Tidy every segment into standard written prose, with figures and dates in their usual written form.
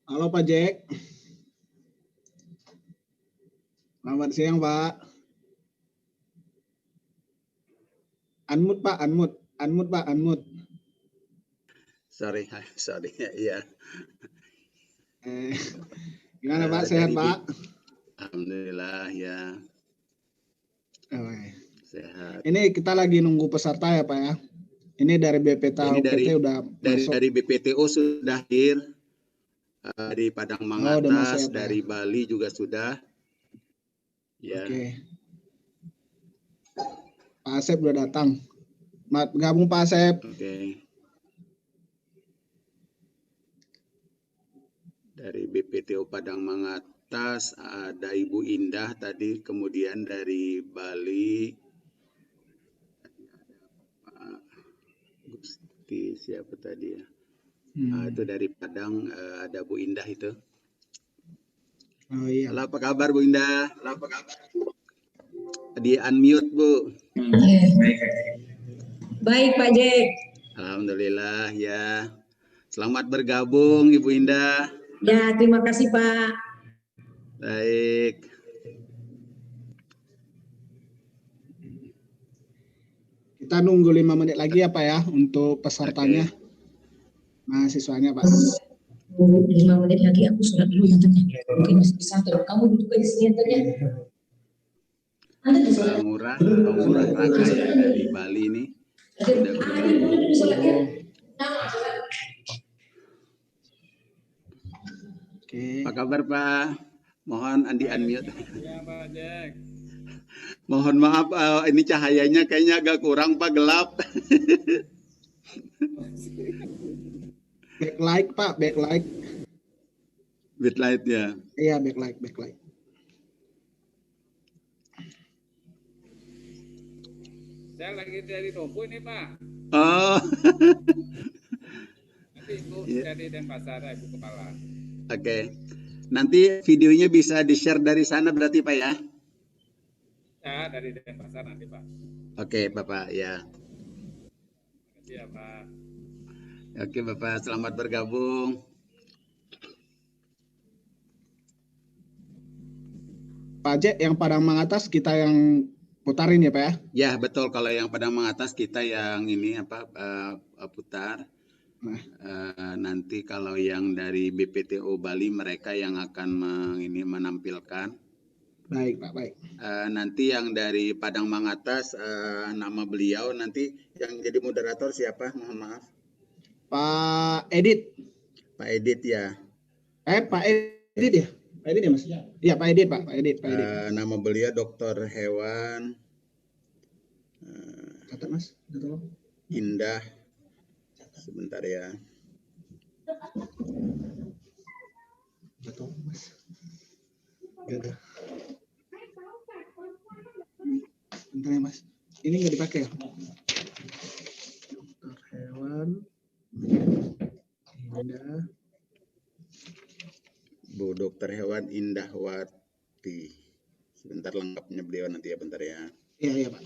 Halo Pak Jack. Selamat siang Pak. Unmute Pak, unmute Pak, unmute. Sorry, iya. Gimana Pak, sehat Pak? Alhamdulillah ya. Sehat. Ini kita lagi nunggu peserta ya Pak ya. Ini dari BPT udah masuk. Dari BPTO sudah hadir. Dari Padang Mangatas, dari Bali juga sudah. Ya. Oke. Pak Asep udah datang. Gabung Pak Asep. Oke. Dari BPTO Padang Mangatas ada Ibu Indah tadi, kemudian dari Bali Pak Gusti siapa tadi ya? Itu dari Padang ada Bu Indah itu. Oh iya. Halo, apa kabar Bu Indah? Halo, apa kabar? Di unmute Bu. Baik Pak Jack. Alhamdulillah ya. Selamat bergabung Ibu Indah. Ya, terima kasih Pak. Baik. Kita nunggu 5 menit lagi ya Pak ya untuk pesertanya. Okay. Mahasiswanya Pak. 5 menit lagi aku sholat dulu nantinya. Mungkin masih bisa tuh. Kamu duduk aja sini nantinya. Pak Ngurah Raka ya dari Bali ini sudah bergabung. Apa kabar Pak? Mohon Andi unmute. Ya Pak Jack. Mohon maaf, ini cahayanya kayaknya agak kurang Pak, gelap. Backlight Pak, backlight. Backlight ya. Iya, backlight. Saya lagi dari Dompu ini Pak. Oh. Nanti Ibu dari Denpasar, Ibu Kepala. Oke. Nanti videonya bisa di-share dari sana berarti Pak ya? Ya, dari Denpasar nanti Pak. Oke Bapak ya. Terima kasih ya Pak. Oke Bapak, selamat bergabung. Pak Jack, yang Padang Mangatas kita yang putarin ya Pak ya? Ya betul, kalau yang Padang Mangatas kita yang ini putar. Nanti kalau yang dari BPTO Bali mereka yang akan menampilkan. Baik Pak, baik. Nanti yang dari Padang Mangatas nama beliau nanti yang jadi moderator siapa? Mohon maaf. Pak Edit. Pak Edit ya. Pak Edit ya? Pak Edit ya Mas? Iya Pak Edit Pak. Pak Edit. Nama beliau Dokter Hewan. Catat Mas, tolong. Indah. Sebentar ya. Betul Mas. Ada. Bentar ya Mas. Ini nggak dipakai ya? Dokter Hewan. Indah. Bu Dokter Hewan Indahwati. Sebentar lengkapnya beliau nanti ya, bentar ya. Iya Pak.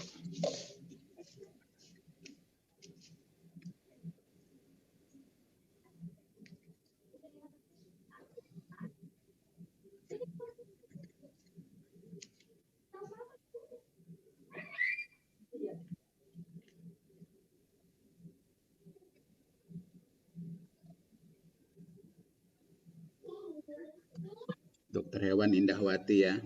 Dokter Hewan Indahwati ya.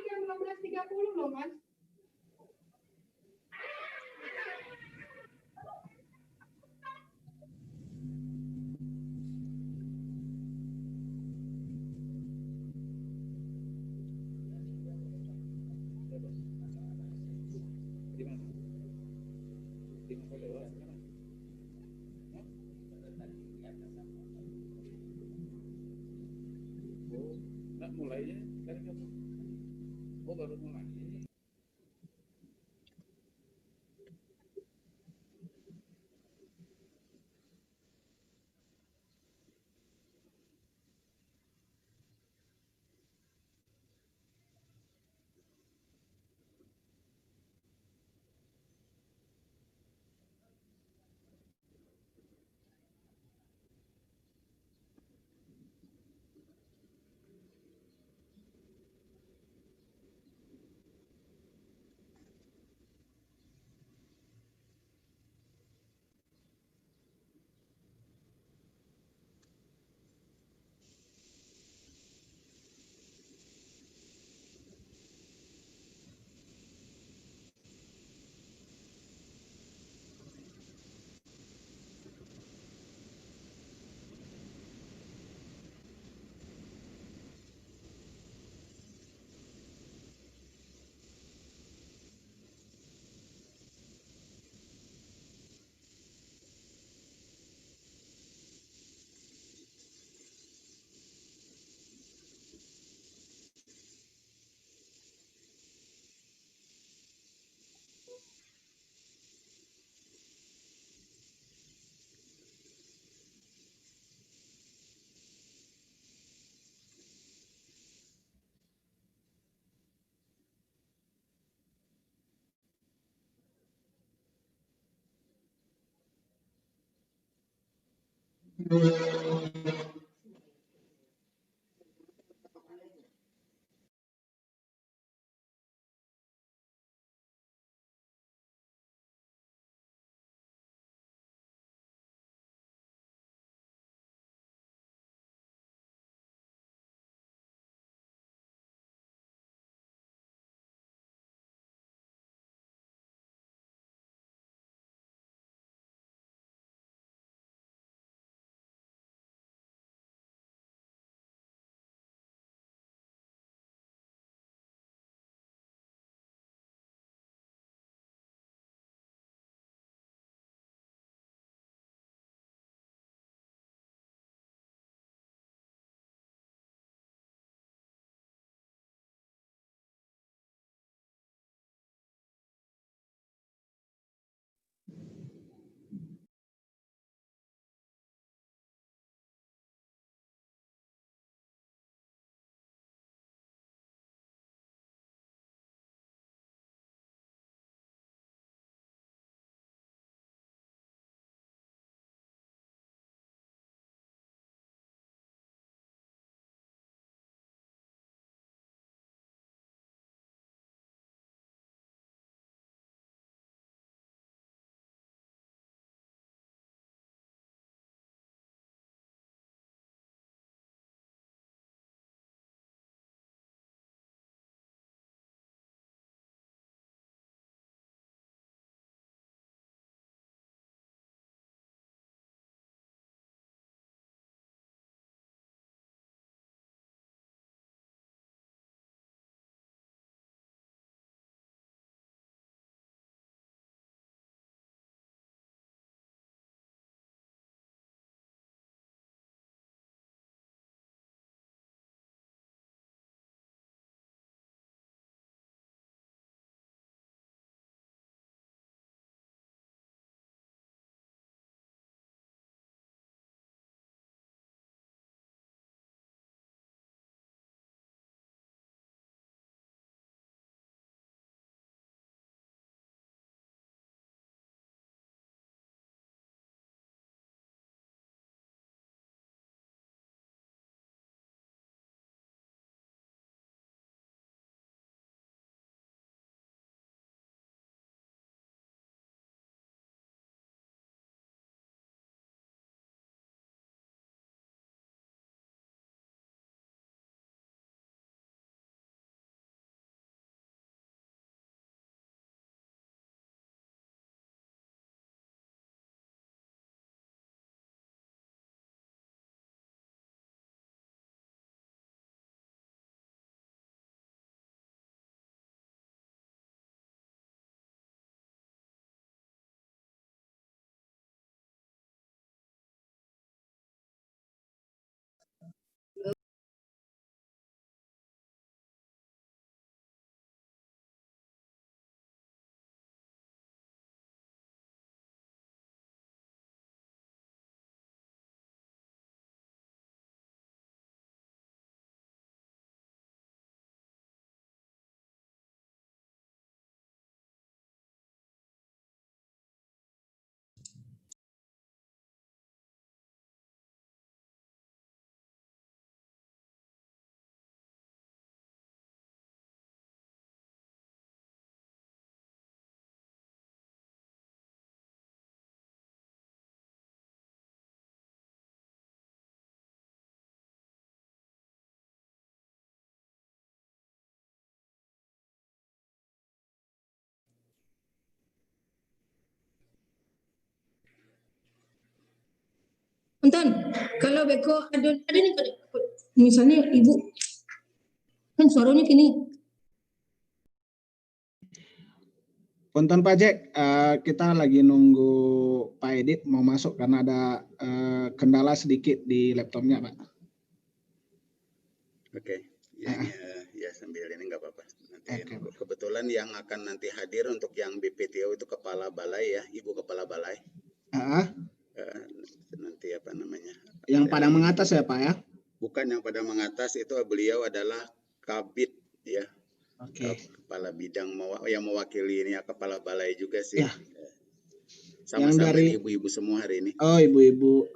Jam 15.30 loh Mas. Mulainya dari kapan? Oh baru mulai. Anton, kalau beko ada nih misalnya ibu kan suaranya gini. Punten Pak Jack, kita lagi nunggu Pak Edit mau masuk karena ada kendala sedikit di laptopnya Pak. Oke, ya sambil ini nggak apa-apa. Nanti kebetulan yang akan nanti hadir untuk yang BPTO itu kepala balai ya, ibu kepala balai. Nanti apa namanya? Yang pada mengatas ya Pak ya? Bukan yang pada mengatas, itu beliau adalah Kabid ya. Kepala bidang yang mewakili ini ya, kepala balai juga sih. Ya. Sama-sama dari ibu-ibu semua hari ini. Oh, ibu-ibu.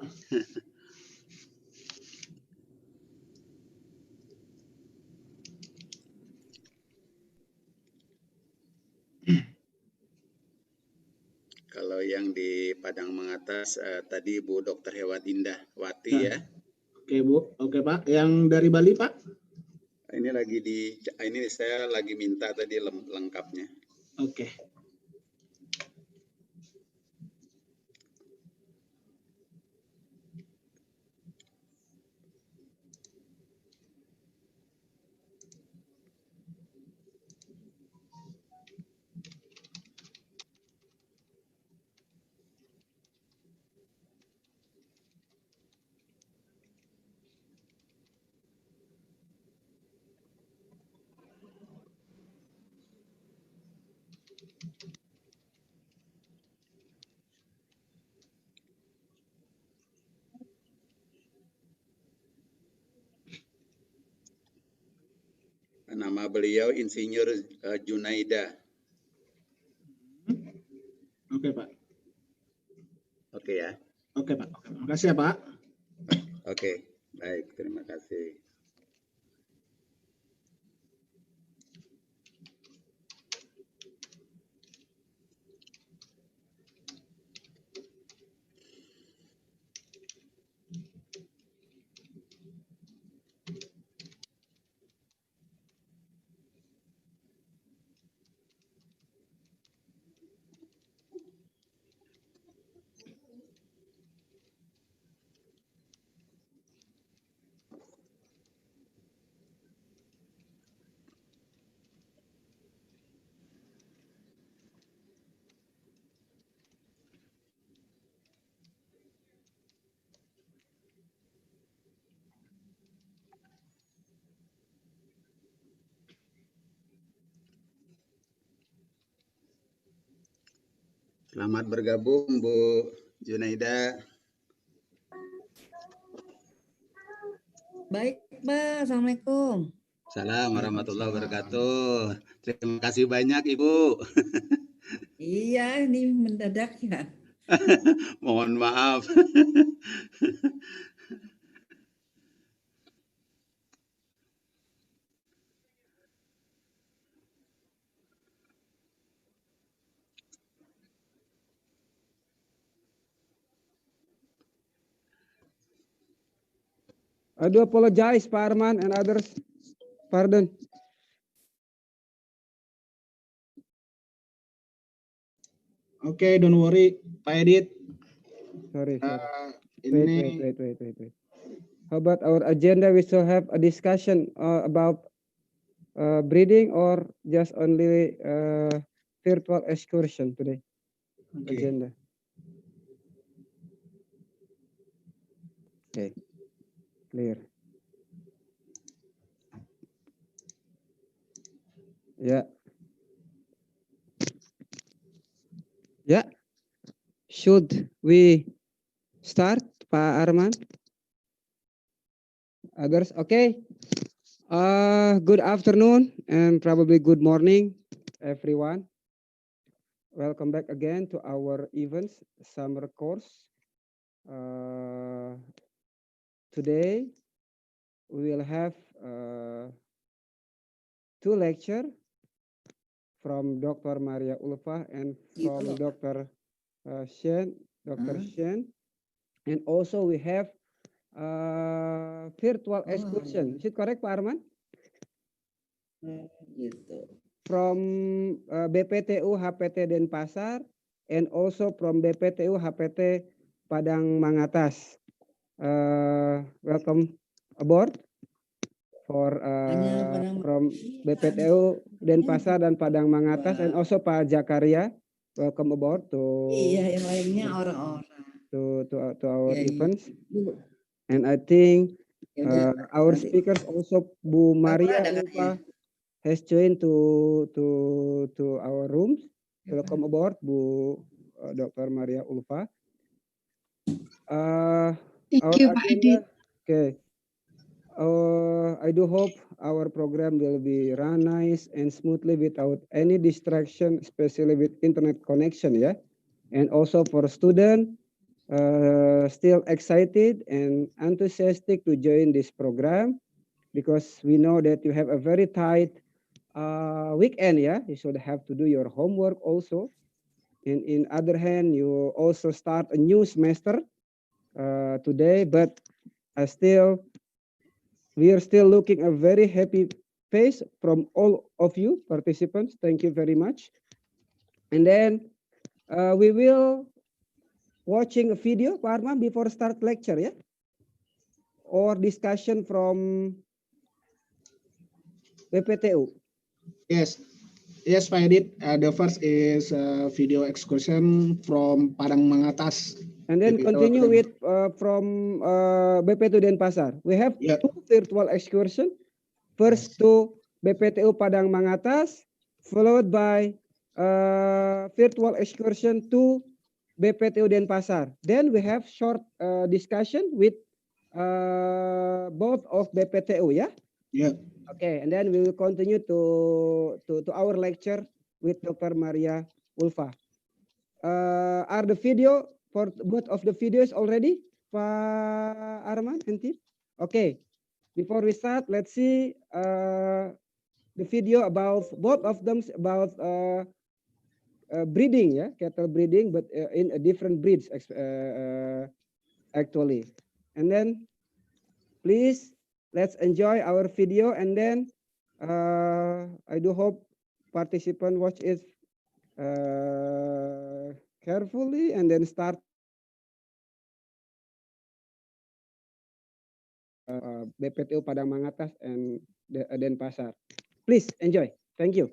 kalau yang di Padang Mengatas tadi Bu Dr. Hewat Indah Wati ya. Oke Bu, oke Pak. Yang dari Bali Pak? Ini saya lagi minta tadi lengkapnya. Oke. Nama beliau Insinyur Junaida. Oke Pak. Oke ya. Oke Pak. Oke. Terima kasih ya Pak. Oke, baik, terima kasih. Selamat bergabung Bu Junaida. Baik, Pak. Assalamualaikum. Assalamualaikum warahmatullahi wabarakatuh. Terima kasih banyak Ibu. Iya, ini mendadak ya. Mohon maaf. I do apologize, Pak Arman and others. Pardon. Oke, don't worry, Pak Edit. Sorry. Ini Wait. How about our agenda? We still have a discussion about breeding or just only virtual excursion today? oke. Agenda. Okay. Clear. Yeah. Yeah. Should we start, Pak Arman? Others, okay. Good afternoon and probably good morning, everyone. Welcome back again to our events summer course. Today we will have two lectures from Dr. Maria Ulfa and from Dr. Shen, Shen, and also we have virtual excursion. Is it correct, Pak Arman? Gitu. From BPTU HPT Denpasar and also from BPTU HPT Padang Mangatas. Welcome aboard for from BPTU Denpasar dan Padang Mangatas and also Pak Jakaria. Welcome aboard to Iya, yang lainnya orang-orang. To our events. And I think our speakers also Bu Maria Ulfa has joined to our rooms. Welcome aboard Bu Dr. Maria Ulfa. Thank you, Pak Edit. Okay. I do hope our program will be run nice and smoothly without any distraction, especially with internet connection, yeah. And also for students still excited and enthusiastic to join this program, because we know that you have a very tight weekend, yeah. You should have to do your homework also. In other hand, you also start a new semester today, but we are still looking a very happy face from all of you participants. Thank you very much. And then we will watching a video, Pak Arman, before start lecture, yeah? Or discussion from BPTU. Yes, Pak Edit. The first is video excursion from Padang Mangatas. And then continue with from BPTU Denpasar. We have two virtual excursion. First to BPTU Padang Mangatas, followed by virtual excursion to BPTU Denpasar. Then we have short discussion with both of BPTU, yeah? Yeah. Okay, and then we will continue to our lecture with Dr. Maria Ulfa. Are the video for both of the videos already, Pak Arman and team? Okay, before we start, let's see the video about both of them about breeding, yeah, cattle breeding, but in a different breeds actually. And then, please, let's enjoy our video, and then I do hope participant watch it carefully, and then start BPTU Padang Mangatas and Denpasar. Please enjoy. Thank you.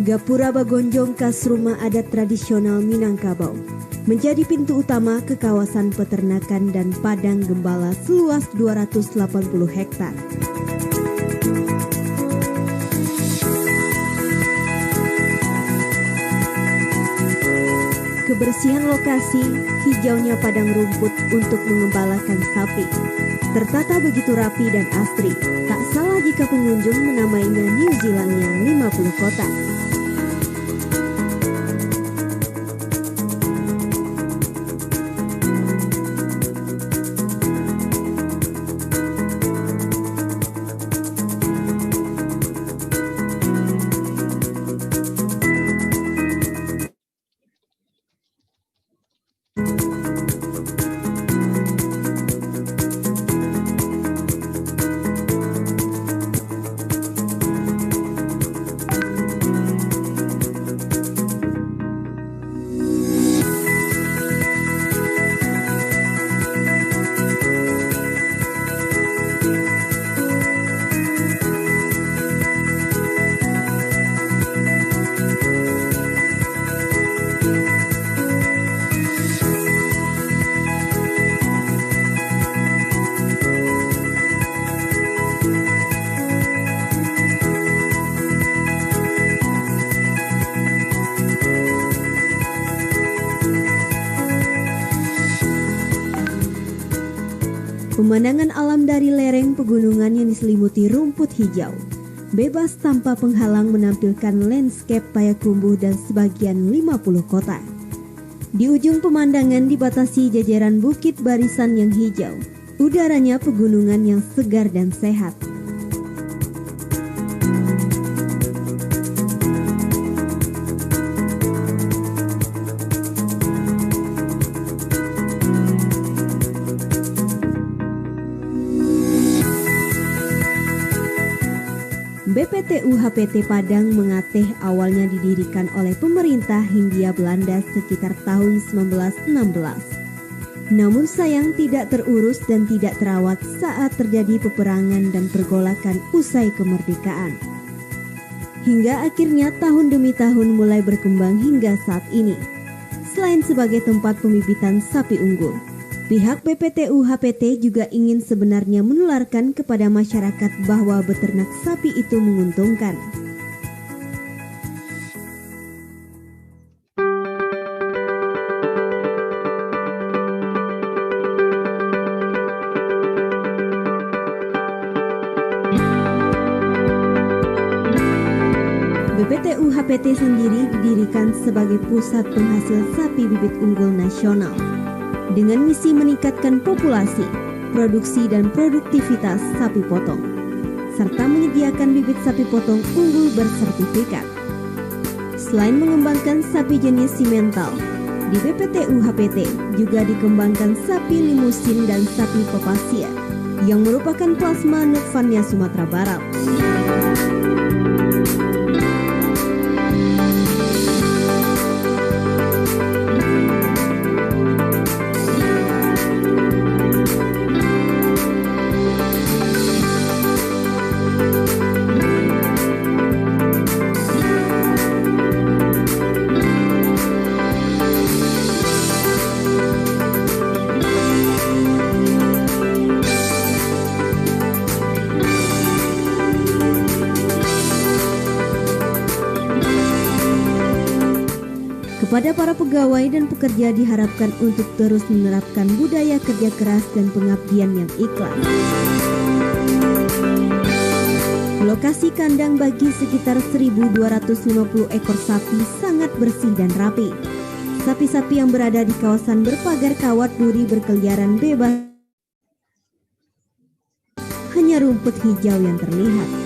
Gapura Bagonjong khas rumah adat tradisional Minangkabau menjadi pintu utama ke kawasan peternakan dan padang gembala seluas 280 hektar. Kebersihan lokasi, hijaunya padang rumput untuk mengembalakan sapi, tertata begitu rapi dan asri. Tak salah jika pengunjung menamainya New Zealandnya 50 kota. Pemandangan alam dari lereng pegunungan yang diselimuti rumput hijau, bebas tanpa penghalang menampilkan landscape Payakumbuh dan sebagian 50 kota. Di ujung pemandangan dibatasi jajaran bukit barisan yang hijau, udaranya pegunungan yang segar dan sehat. BPTU HPT Padang Mengateh awalnya didirikan oleh pemerintah Hindia Belanda sekitar tahun 1916. Namun sayang tidak terurus dan tidak terawat saat terjadi peperangan dan pergolakan usai kemerdekaan. Hingga akhirnya tahun demi tahun mulai berkembang hingga saat ini. Selain sebagai tempat pembibitan sapi unggul, pihak BPTU HPT juga ingin sebenarnya menularkan kepada masyarakat bahwa beternak sapi itu menguntungkan. BPTU HPT sendiri didirikan sebagai pusat penghasil sapi bibit unggul nasional, dengan misi meningkatkan populasi, produksi dan produktivitas sapi potong. serta menyediakan bibit sapi potong unggul bersertifikat. Selain mengembangkan sapi jenis simental, di BPTU HPT juga dikembangkan sapi limusin dan sapi pepasia yang merupakan plasma Nukvania Sumatera Barat. Kepada para pegawai dan pekerja diharapkan untuk terus menerapkan budaya kerja keras dan pengabdian yang ikhlas. Lokasi kandang bagi sekitar 1.250 ekor sapi sangat bersih dan rapi. Sapi-sapi yang berada di kawasan berpagar kawat duri berkeliaran bebas. Hanya rumput hijau yang terlihat.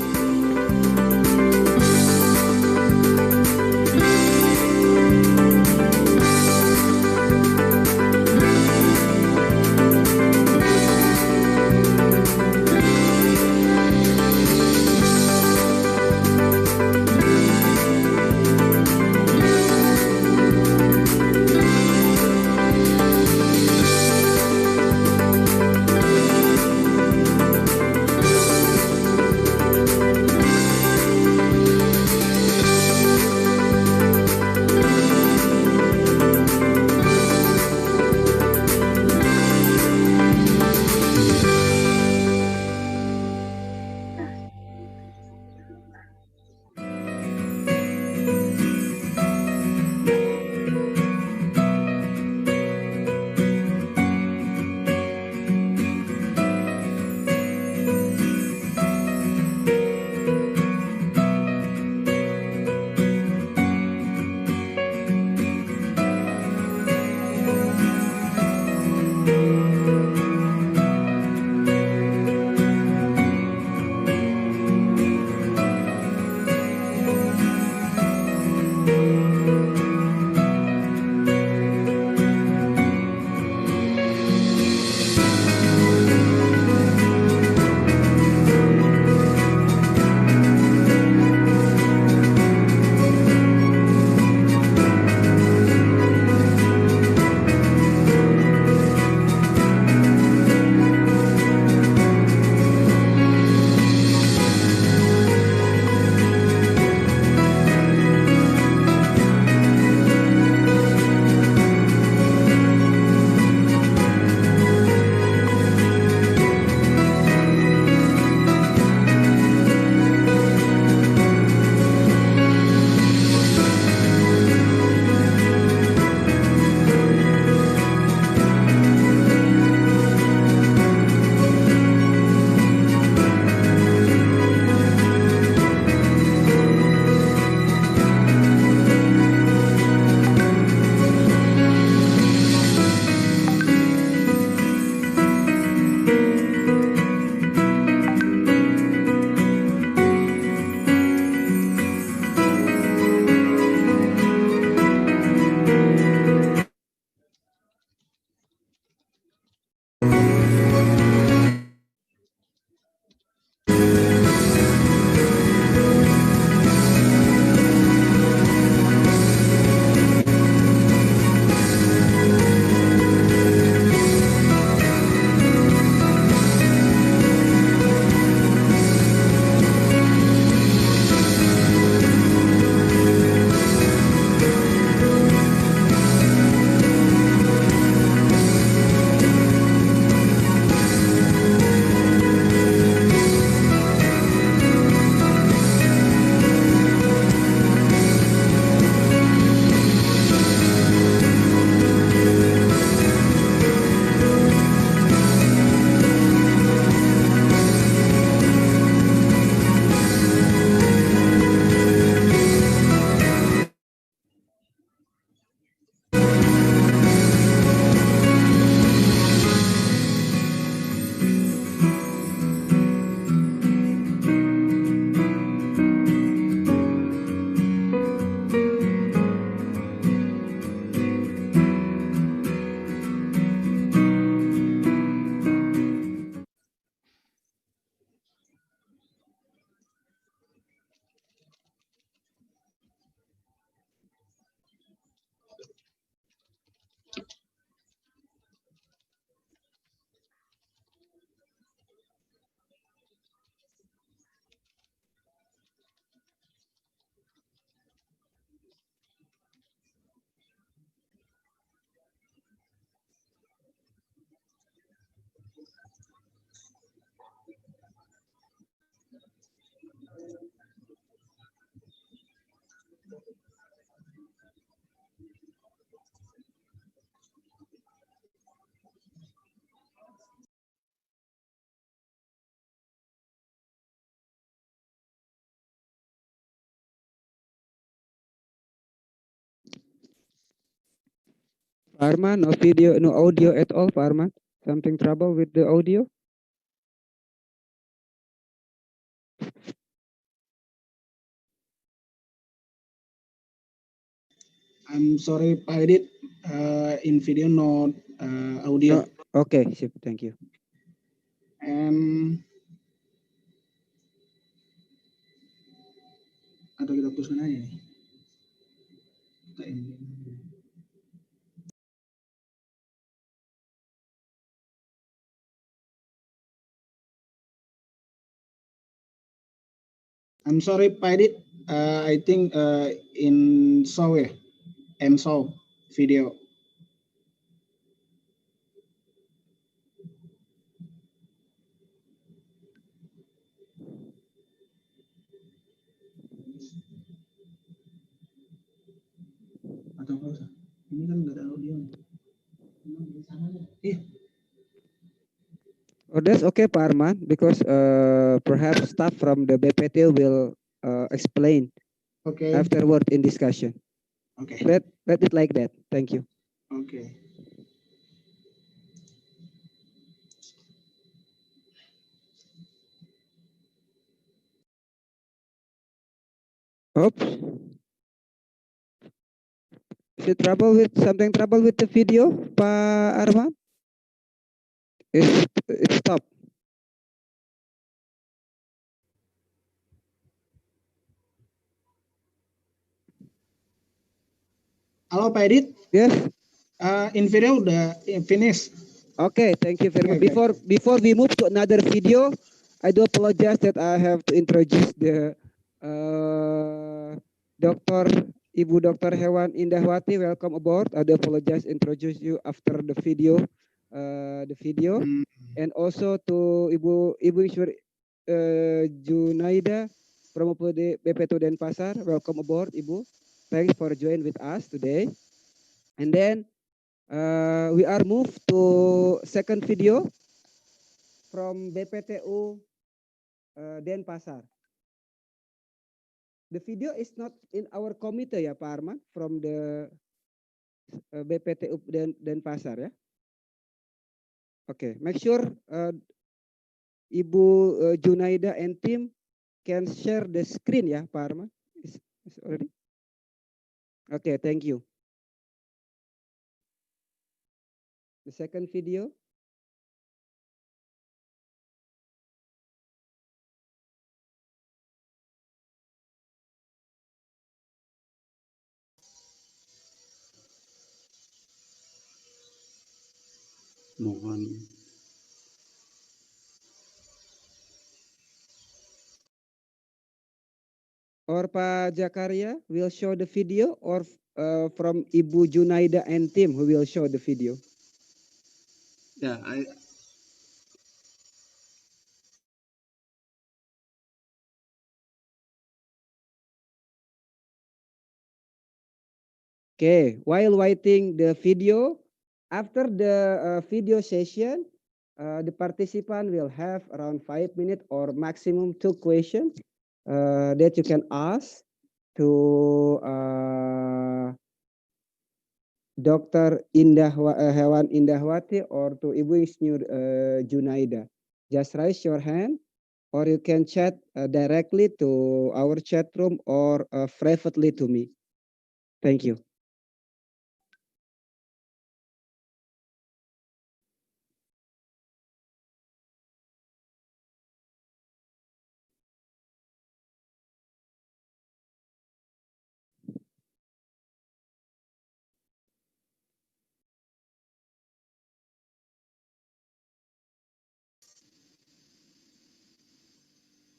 Pak Arman, no video, no audio at all, Pak Arman. Something trouble with the audio? I'm sorry, Pak Edit. In video, no audio. No. Okay, sip, thank you. And atau kita putuskan aja nih. Kita ini. I'm sorry, Pak Edit. I think in show ya, and show video. Atau nggak usah? Ini kan nggak ada audio. Iya. Oh, that's okay, Pak Arman, because perhaps staff from the BPT will explain Okay. afterward in discussion. Okay. Let it like that. Thank you. Okay. Oops. Is it trouble with the video, Pak Arman? It stop. Halo Pak Edit. Yes. In video udah finish. Okay, thank you very much. Okay. Before we move to another video, I do apologize that I have to introduce the Ibu Dr. Hewan Indahwati. Welcome aboard. I do apologize introduce you after the video, and also to Ibu Iswar Junaida from BPT Denpasar. Welcome aboard, Ibu. Thanks for joining with us today. And then we are moved to second video from BPTU Denpasar. The video is not in our committee ya Pak Arman, from the BPTU Denpasar ya. Okay, make sure Ibu Junaida and team can share the screen ya Pak Arman. Is already? Okay, thank you. The second video. Mohon. Or Pak Jakaria will show the video, or from Ibu Junaida and team who will show the video. Yeah, Okay, while waiting the video, after the video session, the participant will have around 5 minutes or maximum 2 questions that you can ask to Dr. Hewan Indahwati or to Ibu Isnur Junaida. Just raise your hand, or you can chat directly to our chat room or privately to me. Thank you.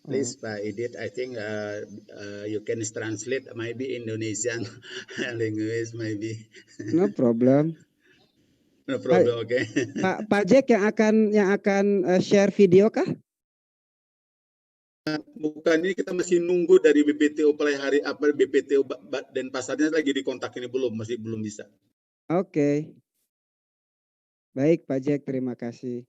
Please, Pak Edit, I think you can translate maybe Indonesian language, maybe. No problem. No problem, okay. Pak Jack yang akan share video kah? bukan ini kita masih nunggu dari BPTO hari apa BPTO Denpasarnya lagi dikontak ini masih belum bisa. Oke. Baik Pak Jack, terima kasih.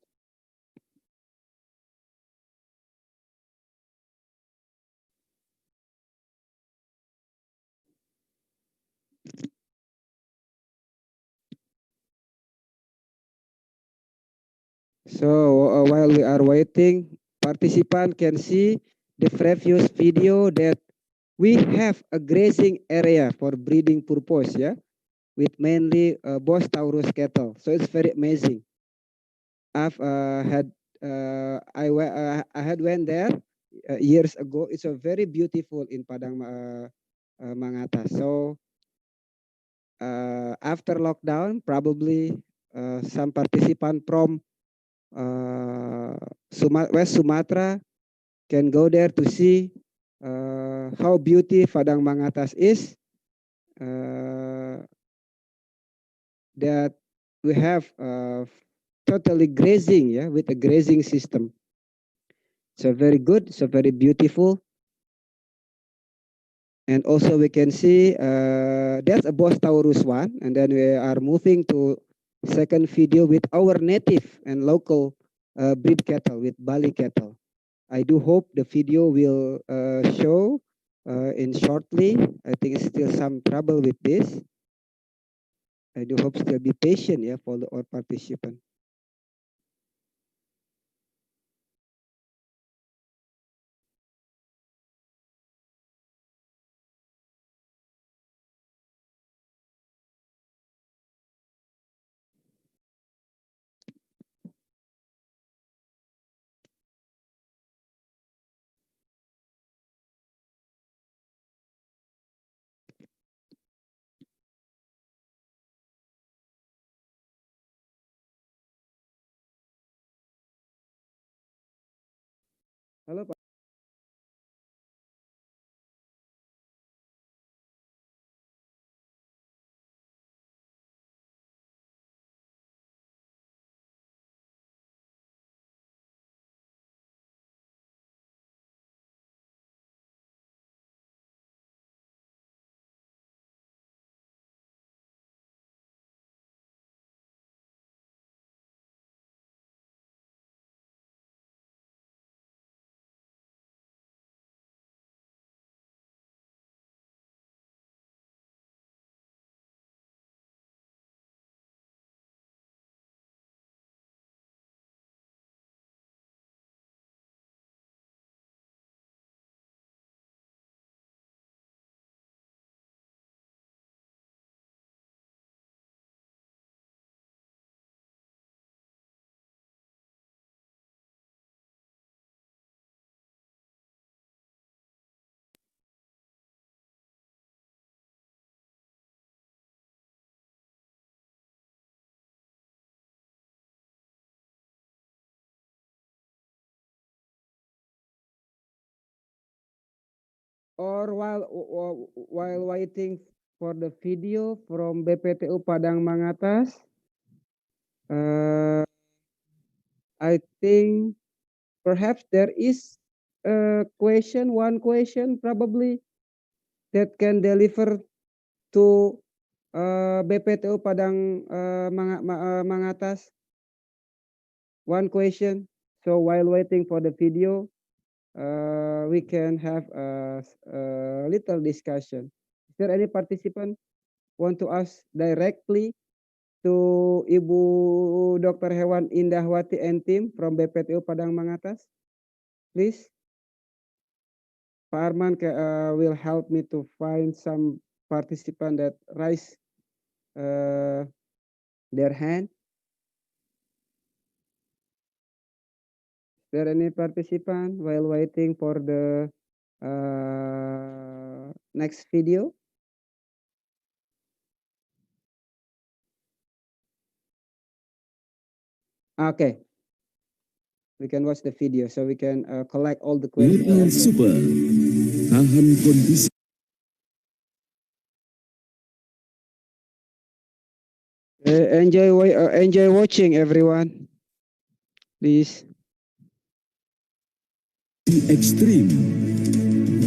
So while we are waiting, participant can see the previous video that we have a grazing area for breeding purpose, yeah, with mainly Bos Taurus cattle. So it's very amazing. I had went there years ago. It's a very beautiful in Padang Mangata. So after lockdown, probably some participant from West Sumatra can go there to see how beauty Padang Mangatas is. That we have totally grazing, yeah, with a grazing system. So very good, so very beautiful. And also we can see that's a Bos Taurus one. And then we are moving to second video with our native and local breed cattle, with Bali cattle. I do hope the video will show in shortly. I think it's still some trouble with this. I do hope still be patient, yeah, for our participant. Halo Pak. Or while waiting for the video from BPTU Padang Mangatas, I think perhaps there is a question, one question probably that can deliver to BPTU Padang Mangatas. One question. So while waiting for the video, we can have a little discussion. Is there any participant want to ask directly to Ibu Dr. Hewan Indahwati and team from BPTU Padang Mangatas? Please. Pak Arman will help me to find some participant that raise their hand. Is there any participant while waiting for the next video? Okay. We can watch the video so we can collect all the questions. Super. Tahan kondisi. Enjoy watching everyone. Please. ekstrim,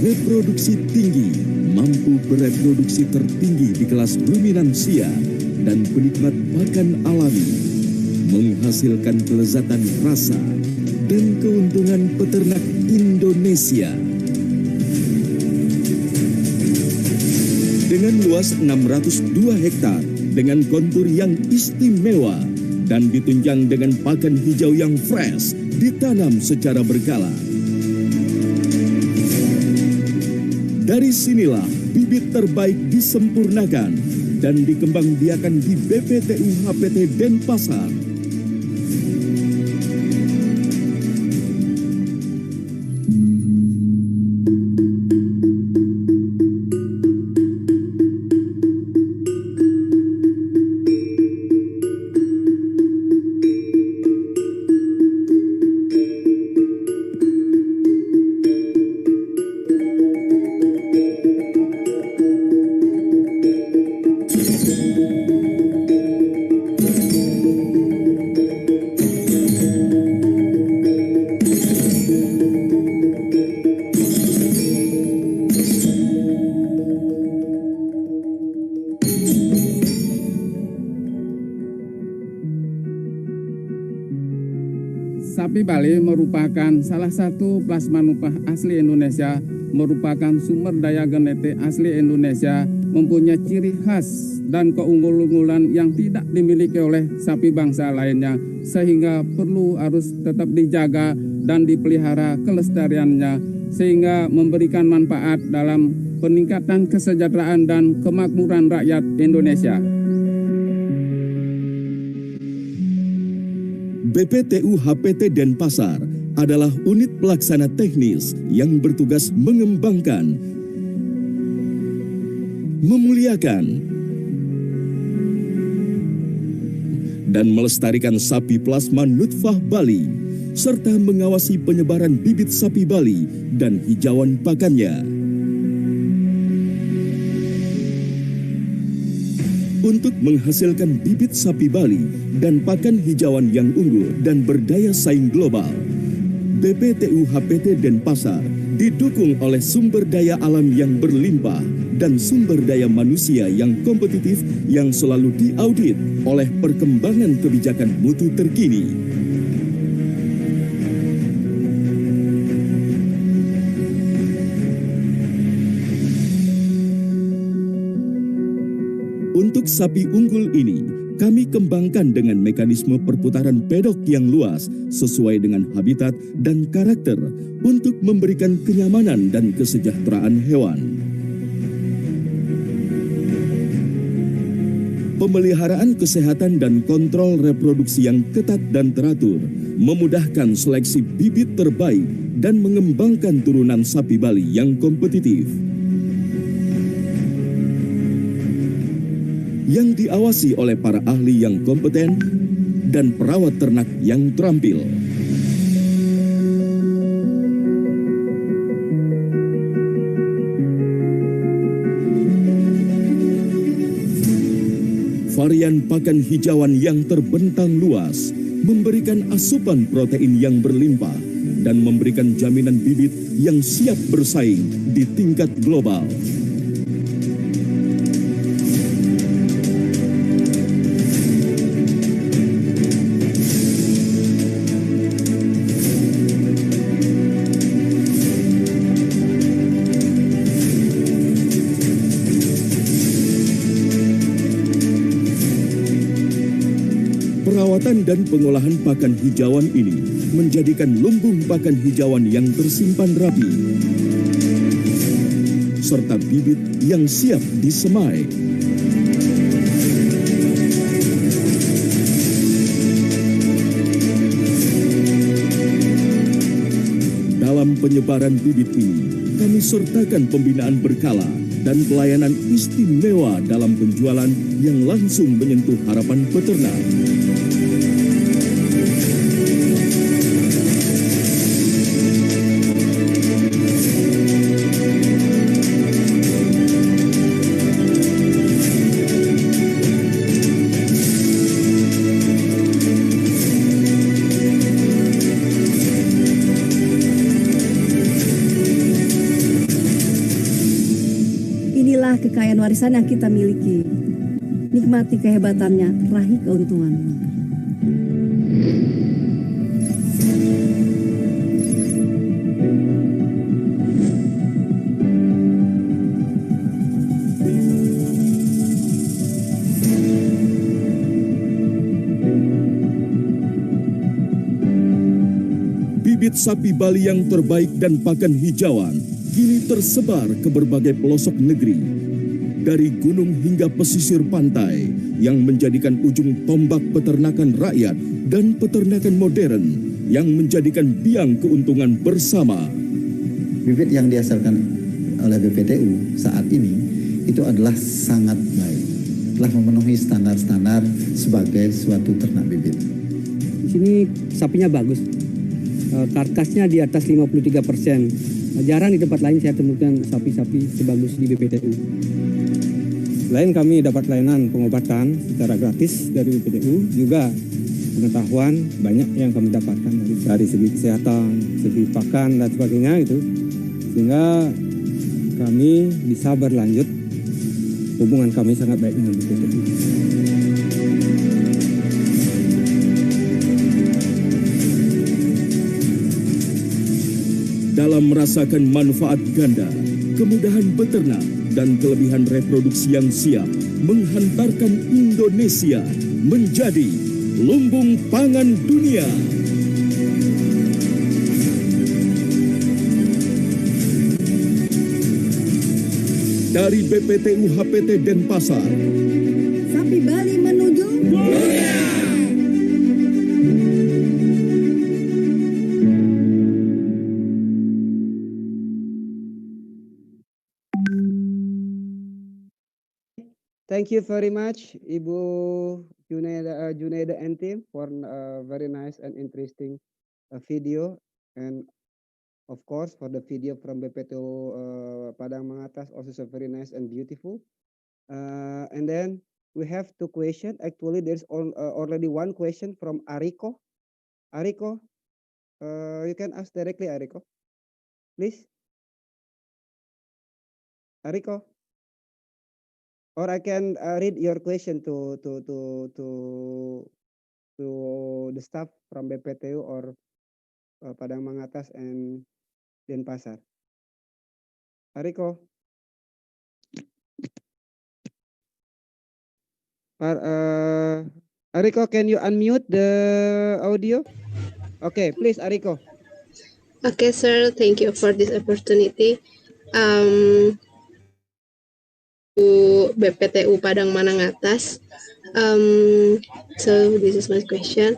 reproduksi tinggi, mampu bereproduksi tertinggi di kelas ruminansia dan penikmat pakan alami, menghasilkan kelezatan rasa dan keuntungan peternak Indonesia. Dengan luas 602 hektar, dengan kontur yang istimewa, dan ditunjang dengan pakan hijau yang fresh, ditanam secara berkala. Dari sinilah bibit terbaik disempurnakan dan dikembangbiakan di BPTU HPT Denpasar. Sapi Bali merupakan salah satu plasma nupah asli Indonesia, merupakan sumber daya genetik asli Indonesia, mempunyai ciri khas dan keunggulan yang tidak dimiliki oleh sapi bangsa lainnya, sehingga harus tetap dijaga dan dipelihara kelestariannya, sehingga memberikan manfaat dalam peningkatan kesejahteraan dan kemakmuran rakyat Indonesia. BPTU HPT Denpasar adalah unit pelaksana teknis yang bertugas mengembangkan, memuliakan, dan melestarikan sapi plasma nutfah Bali, serta mengawasi penyebaran bibit sapi Bali dan hijauan pakannya. Untuk menghasilkan bibit sapi Bali dan pakan hijauan yang unggul dan berdaya saing global, BPTU HPT Denpasar didukung oleh sumber daya alam yang berlimpah dan sumber daya manusia yang kompetitif yang selalu diaudit oleh perkembangan kebijakan mutu terkini. Untuk sapi unggul ini, kami kembangkan dengan mekanisme perputaran pedok yang luas sesuai dengan habitat dan karakter untuk memberikan kenyamanan dan kesejahteraan hewan. Pemeliharaan kesehatan dan kontrol reproduksi yang ketat dan teratur memudahkan seleksi bibit terbaik dan mengembangkan turunan sapi Bali yang kompetitif. Yang diawasi oleh para ahli yang kompeten dan perawat ternak yang terampil. Varian pakan hijauan yang terbentang luas memberikan asupan protein yang berlimpah dan memberikan jaminan bibit yang siap bersaing di tingkat global. Perawatan dan pengolahan pakan hijauan ini menjadikan lumbung pakan hijauan yang tersimpan rapi, serta bibit yang siap disemai. Dalam penyebaran bibit ini, kami sertakan pembinaan berkala dan pelayanan istimewa dalam penjualan yang langsung menyentuh harapan peternak. kekayaan warisan yang kita miliki. Nikmati kehebatannya, raih keuntungannya. Bibit sapi Bali yang terbaik dan pakan hijauan kini tersebar ke berbagai pelosok negeri. Dari gunung hingga pesisir pantai yang menjadikan ujung tombak peternakan rakyat dan peternakan modern yang menjadikan biang keuntungan bersama. Bibit yang dihasilkan oleh BPTU saat ini itu adalah sangat baik. Telah memenuhi standar-standar sebagai suatu ternak bibit. Di sini sapinya bagus. Karkasnya di atas 53%. Jarang di tempat lain saya temukan sapi-sapi sebagus di BPTU. Selain kami dapat layanan pengobatan secara gratis dari BPTU, juga pengetahuan banyak yang kami dapatkan dari segi kesehatan, segi pakan dan sebagainya itu, sehingga kami bisa berlanjut. Hubungan kami sangat baik dengan BPTU. Dalam merasakan manfaat ganda, kemudahan beternak, dan kelebihan reproduksi yang siap menghantarkan Indonesia menjadi lumbung pangan dunia. Dari BPTU HPT Denpasar, Sapi Bali menuju dunia. Thank you very much, Ibu Junaida and team for very nice and interesting video, and of course for the video from BPTU Padang Mangatas also so very nice and beautiful. And then we have two questions. Actually, there's already one question from Ariko. Ariko, you can ask directly, Ariko, please. Ariko. Or I can read your question to the staff from BPTU or Padang Mangatas and Denpasar. Ariko. Ariko, can you unmute the audio? Okay, please, Ariko. Okay, sir. Thank you for this opportunity. BPTU Padang Mangatas. So this is my question.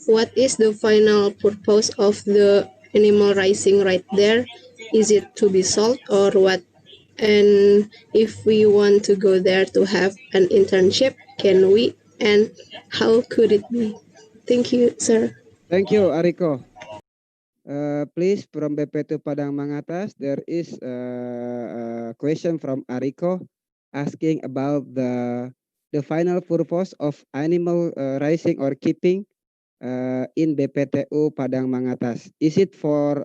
What is the final purpose of the animal raising right there? Is it to be sold or what? And if we want to go there to have an internship, can we? And how could it be? Thank you, sir. Thank you, Ariko. Please, from BPTU Padang Mangatas, there is a question from Ariko asking about the final purpose of animal raising or keeping in BPTU Padang Mangatas. Is it for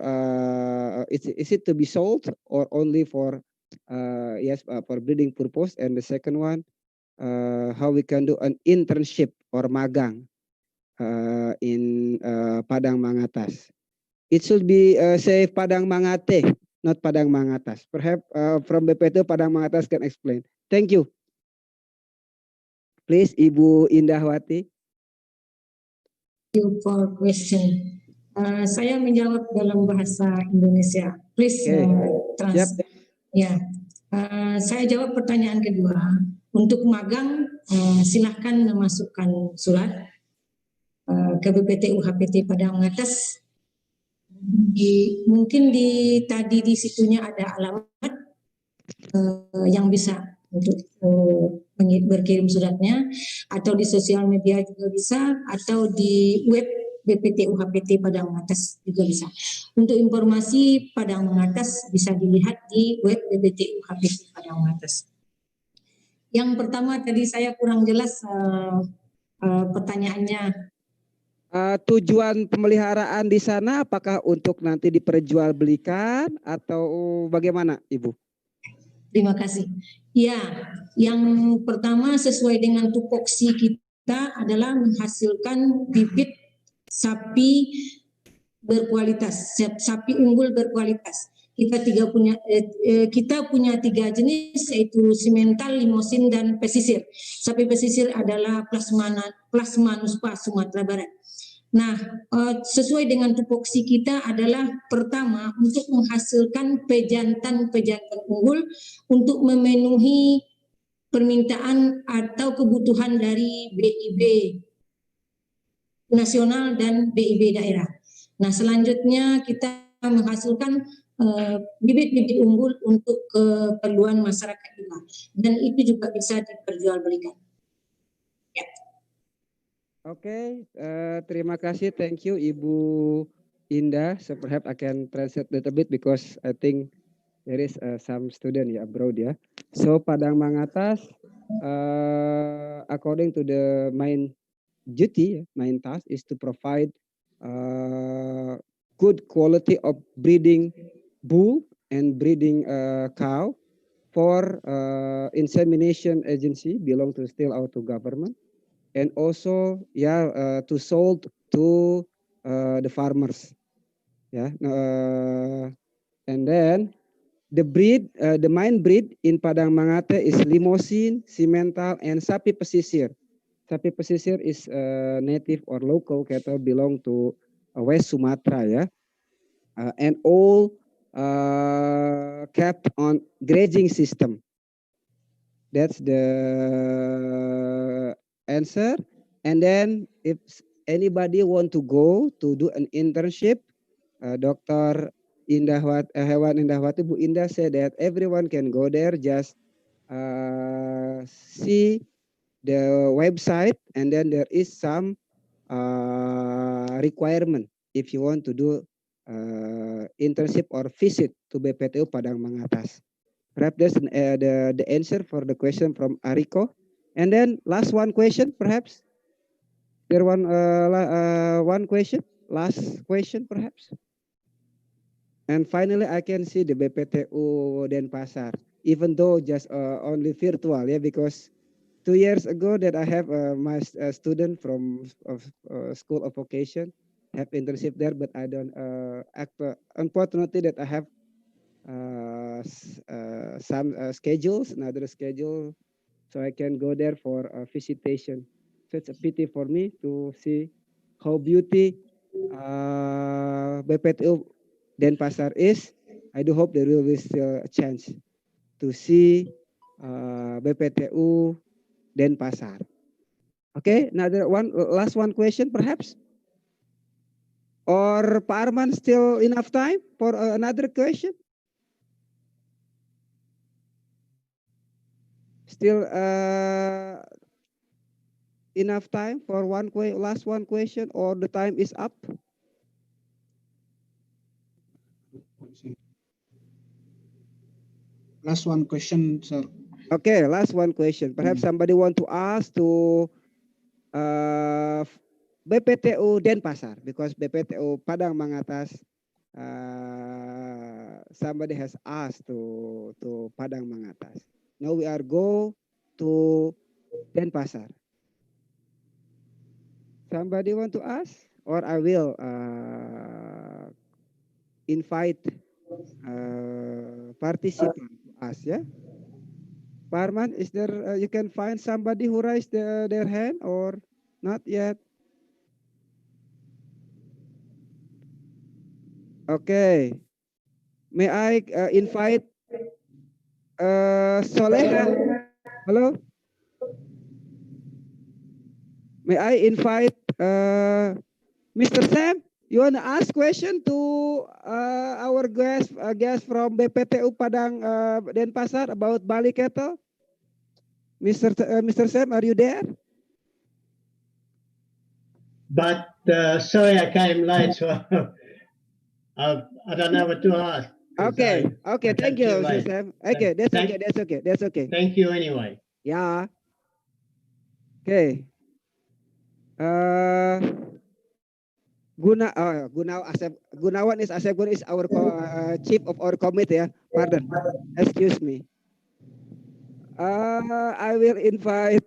is it to be sold or only for for breeding purpose? And the second one, how we can do an internship or magang in Padang Mangatas. It should be say Padang Mangate, not Padang Mangatas. Perhaps from BPTU Padang Mangatas can explain. Thank you. Please, Ibu Indahwati. Thank you for question. Saya menjawab dalam bahasa Indonesia. Please translate. Ya, saya jawab pertanyaan kedua. Untuk magang, silahkan memasukkan surat ke BPTU HPT Padang Mangatas. Mungkin tadi di situnya ada alamat yang bisa untuk berkirim suratnya, atau di sosial media juga bisa, atau di web BPTU HPT Padang Mangatas juga bisa. Untuk informasi Padang Mangatas bisa dilihat di web BPTU HPT Padang Mangatas. Yang pertama tadi saya kurang jelas pertanyaannya. Tujuan pemeliharaan di sana apakah untuk nanti diperjualbelikan atau bagaimana, Ibu? Terima kasih. Ya, yang pertama sesuai dengan tupoksi kita adalah menghasilkan bibit sapi berkualitas, sapi unggul berkualitas. Kita punya tiga jenis, yaitu simental, limosin, dan pesisir. Sapi pesisir adalah plasma nuspa Sumatera Barat. Nah, sesuai dengan tupoksi kita adalah pertama untuk menghasilkan pejantan unggul untuk memenuhi permintaan atau kebutuhan dari BIB nasional dan BIB daerah. Nah, selanjutnya kita menghasilkan bibit-bibit unggul untuk keperluan masyarakat juga, dan itu juga bisa diperjualbelikan. Ya. Okay, terima kasih, thank you Ibu Indah. So perhaps I can translate a little bit because I think there is some student abroad ya. So Padang Mangatas, according to the main duty, main task is to provide good quality of breeding bull and breeding cow for insemination agency belong to still auto government, and also to sold to the farmers, and then the main breed in Padang Mangate is limosin, simental, and sapi pesisir. Sapi pesisir is native or local cattle belong to West Sumatra, and all kept on grazing system. That's the answer. And then if anybody want to go to do an internship, Dr. Hewan Indahwati, Bu Indah said that everyone can go there, just see the website, and then there is some requirement if you want to do internship or visit to BPTU Padang Mangatas. Perhaps that's the answer for the question from Ariko. And then last one question, perhaps. There one question, last question, perhaps. And finally, I can see the BPTU Denpasar, even though just only virtual, because 2 years ago that I have my student from School of Vocation have internship there, but I don't unfortunately that I have some schedules, another schedule, so I can go there for a visitation. So it's a pity for me to see how beauty BPTU Denpasar is. I do hope there will be still a chance to see BPTU Denpasar. Okay, last one question perhaps. Or Pak Arman still enough time for another question? Still enough time for last one question, or the time is up? Last one question, sir. Okay, last one question. Perhaps somebody want to ask to BPTU Denpasar, because BPTU Padang Mangatas, somebody has asked to Padang Mangatas. Now we are go to Denpasar. Somebody want to ask, or I will invite participant to ask, yeah? Parman, is there, you can find somebody who raised their hand or not yet? Okay. May I invite Soleha? Hello? May I invite Mr. Sam? You want to ask question to our guest from BPTU Padang Denpasar about Bali cattle? Mr. Sam, are you there? But sorry, I came late, so I don't know what to ask. Okay, okay, thank you, Mr. Sam. Okay, that's okay. Thank you anyway. Yeah. Okay. Gunawan is Asep is our chief of our committee. Pardon, excuse me. I will invite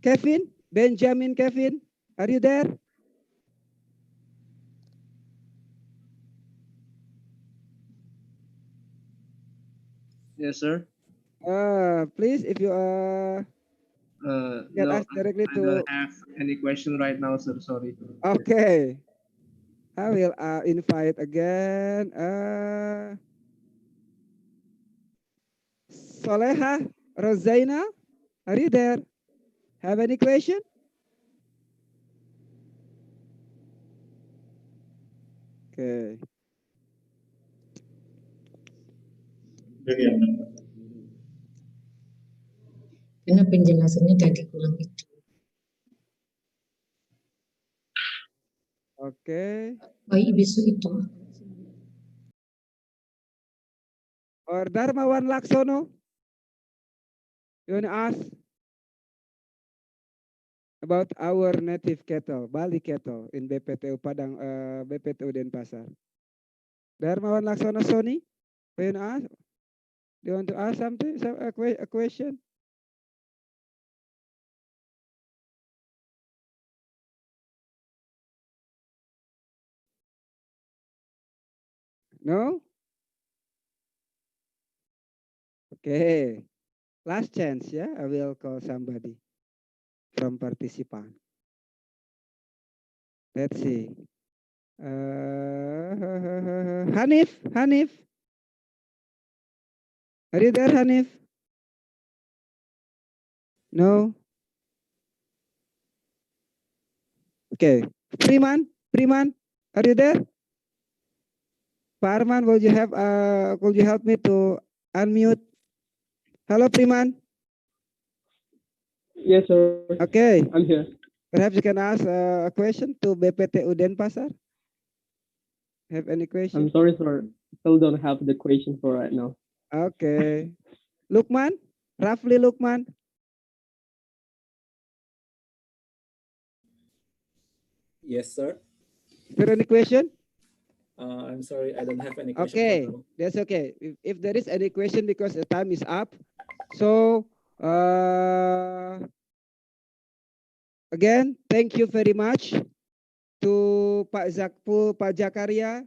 Kevin, Benjamin Kevin. Are you there? Yes, sir. Please, if you get No, us directly I to. don't have any question right now, sir. Sorry. Okay. I will invite again. Soleha Rozaina, are you there? Have any question? Okay. Karena penjelasannya tadi kurang itu. Okay. Baik besok itu. Or Darmawan Laksono, you want to ask about our native cattle, Bali cattle in BPTU Padang, BPTU Denpasar. Darmawan Laksono Sony, you want to ask? Do you want to ask something? A question? No? Okay. Last chance, yeah. I will call somebody from participant. Let's see. Hanif. Are you there, Hanif? No? Okay. Priman, are you there? Pak Arman, could you help me to unmute? Hello, Priman. Yes, sir. Okay. I'm here. Perhaps you can ask a question to BPTU Denpasar. Have any question? I'm sorry, sir. Still don't have the question for right now. Okay. Lukman, roughly Lukman. Yes, sir. Is there any question? I'm sorry, I don't have any question. Okay, that's okay. If there is any question, because the time is up. So, again, thank you very much to Pak Zakpul, Pak Jakaria,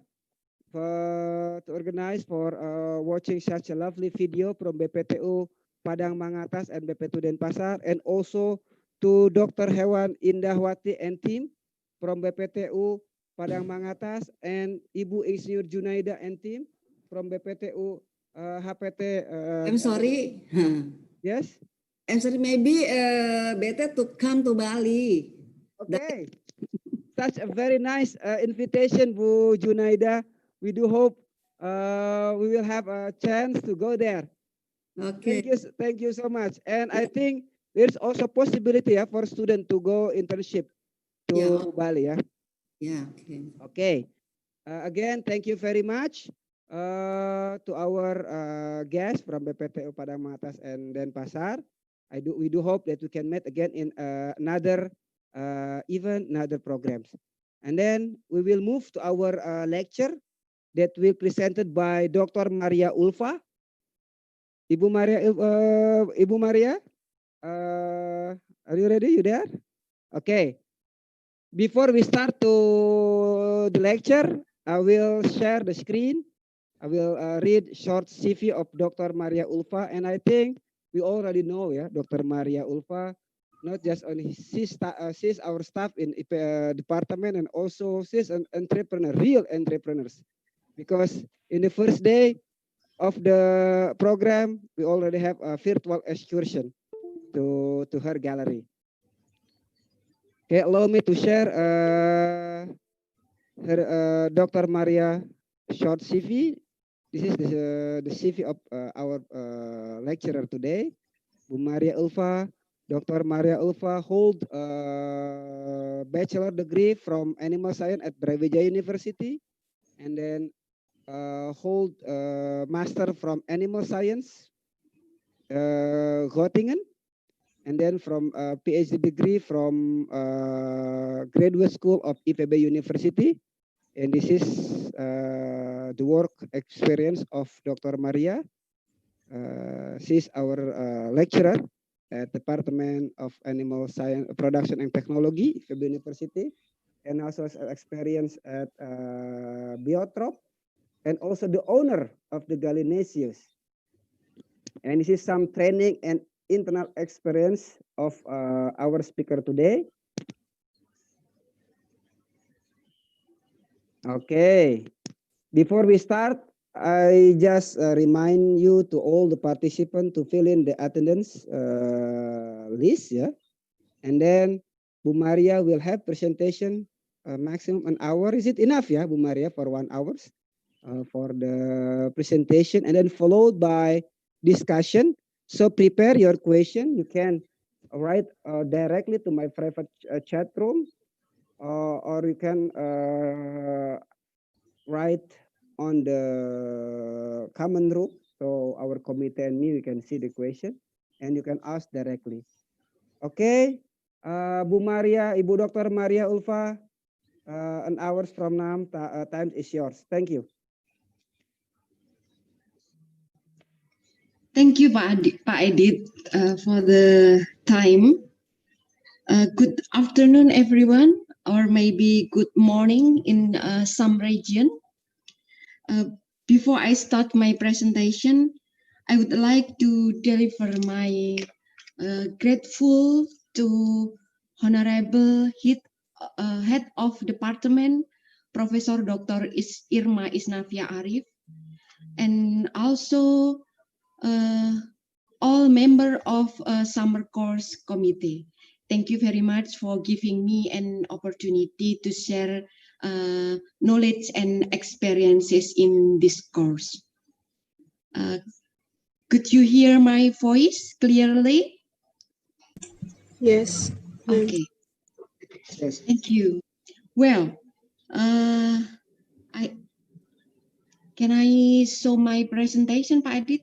to organize for watching such a lovely video from BPTU Padang Mangatas and BPTU Denpasar, and also to Dr. Hewan Indahwati and team from BPTU Padang Mangatas, and Ibu Insinyur Junaida and team from BPTU HPT. I'm sorry. Yes? I'm sorry, maybe better to come to Bali. Okay. Such a very nice invitation, Bu Junaida. We do hope we will have a chance to go there. Okay. Thank you so much. And I think there's also possibility for students to go internship to Bali. Yeah. Okay. Okay. Again, thank you very much to our guests from BPTU Padang Matas and Denpasar. We do hope that we can meet again in another event, another programs. And then we will move to our lecture that will be presented by Dr. Maria Ulfa. Ibu Maria, are you ready? You there? Okay. Before we start to the lecture, I will share the screen. I will read short CV of Dr. Maria Ulfa, and I think we already know, Dr. Maria Ulfa, not just only she's our staff in department, and also she's an entrepreneur, real entrepreneurs, because in the first day of the program, we already have a virtual excursion to her gallery. Okay, allow me to share her Dr. Maria short CV. This is the CV of our lecturer today, Bu Maria Ulfa. Dr. Maria Ulfa hold a bachelor degree from Animal Science at Brawijaya University, and then hold a master from Animal Science, Göttingen, and then from PhD degree from Graduate School of IPB University. And this is the work experience of Dr. Maria. She's our lecturer at Department of Animal Science Production and Technology, FEB University, and also has experience at Biotrop, and also the owner of the Gallinaceus. And this is some training and internal experience of our speaker today. Okay, before we start, I just remind you to all the participants to fill in the attendance list, yeah. And then Bu Maria will have presentation maximum an hour. Is it enough, yeah, Bu Maria, for 1 hour for the presentation, and then followed by discussion. So prepare your question. You can write directly to my private chat room, or you can write on the common room. So our committee and me, we can see the question, and you can ask directly. Okay, Bu Maria, Ibu Dr. Maria Ulfa, an hour from now, time is yours. Thank you. Thank you, Pak Edit, for the time. Good afternoon, everyone, or maybe good morning in some region. Before I start my presentation, I would like to deliver my grateful to Honorable Head of Department, Professor Dr. Irma Isnavia Arif, and also all members of Summer Course Committee. Thank you very much for giving me an opportunity to share knowledge and experiences in this course. Could you hear my voice clearly? Yes. Okay. Yes. Thank you. Well, can I show my presentation, Pak Adit?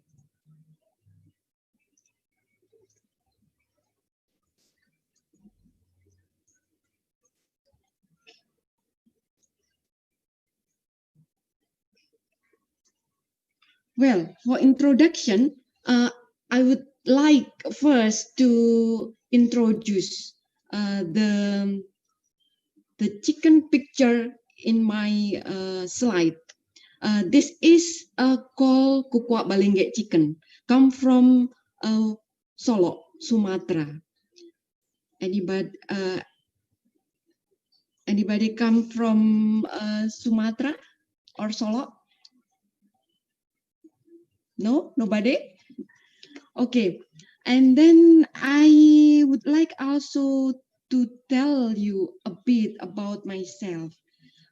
Well, for introduction, I would like first to introduce the chicken picture in my slide. This is called kukuak balengge chicken, come from Solo, Sumatra. Anybody come from Sumatra or Solo? No, nobody? Okay, and then I would like also to tell you a bit about myself.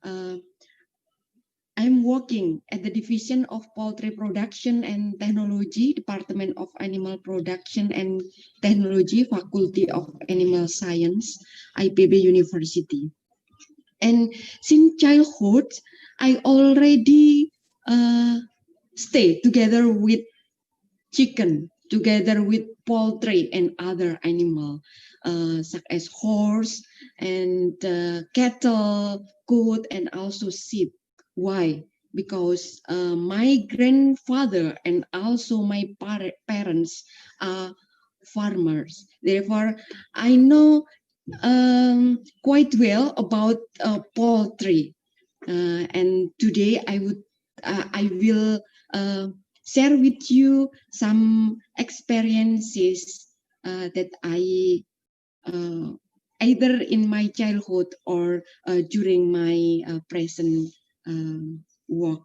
I'm working at the Division of Poultry Production and Technology, Department of Animal Production and Technology, Faculty of Animal Science, IPB University. And since childhood, I already stay together with chicken, together with poultry and other animal, such as horse and cattle, goat, and also sheep. Why? Because my grandfather and also my parents are farmers. Therefore, I know quite well about poultry. And today I will share with you some experiences that I either in my childhood or during my present work.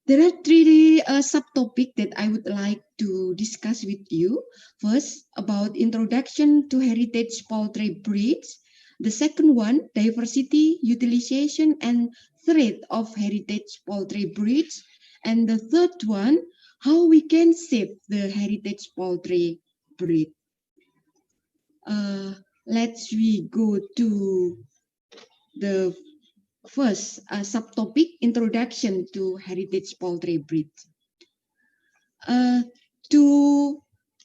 There are three subtopics that I would like to discuss with you. First, about introduction to heritage poultry breeds. The second one, diversity, utilization, and threat of heritage poultry breeds. And the third one, how we can save the heritage poultry breed. Let's go to the first subtopic, introduction to heritage poultry breed. To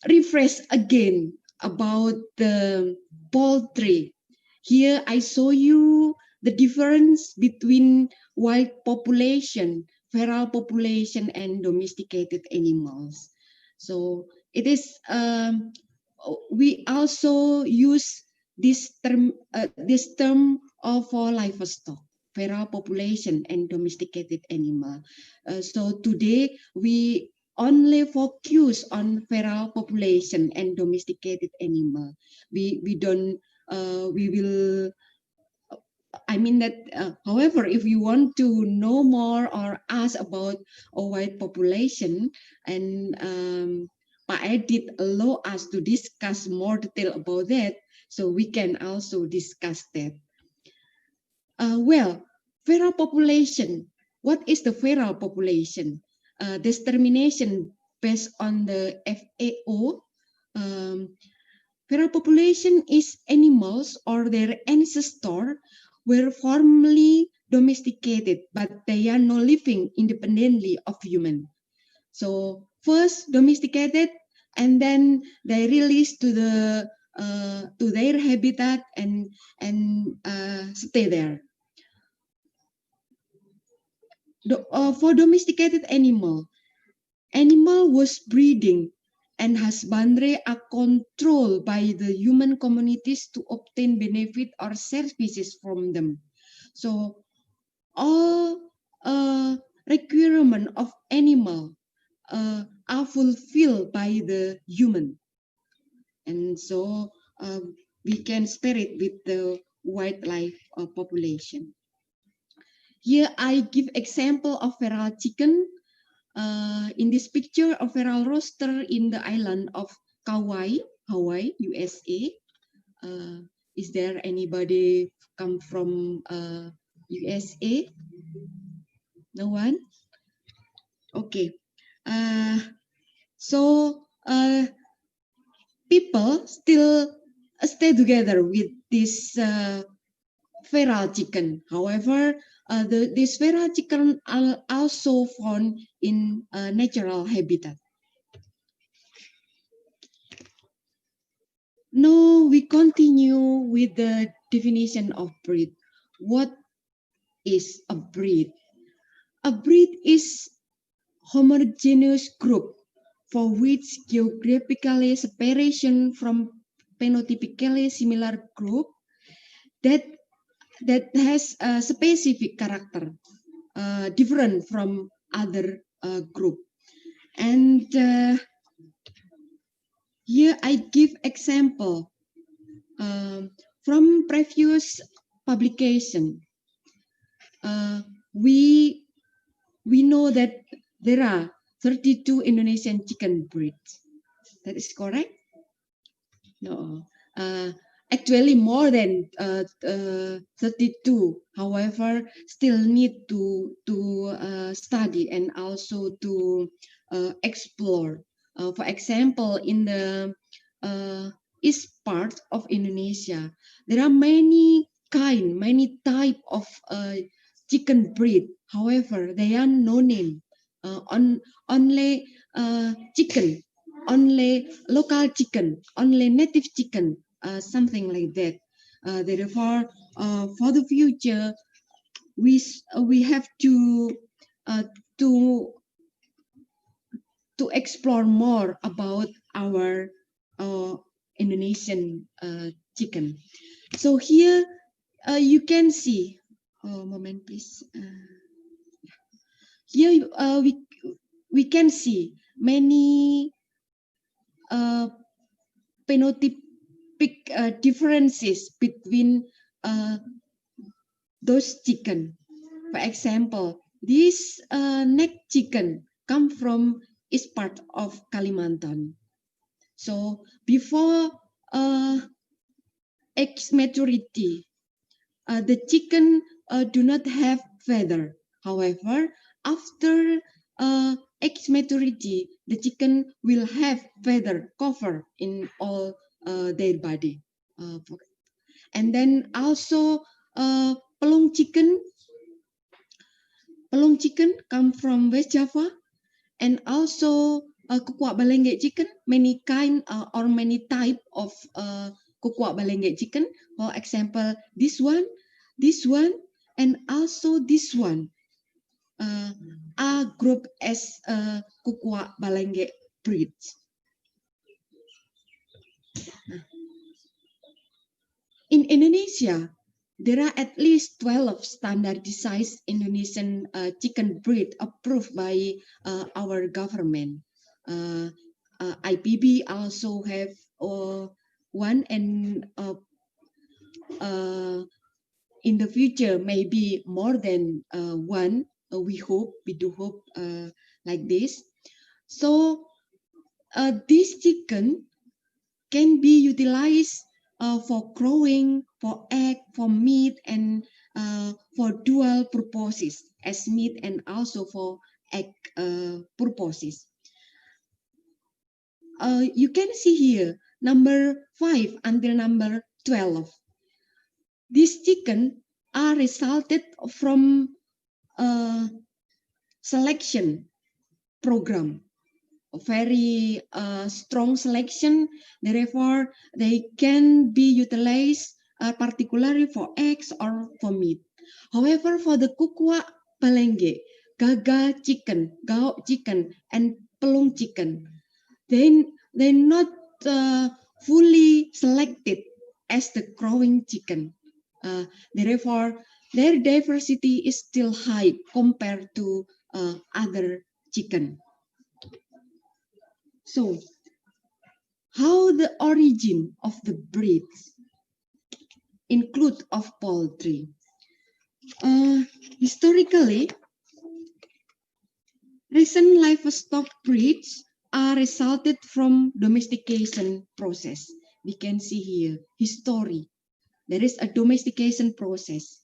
refresh again about the poultry, here I show you the difference between wild population feral population and domesticated animals. So it is we also use this term for livestock, feral population and domesticated animal. So today we only focus on feral population and domesticated animal. We don't we will. I mean that, however, if you want to know more or ask about a wide population, and Pak Edit allow us to discuss more detail about that, so we can also discuss that. Well, feral population. What is the feral population? Determination based on the FAO. Feral population is animals or their ancestor were formerly domesticated, but they are now living independently of human. So first domesticated, and then they released to their habitat and stay there. For domesticated animal was breeding and husbandry are controlled by the human communities to obtain benefit or services from them. So all requirement of animal are fulfilled by the human, and so we can spare it with the wildlife population. Here I give example of feral chicken. In this picture, a feral rooster in the island of Kauai, Hawaii, USA. Is there anybody come from USA? No one? Okay. So people still stay together with this feral chicken. However, this feral chicken are also found in natural habitat. Now we continue with the definition of breed. What is a breed? A breed is homogeneous group for which geographically separation from phenotypically similar group that has a specific character different from other group. And here I give example from previous publication. We know that there are 32 Indonesian chicken breeds. That is correct? No. Actually more than 32. However, still need to study and also to explore. For example, in the east part of Indonesia, there are many type of chicken breed. However, they are no name. Only chicken, only local chicken, only native chicken, something like that. Therefore, for the future, we have to explore more about our Indonesian chicken. So here you can see. Moment, please. Here we can see many phenotypic differences between those chicken. For example, this neck chicken come from east part of Kalimantan. So before egg maturity, the chicken do not have feather. However, after egg maturity, the chicken will have feather cover in all their body. And then also pelung chicken come from West Java, and also kukuak balenge chicken, many kind or many type of kukuak balenge chicken. For example, this one, and also this one. are grouped as Kukua Balenge breeds. In Indonesia, there are at least 12 standardized Indonesian chicken breed approved by our government. IPB also have one, and in the future maybe more than one. We do hope like this. So this chicken can be utilized for growing, for egg, for meat, and for dual purposes, as meat and also for egg purposes. You can see here number 5 until number 12. These chicken are resulted from a selection program, a very strong selection. Therefore, they can be utilized particularly for eggs or for meat. However, for the Kukua Balenge, Gaga chicken, Gaok chicken, and Pelung chicken, they're not fully selected as the growing chicken. Therefore, their diversity is still high compared to other chicken. So, how the origin of the breeds include of poultry? Historically, recent livestock breeds are resulted from domestication process. We can see here history. There is a domestication process.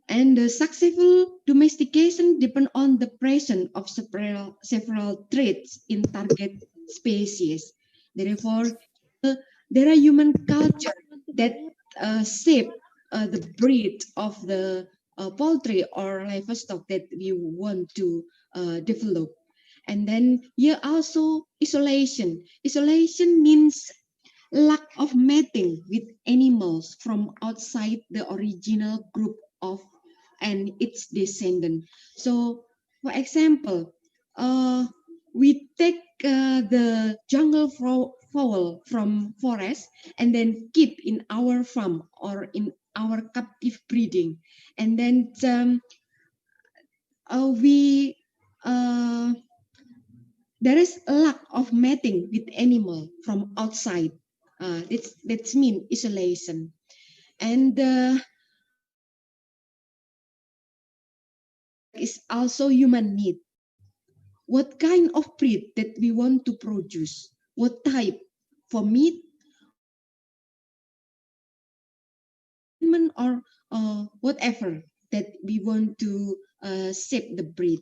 And the successful domestication depend on the presence of several traits in target species. Therefore, there are human culture that shape the breed of the poultry or livestock that we want to develop. And then here also isolation. Isolation means lack of mating with animals from outside the original group of and its descendant. So, for example, we take the jungle fowl from forest and then keep in our farm or in our captive breeding, and then there is a lack of mating with animal from outside. That's mean isolation, and is also human need. What kind of breed that we want to produce? What type? For meat, or whatever that we want to shape the breed.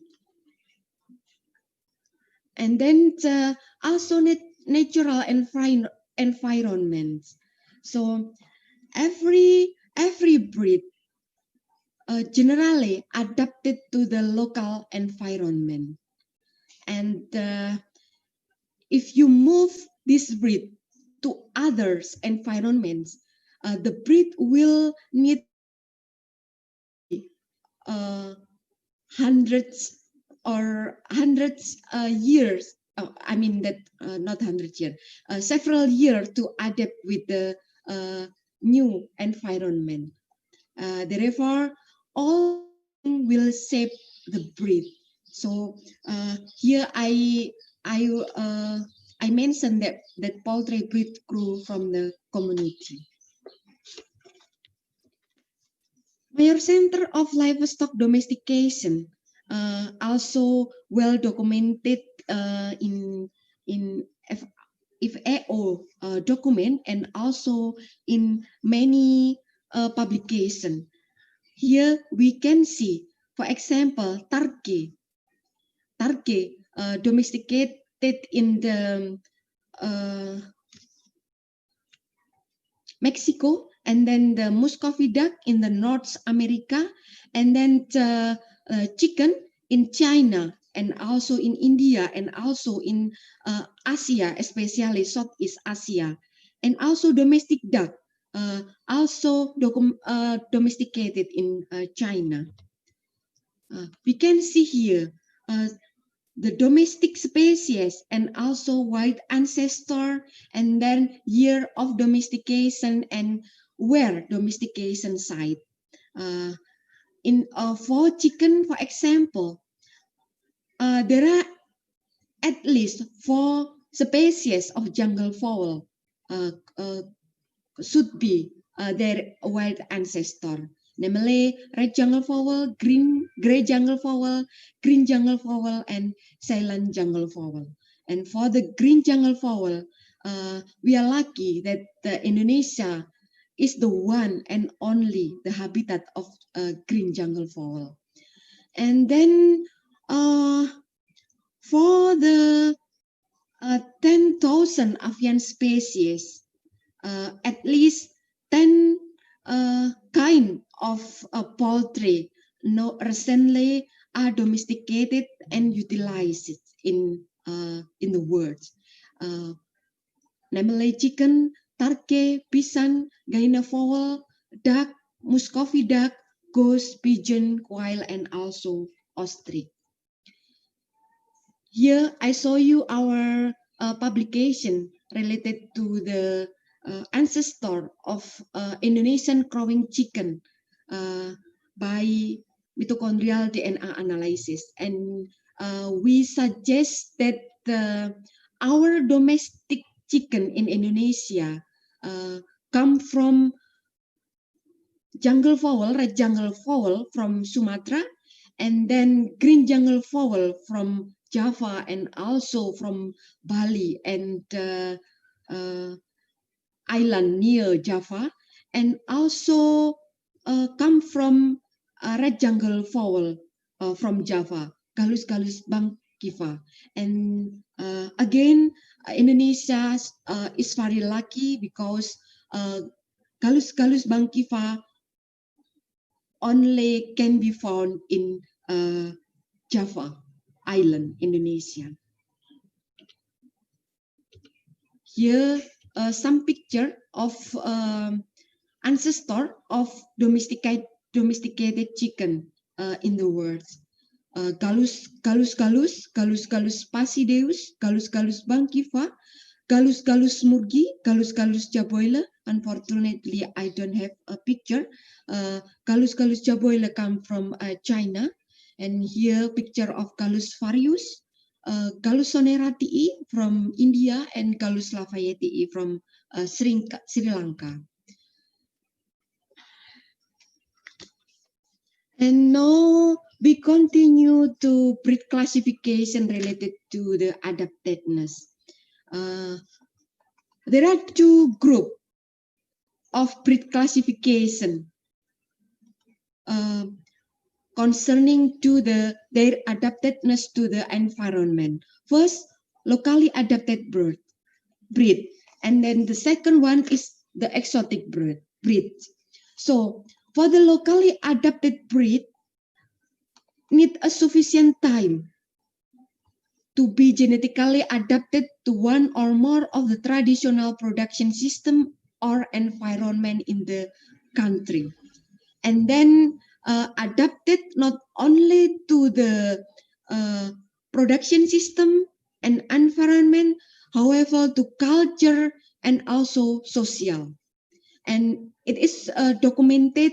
And then also natural environment. So every breed generally adapted to the local environment. And if you move this breed to others environments, the breed will need hundreds years. I mean that not 100 years, several years to adapt with the new environment. Therefore, all will shape the breed. So here I mentioned that poultry breed grew from the community. Major center of livestock domestication also well documented in FAO document and also in many publication. Here we can see, for example, turkey domesticated in the Mexico, and then the Muscovy duck in the North America, and then the chicken in China, and also in India, and also in Asia, especially Southeast Asia, and also domestic duck, also domesticated in China. We can see here the domestic species and also white ancestor, and then year of domestication and where domestication site. For chicken, for example, there are at least 4 species of jungle fowl should be their white ancestor, namely red jungle fowl, gray jungle fowl, green jungle fowl, and Ceylon jungle fowl. And for the green jungle fowl, we are lucky that Indonesia is the one and only the habitat of green jungle fowl. And then for the 10,000 avian species, at least 10 kind of poultry recently are domesticated and utilized in the world. Namely chicken, turkey, pigeon, gainer fowl, duck, Muscovy duck, goose, pigeon, quail, and also ostrich. Here I show you our publication related to the ancestor of Indonesian crowing chicken by mitochondrial DNA analysis, and we suggest that our domestic chicken in Indonesia come from jungle fowl, red jungle fowl from Sumatra, and then green jungle fowl from Java and also from Bali and island near Java, and also come from red jungle fowl from Java, Gallus bangkiva. And again, Indonesia is very lucky because Gallus bangkiva only can be found in Java Island, Indonesia. Here, some picture of ancestor of domesticated chicken in the world. Gallus pasideus, Gallus bangkiva, Gallus murgi, Gallus jaboila. Unfortunately, I don't have a picture. Gallus jaboila come from China, and here picture of Gallus varius, Gallus soneratii from India, and Gallus lafayetii from Sri Lanka. And now we continue to breed classification related to the adaptedness. There are 2 groups of breed classification concerning to their adaptedness to the environment. First, locally adapted breed, and then the second one is the exotic breed. So for the locally adapted breed, need a sufficient time to be genetically adapted to one or more of the traditional production system or environment in the country, and then adapted not only to the production system and environment, however to culture and also social. And it is documented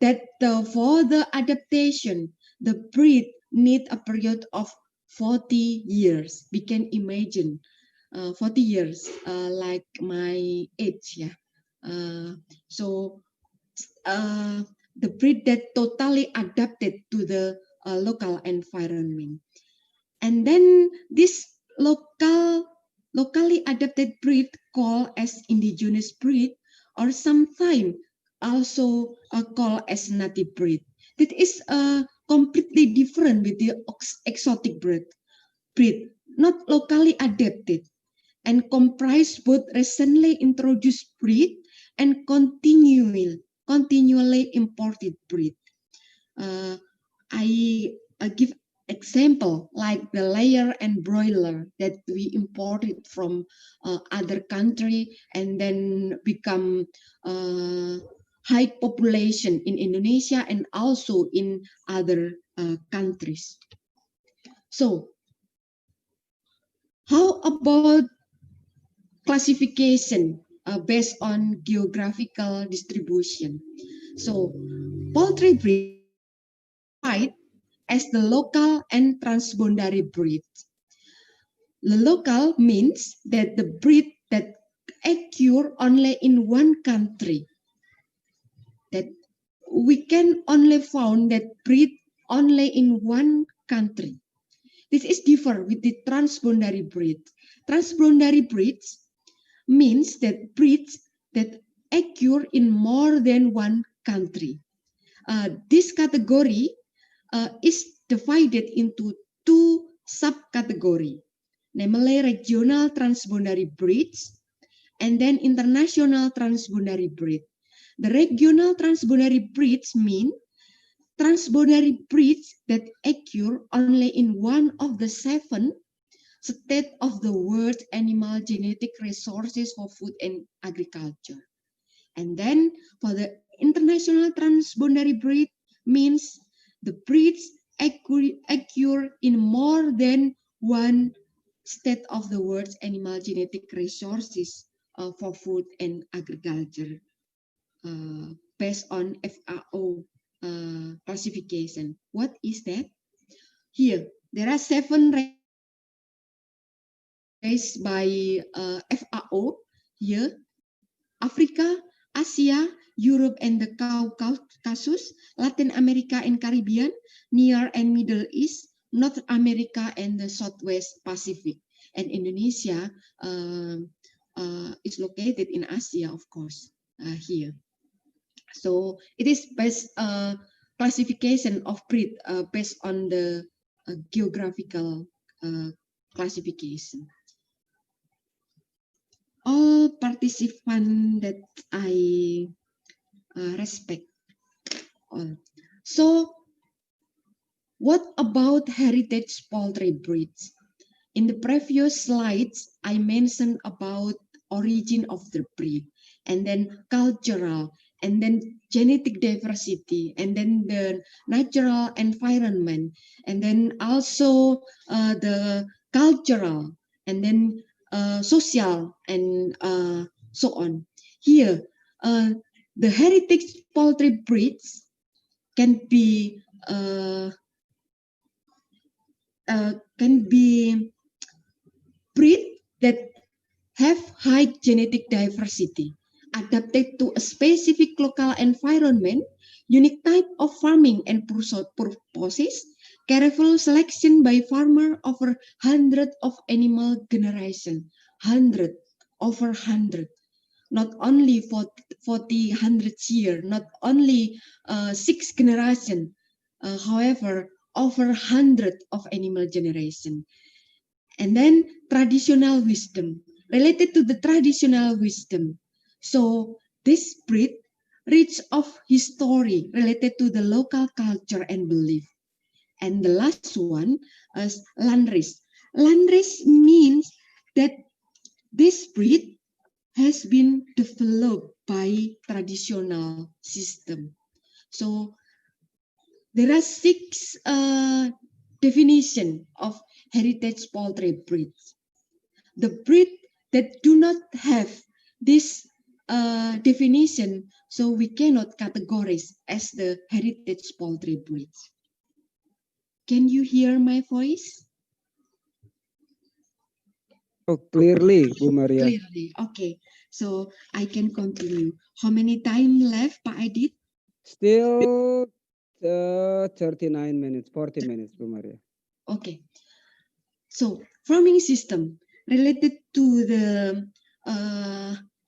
that for the adaptation, the breed need a period of 40 years. We can imagine 40 years like my age, yeah. So the breed that totally adapted to the local environment. And then this locally adapted breed called as indigenous breed, or sometimes also called as native breed. That is completely different with the exotic breed, not locally adapted, and comprise both recently introduced breed and continually imported breed. I give example like the layer and broiler that we imported from other country and then become high population in Indonesia and also in other countries. So, how about classification based on geographical distribution? So, poultry breed as the local and transboundary breeds. The local means that the breed that occur only in one country. That we can only found that breed only in one country. This is different with the transboundary breed. Transboundary breeds means that breeds that occur in more than one country. This category is divided into two subcategories, namely regional transboundary breeds and then international transboundary breed. The regional transboundary breeds mean transboundary breeds that occur only in one of the 7 states of the world's animal genetic resources for food and agriculture. And then for the international transboundary breed means the breeds occur in more than one state of the world's animal genetic resources for food and agriculture based on FAO classification. What is that? Here, there are 7 raised by FAO. Here, Africa, Asia, Europe and the Caucasus, Latin America and Caribbean, Near and Middle East, North America and the Southwest Pacific. And Indonesia is located in Asia, of course, here. So it is based classification of breed based on the geographical classification. All participants that I respect. So, what about heritage poultry breeds? In the previous slides, I mentioned about origin of the breed, and then cultural, and then genetic diversity, and then the natural environment, and then also the cultural, and then social, and so on. Here, the heritage poultry breeds can be breed that have high genetic diversity, adapted to a specific local environment, unique type of farming and purposes, careful selection by farmer over hundreds of animal generation, 100 over 100, not only for 100 years, not only 6 generation, however, over 100 of animal generation. And then traditional wisdom, related to the traditional wisdom. So this breed rich of history related to the local culture and belief. And the last one is landrace. Landrace means that this breed has been developed by traditional system. So there are 6 definitions of heritage poultry breeds. The breed that do not have this definition, so we cannot categorize as the heritage poultry breeds. Can you hear my voice? Oh, clearly, Bu Maria. Clearly, okay. So I can continue. How many time left, Pak Adit? Still 39 minutes, 40 minutes, Bu Maria. Okay. So farming system related to the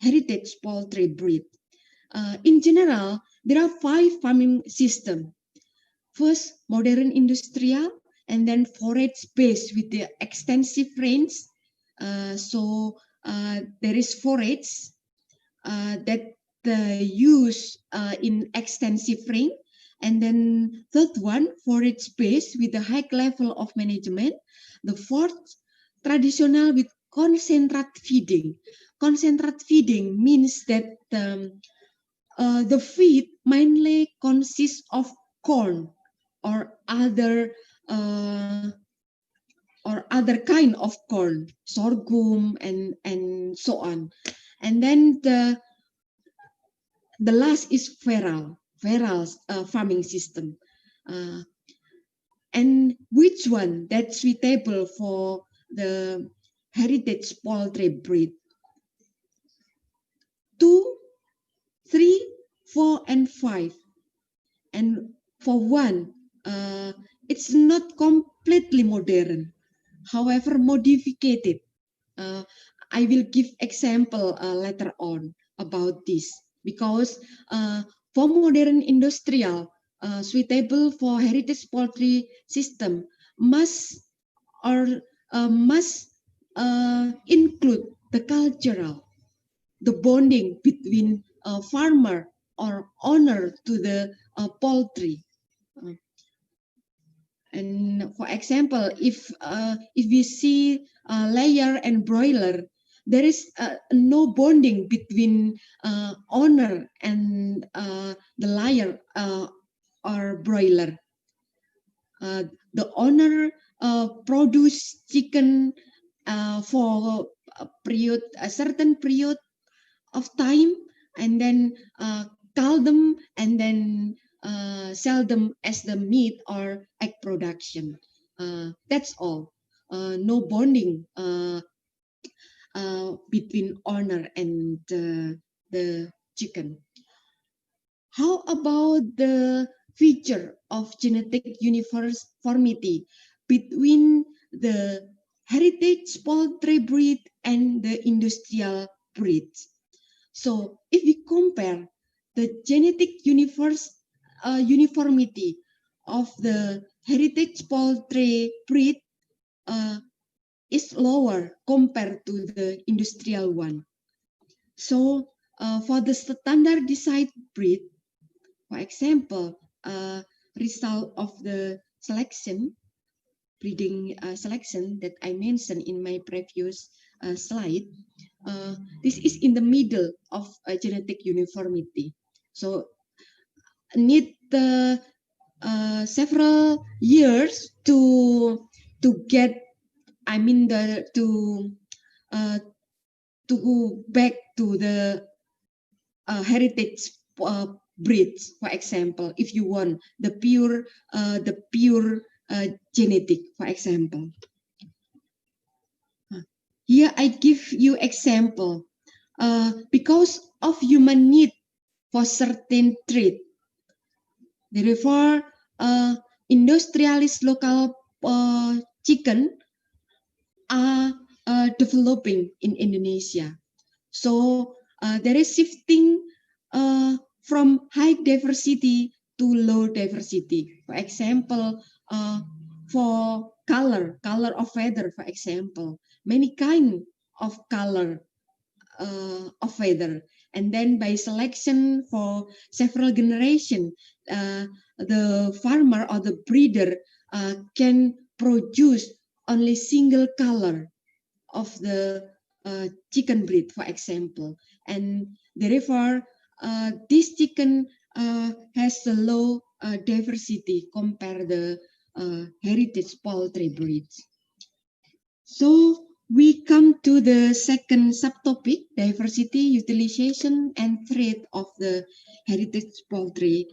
heritage poultry breed. In general, there are 5 farming systems. First, modern industrial, and then forage-based with the extensive range. There is forage that use in extensive range. And then third one, forage-based with a high level of management. The fourth, traditional with concentrate feeding. Concentrate feeding means that the feed mainly consists of corn or other kind of corn, sorghum and so on. And then the last is feral farming system. And which one that's suitable for the heritage poultry breed? 2, 3, 4, and 5. And for one, it's not completely modern, however modified. I will give example later on about this, because for modern industrial suitable for heritage poultry system must include the cultural, the bonding between farmer or owner to the poultry. And for example, if we see layer and broiler, there is no bonding between owner and the layer or broiler. The owner produce chicken for a certain period of time, and then cull them, and then sell them as the meat or egg production. That's all. No bonding between owner and the chicken. How about the feature of genetic uniformity between the heritage poultry breed and the industrial breeds? So if we compare the genetic uniformity of the heritage poultry breed is lower compared to the industrial one. So for the standardized breed, for example, result of the breeding selection that I mentioned in my previous slide, this is in the middle of genetic uniformity. So need several years to get, I mean, to go back to the heritage breeds. For example, if you want the pure genetic, for example. Here I give you example. Because of human need for certain trait, therefore industrialist local chicken are developing in Indonesia. So there is shifting from high diversity to low diversity. For example, for color of feather, for example, many kind of color of feather. And then by selection for several generations, the farmer or the breeder can produce only single color of the chicken breed, for example. And therefore, this chicken has a low diversity compared to the heritage poultry breeds. So we come to the second subtopic, diversity, utilization, and trait of the heritage poultry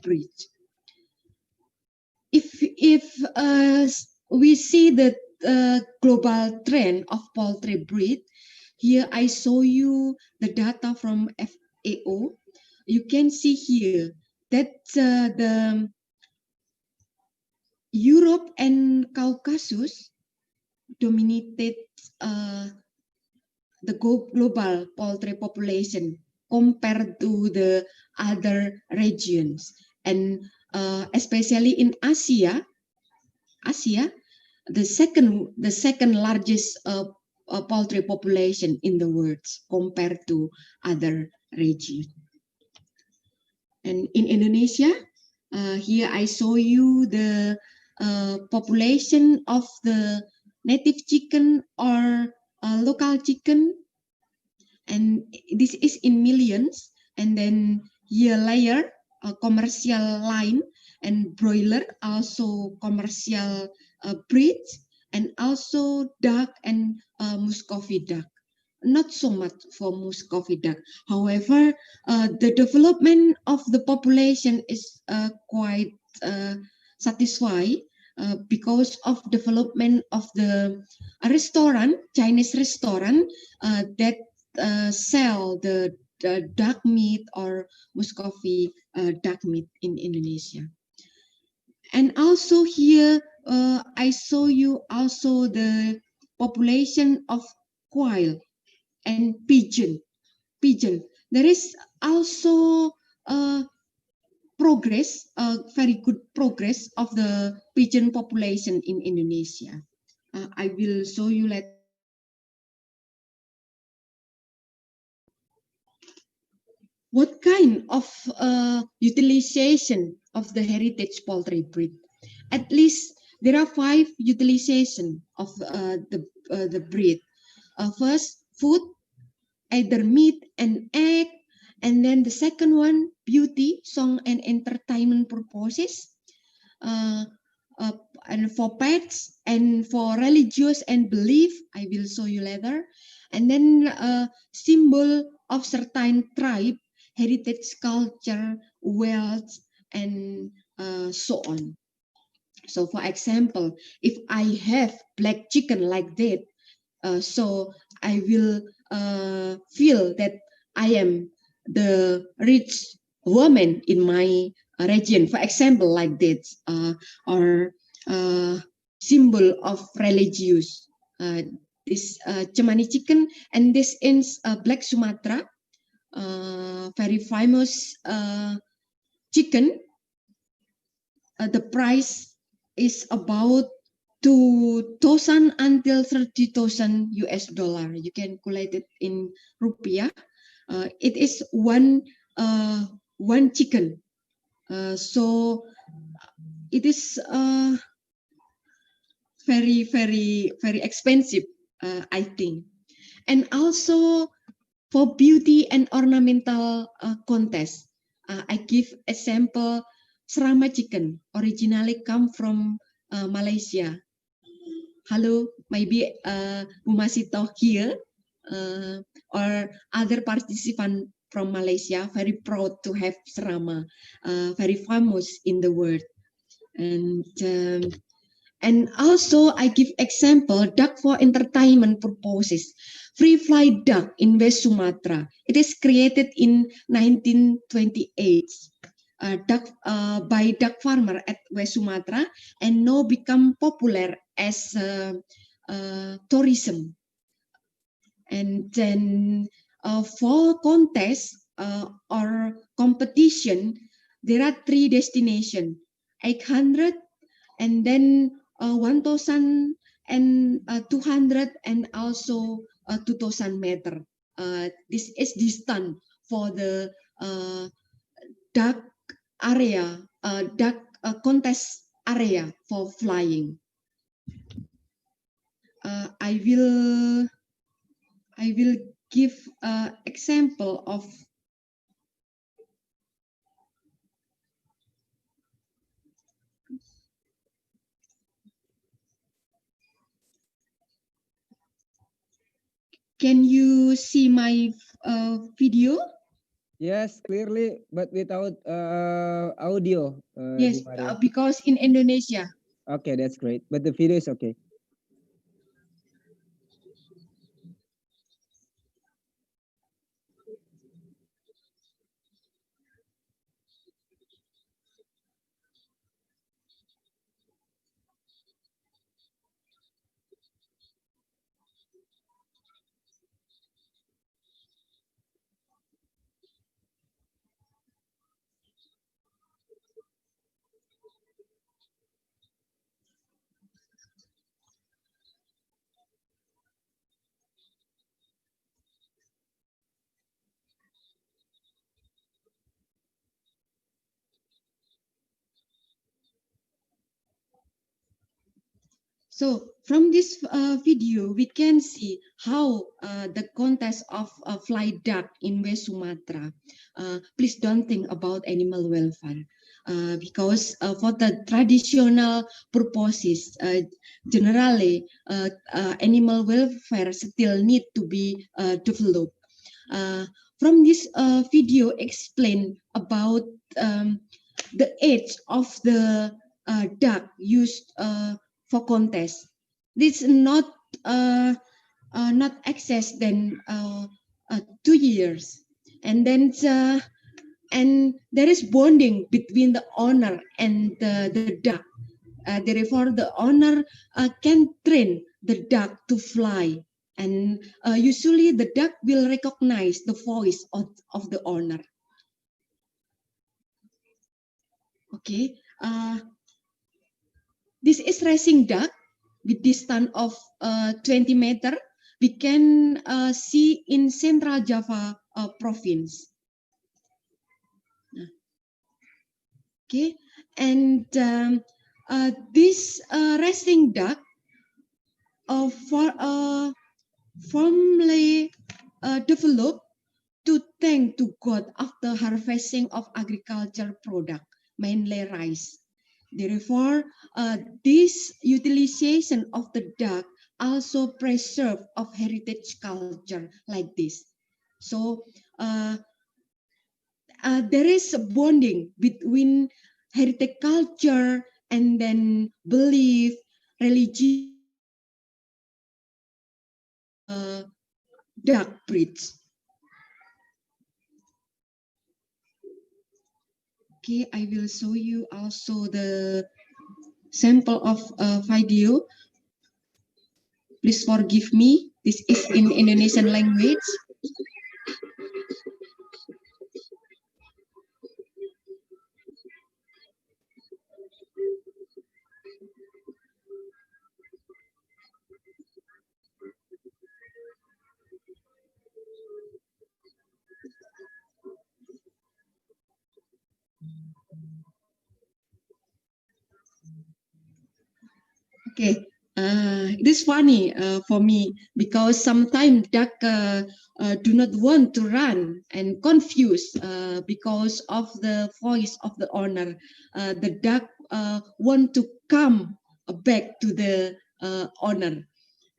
breeds. If we see the global trend of poultry breed, here I show you the data from FAO. You can see here that the Europe and Caucasus dominated the global poultry population compared to the other regions, and especially in Asia, the second largest poultry population in the world compared to other regions. And in Indonesia, here I show you the population of the native chicken or local chicken, and this is in millions. And then here layer, commercial line, and broiler, also commercial breed, and also duck and Muscovy duck. Not so much for Muscovy duck. However, the development of the population is quite satisfied because of development of the restaurant, Chinese restaurant that sell the duck meat or Muscovy duck meat in Indonesia. And also here, I show you also the population of quail and pigeon. There is also progress, very good progress of the pigeon population in Indonesia. I will show you later. What kind of utilization of the heritage poultry breed? At least there are 5 utilization of the breed. First, food, either meat and egg, and then the second one, beauty, song and entertainment purposes, and for pets and for religious and belief, I will show you later, and then symbol of certain tribe, heritage, culture, wealth, and so on. So for example, if I have black chicken like that, so I will feel that I am the rich woman in my region, for example, like that, or symbol of religious. This Cemani chicken, and this is Black Sumatra, very famous chicken. The price is about 2,000 until 30,000 US dollar. You can calculate it in rupiah. It is one chicken. So it is very expensive, I think. And also for beauty and ornamental contest, I give example Serama chicken, originally come from Malaysia. Hello, maybe Bu Masito here or other participant from Malaysia, very proud to have Serama, very famous in the world. And also I give example duck for entertainment purposes. Free fly duck in West Sumatra. It is created in 1928. By duck farmer at West Sumatra, and now become popular as tourism. And then for contest or competition, there are 3 destinations: 800, and then 1,000 and 200, and also 2,000 meter. This is distance for the duck area, duck contest area for flying. I will give example of Can you see my video? Yes, clearly, but without audio. Yes, because in Indonesia. Okay, that's great. But the video is okay. So from this video, we can see how the contest of fly duck in West Sumatra. Please don't think about animal welfare. Because for the traditional purposes, generally animal welfare still need to be developed. From this video, explain about the age of the duck used for contest. This is not excess than 2 years, and then and there is bonding between the owner and the duck. Therefore, the owner can train the duck to fly, and usually the duck will recognize the voice of the owner. Okay, this is racing duck with distance of 20 meter. We can see in Central Java province. Okay, and this racing duck formally developed to thank to God after harvesting of agriculture product, mainly rice. Therefore, this utilization of the duck also preserve of heritage culture like this. So there is a bonding between heritage culture and then belief, religion, duck breeds. Okay, I will show you also the sample of video. Please forgive me. This is in Indonesian language. Okay, it is funny for me because sometimes duck do not want to run and confused because of the voice of the owner. The duck want to come back to the owner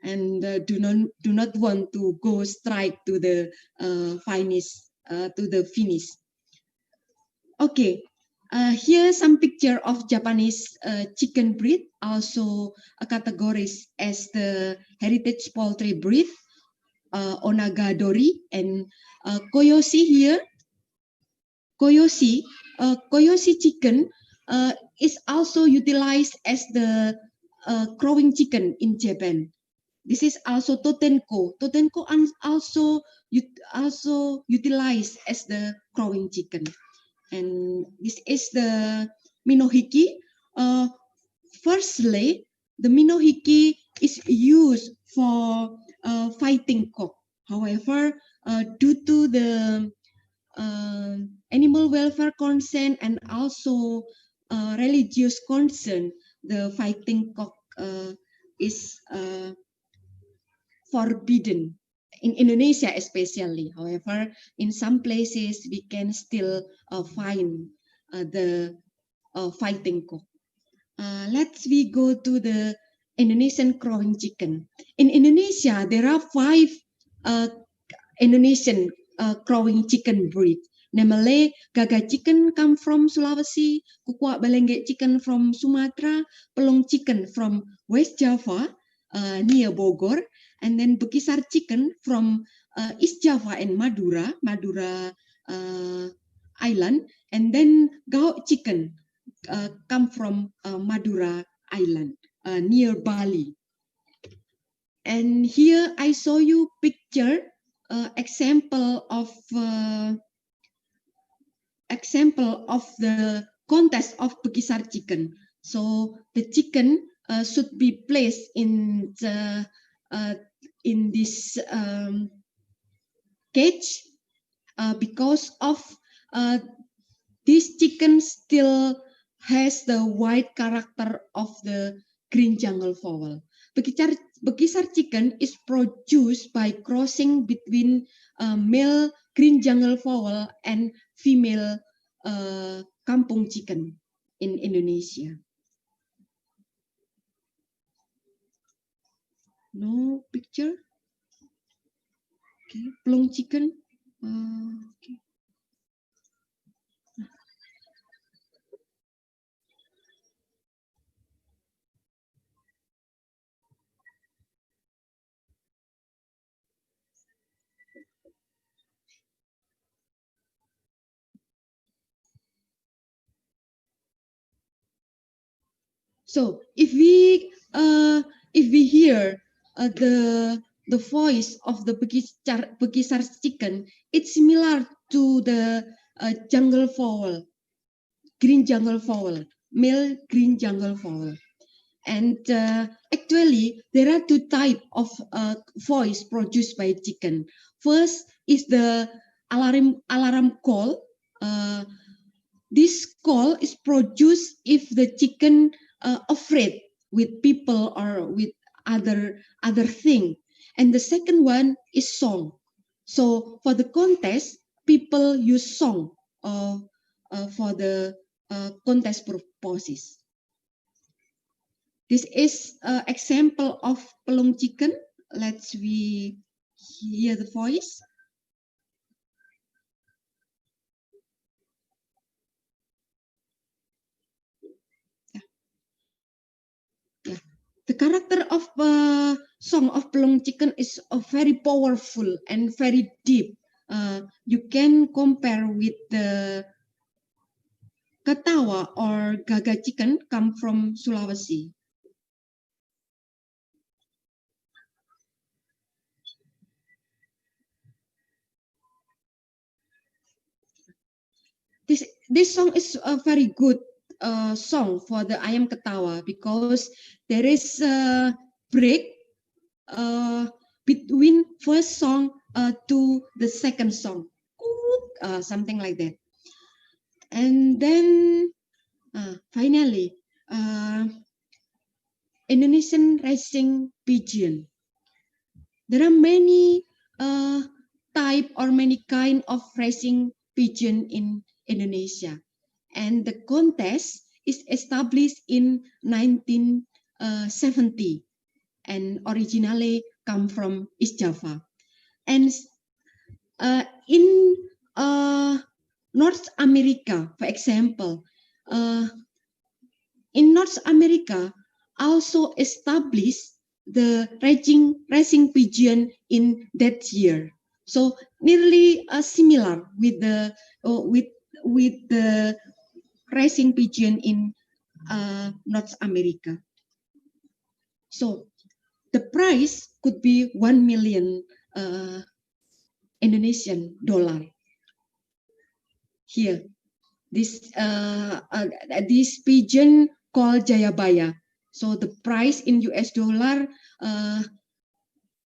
and do not want to go straight to the finish. Okay. Here's some picture of Japanese chicken breed, also categorized as the heritage poultry breed, Onagadori and Koyoshi here. Koyoshi chicken is also utilized as the crowing chicken in Japan. This is also Totenko. Totenko also utilized as the crowing chicken. And this is the minohiki. Firstly, the minohiki is used for fighting cock. However, due to the animal welfare concern and also religious concern, the fighting cock is forbidden in Indonesia especially. However, in some places we can still find the fighting cock. Let's we go to the Indonesian crowing chicken. In Indonesia, there are 5 Indonesian crowing chicken breed. Namely, Gaga chicken come from Sulawesi, Kukuak Balenge chicken from Sumatra, Pelong chicken from West Java, near Bogor, and then Bekisar chicken from East Java and Madura Island, and then Gaok chicken come from Madura Island near Bali. And here I show you picture example of the contest of Bekisar chicken. So the chicken should be placed in this cage because of this chicken still has the white character of the green jungle fowl. Bekisar chicken is produced by crossing between male green jungle fowl and female kampung chicken in Indonesia. No picture. Okay, plung chicken. Okay. So if we hear the voice of the Bekisar chicken, it's similar to the jungle fowl, green jungle fowl, male green jungle fowl. And actually, there are two types of voice produced by chicken. First is the alarm call. This call is produced if the chicken afraid with people or with other thing. And the second one is song. So for the contest, people use song for the contest purposes. This is an example of pelung chicken. Let's we hear the voice. Yeah. The character of song of pelung chicken is very powerful and very deep. You can compare with the ketawa or gaga chicken come from Sulawesi. This song is a very good song for the ayam ketawa because there is a break between first song to the second song, something like that. And then finally, Indonesian racing pigeon. There are many type or many kind of racing pigeon in Indonesia, and the contest is established in 1970 and originally come from East Java. And in North America, for example, in North America also established the racing pigeon in that year. So nearly similar with the racing pigeon in North America. So the price could be 1 million Indonesian dollar. Here, this pigeon called Jayabaya. So the price in US dollar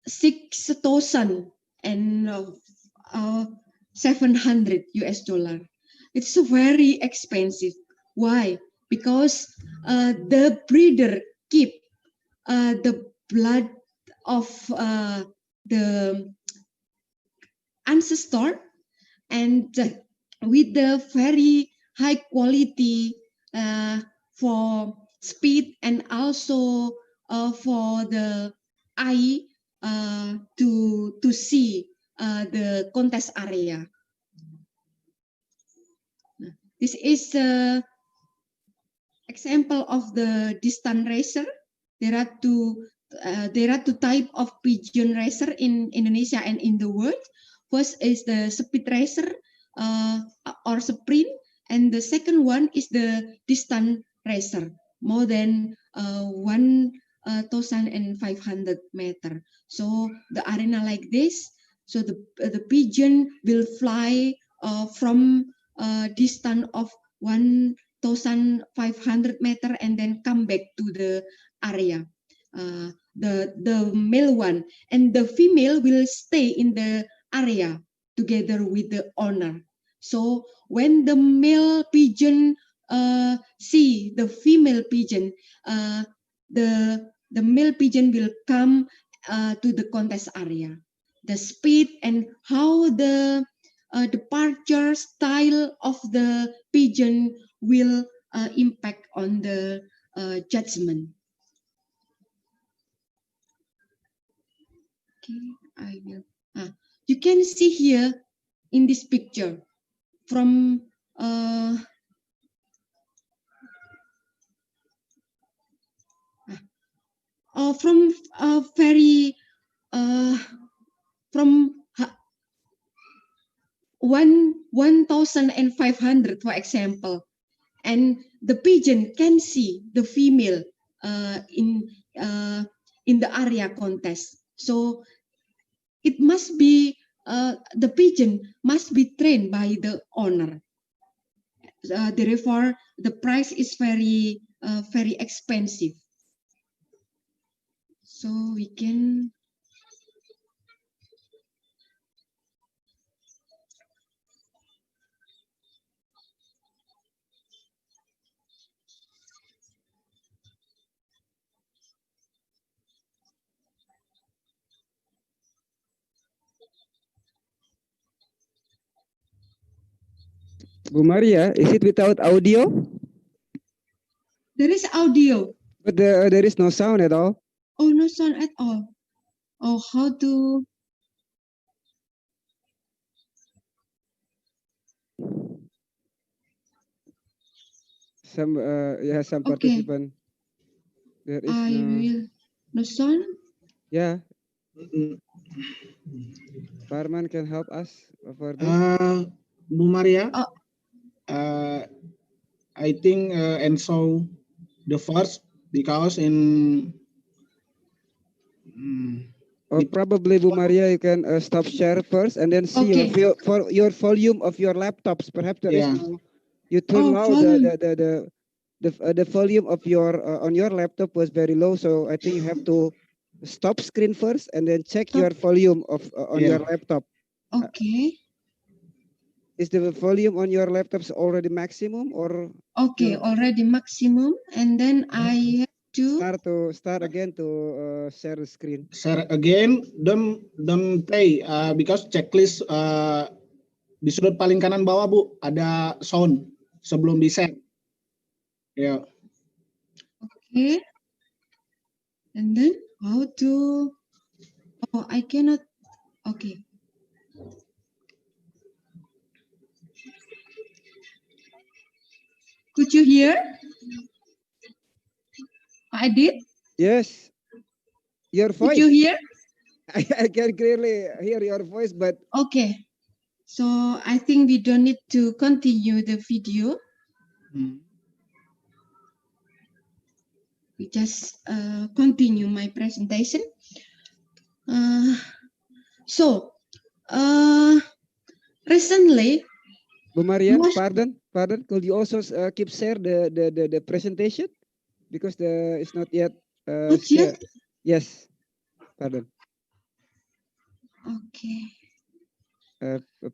6,700 US dollar. It's very expensive. Why? Because the breeder keep the blood of the ancestor and with the very high quality for speed and also for the eye to see the contest area. This is an example of the distance racer. There are two types of pigeon racer in Indonesia and in the world. First is the speed racer or sprint, and the second one is the distance racer, more than 1,500 meter. So the arena like this. So the pigeon will fly from distance of 1,500 meter and then come back to the area. The male one and the female will stay in the area together with the owner. So when the male pigeon see the female pigeon, the the male pigeon will come to the contest area. The speed and how the departure style of the pigeon will impact on the judgment. Okay, I will. You can see here in this picture from very from 1,500, for example, and the pigeon can see the female in the area contest. So it must be the pigeon must be trained by the owner. Therefore, the price is very expensive. So we can. Bu Maria, is it without audio? There is audio. But there is no sound at all. Oh, no sound at all. Oh, how to? Some some participant. There is no sound. Yeah. Parman can help us for this. Bu Maria, I think and so the first because in or probably Bu Maria, you can stop share first and then see your volume of your laptops. Perhaps there is no. You turn low the volume of your on your laptop was very low, so I think you have to stop screen first and then check your volume of on your laptop. Okay. Is the volume on your laptops already maximum or? Okay, already maximum, and then I have to start again to share the screen. Share again, don't play because checklist di sudut paling kanan bawah Bu ada sound sebelum di set. Ya. Okay. And then how to? Oh, I cannot. Okay. Could you hear? I did. Yes. Your voice. Could you hear? I can clearly hear your voice, but okay. So I think we don't need to continue the video. We just continue my presentation. So recently, Bu Maria, pardon. Could you also keep share the presentation because it's not yet. Not yet. Yes. Pardon. Okay.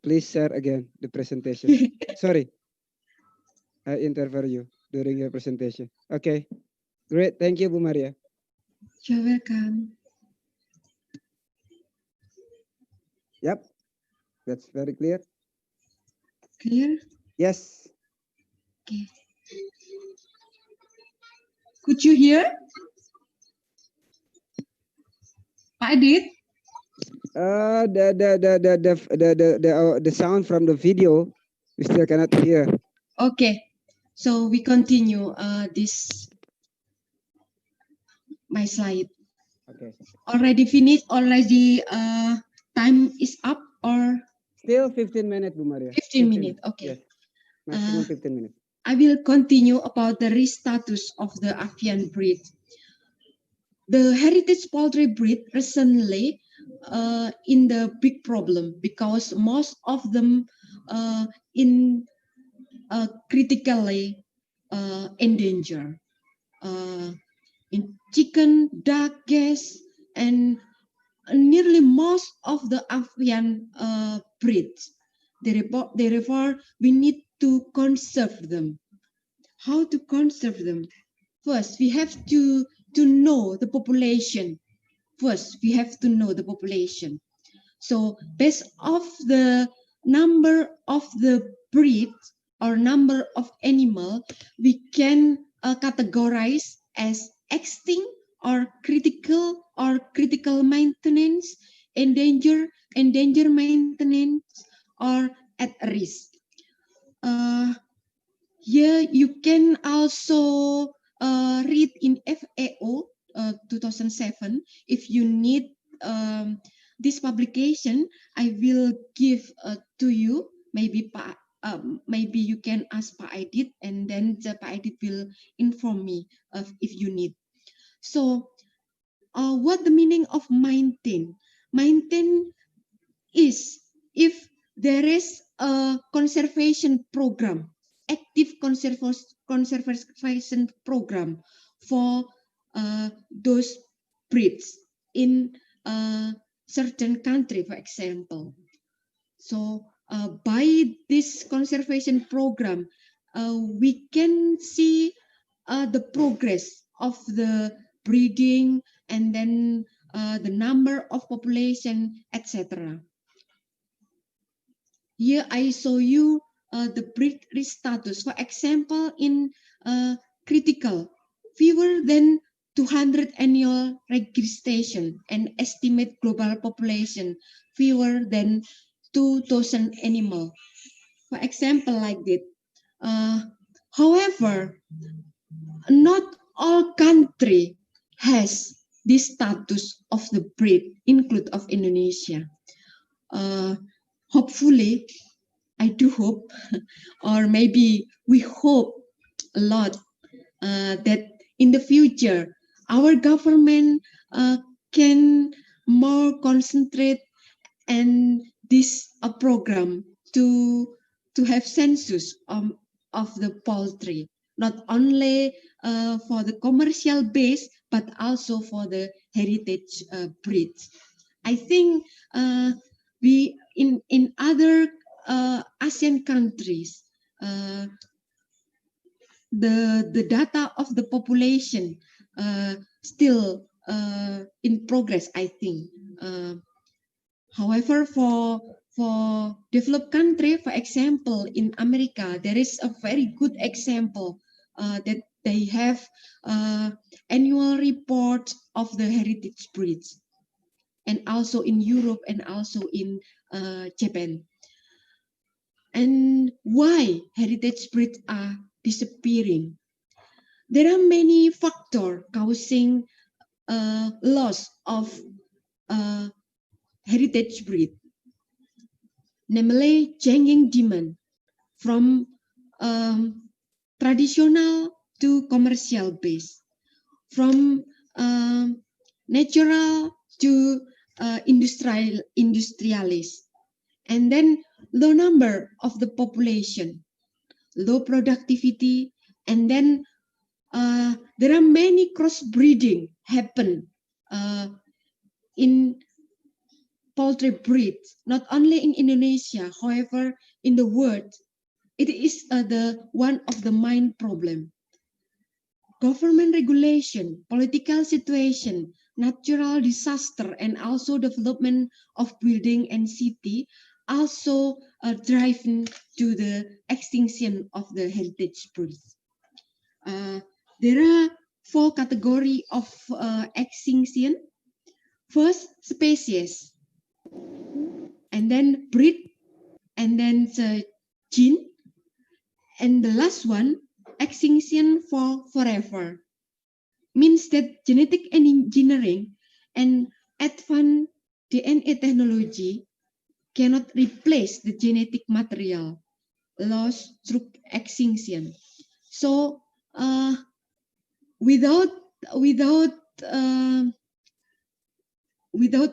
Please share again the presentation. Sorry, I interfere you during your presentation. Okay, great. Thank you, Bu Maria. You're welcome. Yep, that's very clear. Clear? Yes. Okay. Could you hear? I did. The sound from the video we still cannot hear. Okay, so we continue this my slide. Okay. Already finished? Already time is up or? Still 15 minutes, Bu Maria. 15 minutes. Okay. Yes. Maximum 15 minutes. I will continue about the status of the avian breed. The heritage poultry breed recently in the big problem because most of them in critically endangered. In chicken, duck, geese, and nearly most of the avian breeds. Therefore, we need to conserve them. How to conserve them? First, we have to to know the population. First, we have to know the population. So based off the number of the breed or number of animal, we can categorize as extinct or critical maintenance, endanger maintenance, or at risk. Here you can also read in FAO 2007. If you need this publication, I will give to you. Maybe maybe you can ask Pak Aidit, and then the Pak Aidit will inform me if you need. So, what the meaning of maintain? Maintain is if there is a conservation program, active conservation program for those breeds in a certain country, for example. So by this conservation program, we can see the progress of the breeding and then the number of population, etc. Here I show you the breed risk status. For example, in critical, fewer than 200 annual registration and estimate global population fewer than 2,000 animal. For example, like that. However, not all country has this status of the breed, include of Indonesia. Hopefully, I do hope, or maybe we hope a lot that in the future, our government can more concentrate and this a program to have census of the poultry, not only for the commercial base, but also for the heritage breeds. I think we in other ASEAN countries, the data of the population still in progress, I think. However, for developed country, for example, in America, there is a very good example that they have annual report of the heritage breeds, and also in Europe and also in Japan. And why heritage breeds are disappearing? There are many factors causing loss of heritage breed, namely changing demand from traditional to commercial base, from natural to industrialist, and then low number of the population, low productivity, and then there are many crossbreeding happen in poultry breeds, not only in Indonesia, however, in the world. It is the one of the main problem. Government regulation, political situation, natural disaster, and also development of building and city also driving to the extinction of the heritage breeds. There are 4 categories of extinction. First, species, and then breed, and then the gene, and the last one, extinction for forever. Means that genetic engineering and advanced DNA technology cannot replace the genetic material lost through extinction. So without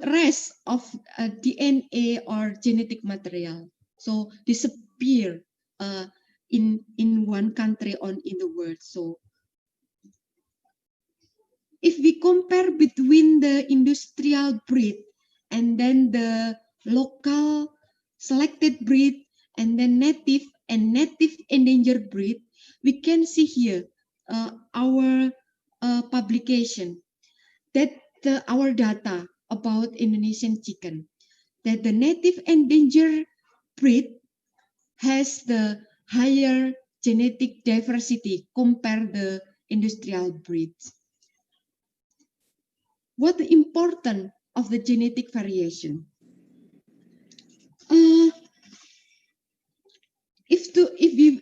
rest of DNA or genetic material, so disappear in one country or in the world. So if we compare between the industrial breed and then the local selected breed and then native and native endangered breed, we can see here our publication that our data about Indonesian chicken, that the native endangered breed has the higher genetic diversity compared the industrial breeds. What the importance of the genetic variation?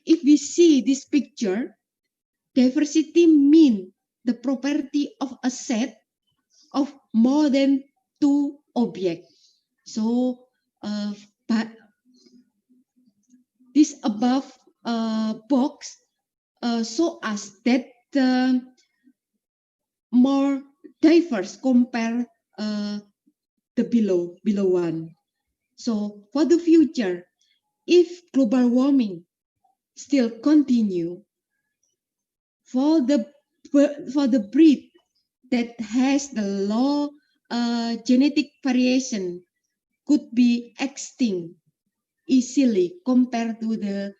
If we see this picture, diversity means the property of a set of more than two objects. So, but this above box show us that more diverse compare the below one. So for the future, if global warming still continue, for the breed that has the low genetic variation could be extinct easily compared to the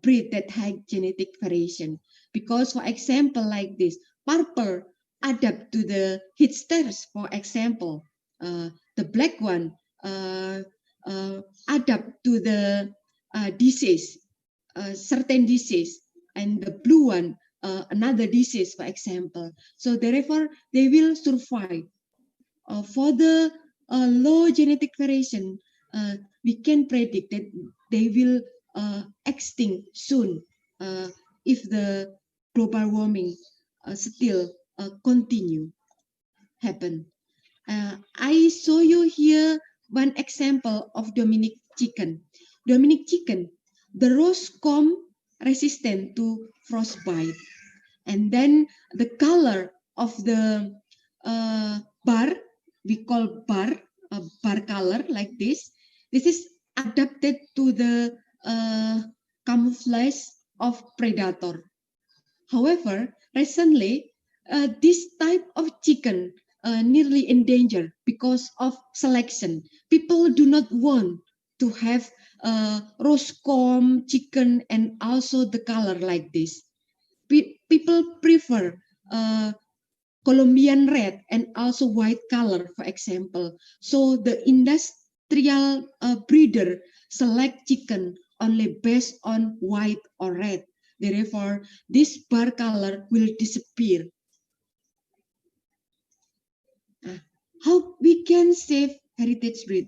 breed that had genetic variation. Because, for example, like this, purple adapt to the heat stress, for example. The black one adapt to the disease, certain disease, and the blue one another disease, for example. So therefore, they will survive. For the low genetic variation, we can predict that they will extinct soon if the global warming still continue happen. I show you here one example of Dominic chicken. Dominic chicken, the roast comb resistant to frostbite, and then the color of the bar, we call bar color like this. This is adapted to the camouflage of predator. However, recently, this type of chicken nearly endangered because of selection. People do not want to have roast comb chicken and also the color like this. People prefer Colombian red and also white color, for example. So the industrial breeder select chicken only based on white or red. Therefore, this bar color will disappear. How we can save heritage breed?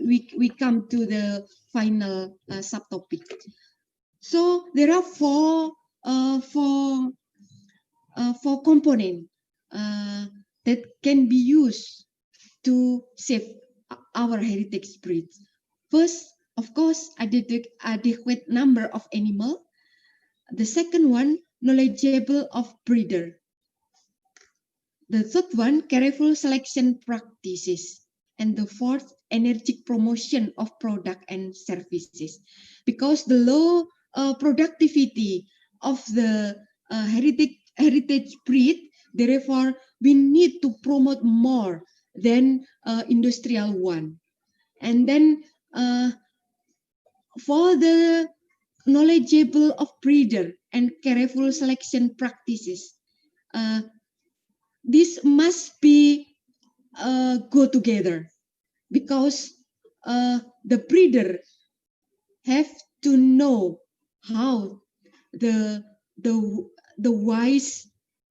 We come to the final subtopic. So there are four components that can be used to save our heritage breeds. First, of course, adequate number of animals. The second one, knowledgeable of breeder. The third one, careful selection practices. And the fourth, energetic promotion of product and services. Because the low productivity of the heritage breed, therefore, we need to promote more than industrial one. And then for the knowledgeable of breeder and careful selection practices, this must be go together, because the breeder have to know how the wise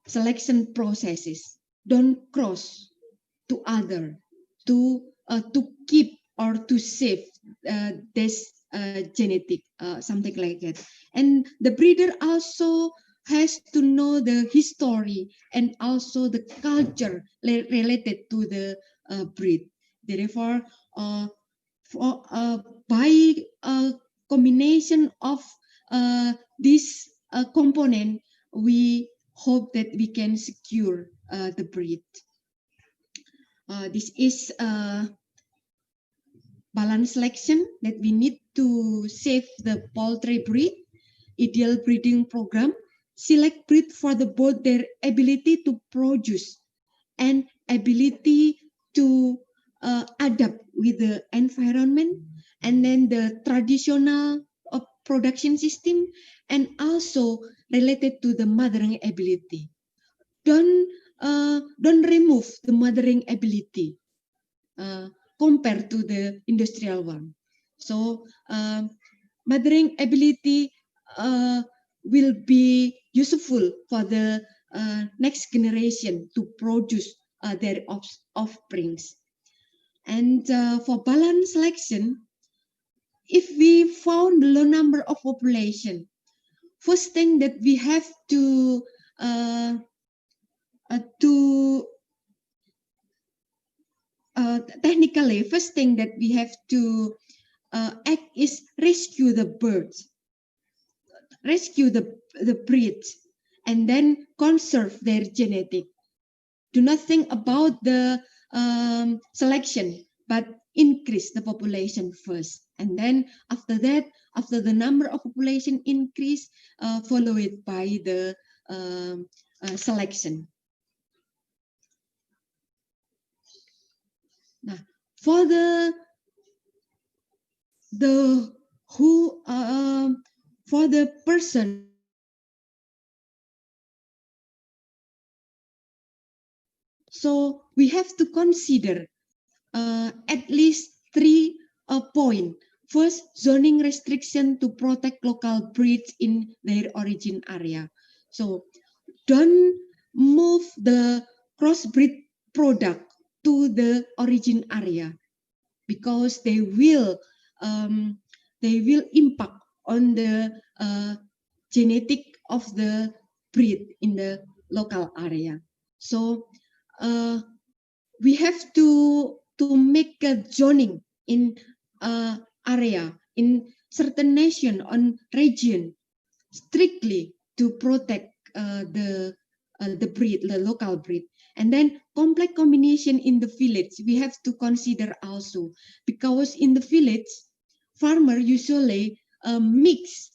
selection processes don't cross to other to keep or to save this genetic something like that. And the breeder also has to know the history and also the culture related to the breed. Therefore, by a combination of this component, we hope that we can secure the breed. This is balance selection that we need to save the poultry breed. Ideal breeding program, select breed for both their ability to produce and ability to adapt with the environment, and then the traditional production system, and also related to the mothering ability. don't remove the mothering ability compared to the industrial one. So mothering ability will be useful for the next generation to produce their offsprings. And for balance selection, if we found the low number of population, first thing that we have to technically, first thing that we have to act is rescue the birds, rescue the breeds, and then conserve their genetic. Do not think about the selection, but increase the population first. And then after that, after the number of population increase, follow it by the selection. Now, for the person, so we have to consider at least 3 points. First, zoning restriction to protect local breeds in their origin area. So don't move the crossbreed product to the origin area, because they will impact on the genetic of the breed in the local area. So we have to make a zoning in area in certain nation on region strictly to protect the breed, the local breed. And then complex combination in the village we have to consider also, because in the village farmer usually mix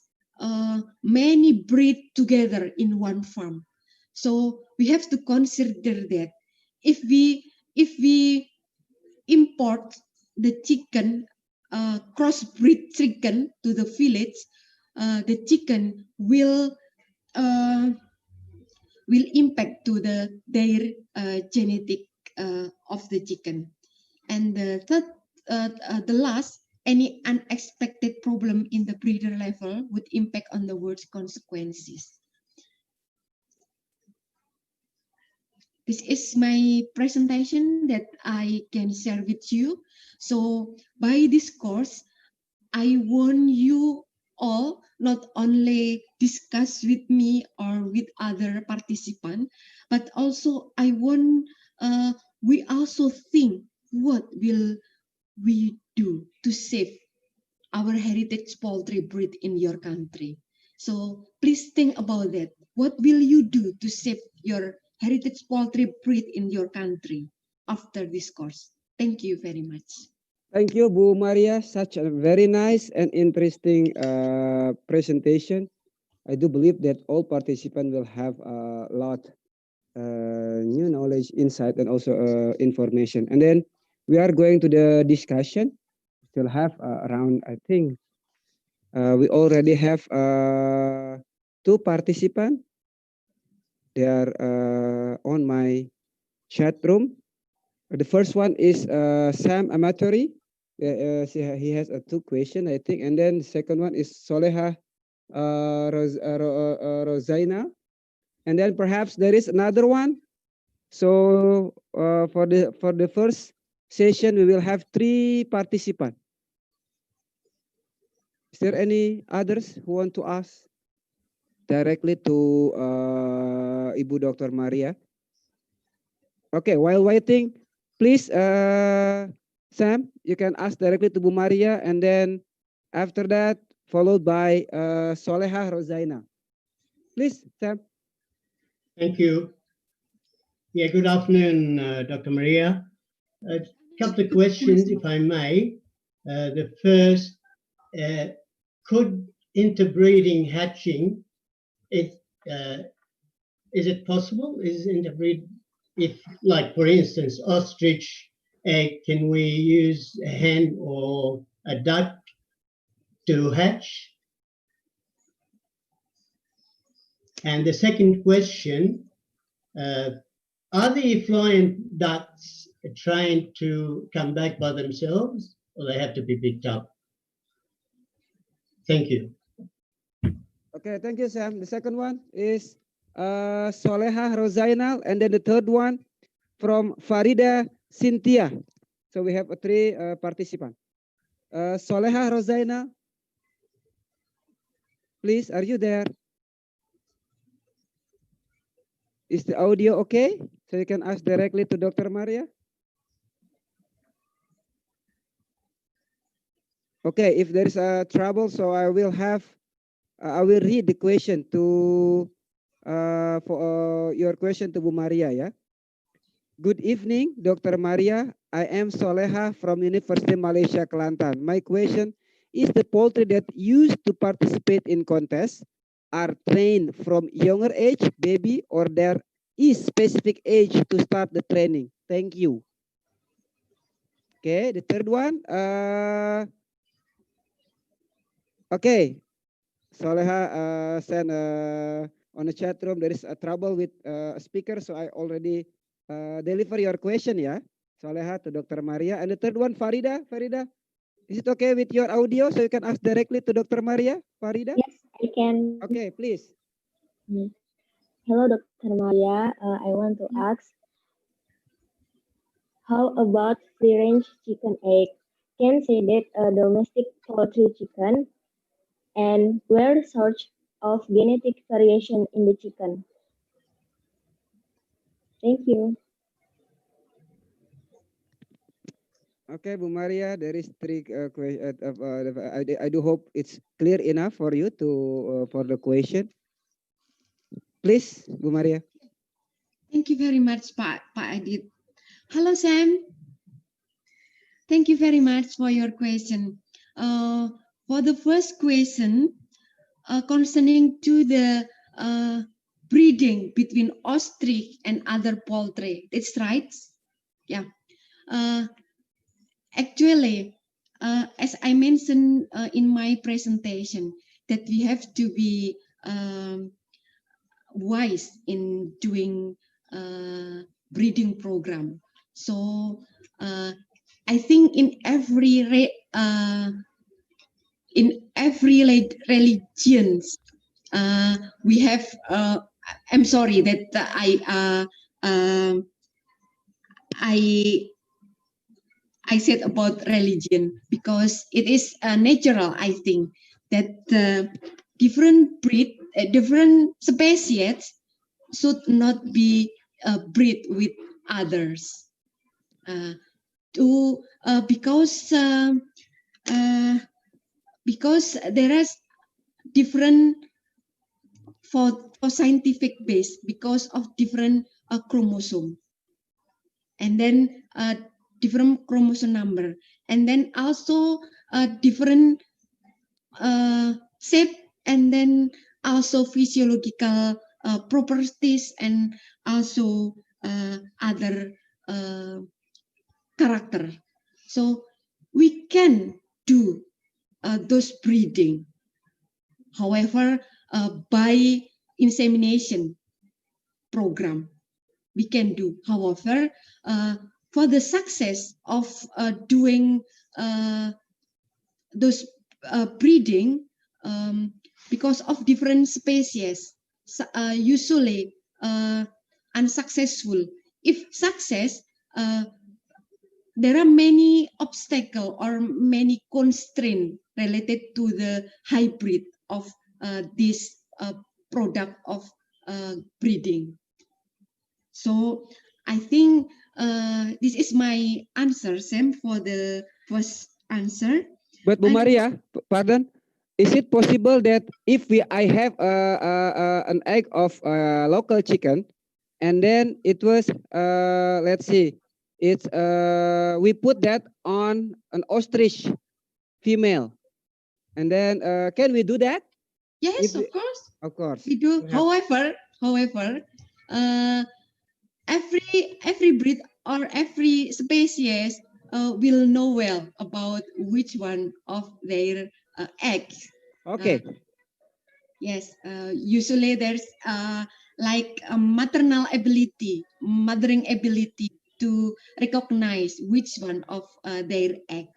many breed together in one farm. So we have to consider that if we import the chicken, crossbreed chicken to the village, the chicken will impact to their genetic of the chicken. And the third, the last, any unexpected problem in the breeder level would impact on the worst consequences. This is my presentation that I can share with you. So by this course, I want you all not only discuss with me or with other participants, but also I want we also think what will we do to save our heritage poultry breed in your country. So please think about that. What will you do to save your heritage poultry breed in your country after this course? Thank you very much. Thank you, Bu Maria. Such a very nice and interesting presentation. I do believe that all participants will have a lot new knowledge, insight, and also information. And then we are going to the discussion. Still have around, I think, we already have 2 participants. They are on my chat room. The first one is Sam Amatori. He has 2 questions, I think. And then the second one is Soleha Rosaina. And then perhaps there is another one. So for the first session, we will have 3 participants. Is there any others who want to ask directly to Ibu Dr. Maria? Okay, while waiting, please, Sam, you can ask directly to Bu Maria, and then after that, followed by Soleha Rosaina. Please, Sam. Thank you. Yeah, good afternoon, Dr. Maria. A couple of questions, if I may. The first, could interbreeding hatching, is it possible? Is interbreed, if, like, for instance, ostrich egg, can we use a hen or a duck to hatch? And the second question, Are the effluent ducts trained to come back by themselves, or they have to be picked up? Thank you. Okay, thank you, Sam. The second one is Soleha Rozainal, and then the third one from Farida Cynthia. So we have three participants. Soleha Rozainal, please, are you there? Is the audio okay? So you can ask directly to Dr. Maria. Okay, if there is a trouble, so I will read the question to for your question to Bu Maria, yeah. Good evening, Dr. Maria. I am Soleha from University Malaysia, Kelantan. My question is: the poultry that used to participate in contests are trained from younger age, baby, or there is specific age to start the training? Thank you. Okay, the third one. Okay, Soleha sent on the chat room there is a trouble with a speaker, so I already deliver your question, yeah, Soleha, to Dr. Maria. And the third one, Farida. Farida, is it okay with your audio so you can ask directly to Dr. Maria? Farida? Yes, I can. Okay, please. Hello, Dr. Maria. I want to ask, how about free-range chicken egg? Can say that a domestic poultry chicken, and where the source of genetic variation in the chicken? Thank you. Okay, Bu Maria, there is three questions. I do hope it's clear enough for you to for the question. Please, Bu Maria. Thank you very much, Pak Adit. Hello, Sam. Thank you very much for your question. For the first question, concerning to the breeding between ostrich and other poultry, it's right. Yeah. Actually, as I mentioned in my presentation, that we have to be wise in doing breeding program. So I think in every religions we have. I'm sorry that I said about religion because it is natural. I think that different breed, different species should not be breed with others. Because there is different for scientific base because of different chromosome, and then different chromosome number, and then also different shape, and then also physiological properties, and also other character. So we can do those breeding. However, by insemination program, we can do. However, for the success of doing those breeding, because of different species, usually unsuccessful. If success, there are many obstacles or many constraints related to the hybrid of this product of breeding. So I think this is my answer, Sam, for the first answer. But Bu Maria, pardon, is it possible that if I have an egg of local chicken, and then it was let's see, it's we put that on an ostrich female, and then can we do that? Yes, of course. Of course. We do. However, every breed or every species will know well about which one of their eggs. Okay. Yes. Usually there's like a maternal ability, mothering ability to recognize which one of their eggs.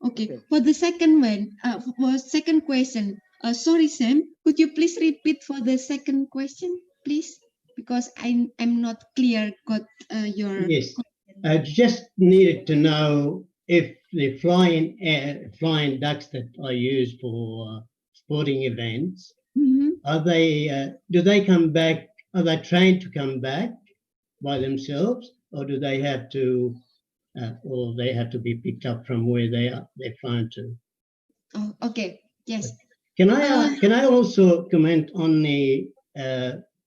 Okay. For the second one, for second question, sorry, Sam, could you please repeat for the second question, please? Because I'm not clear. Got your Yes. I just needed to know if the flying ducks that are used for sporting events, are they do they come back? Are they trained to come back by themselves, or do they have to, or they have to be picked up from where they're flying to? Oh, okay. Yes. Can I also comment on the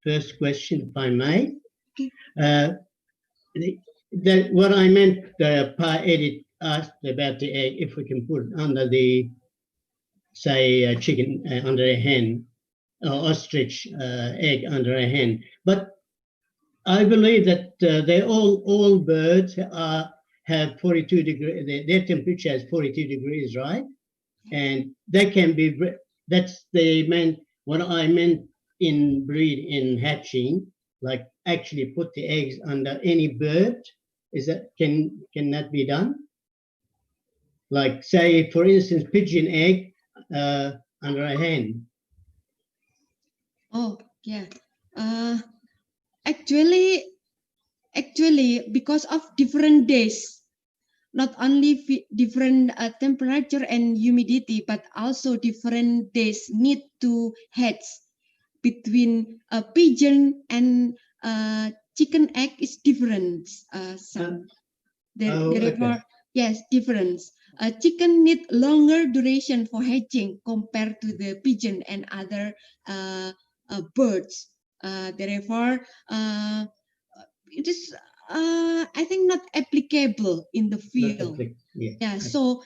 first question, if I may? What I meant, Pa Edit asked about the egg, if we can put it under the, say, chicken under a hen, or ostrich egg under a hen. But I believe that they all birds have 42 degrees. Their temperature is 42 degrees, right? And they can be. That's what I meant in hatching. Like actually put the eggs under any bird. Is that can that be done? Like say, for instance, pigeon egg under a hen. Oh yeah. Actually, because of different days, not only different temperature and humidity, but also different days need to hatch. Between a pigeon and chicken egg is different. Therefore, yes, difference. Chicken need longer duration for hatching compared to the pigeon and other birds. Therefore, it is I think not applicable in the field. Yeah. So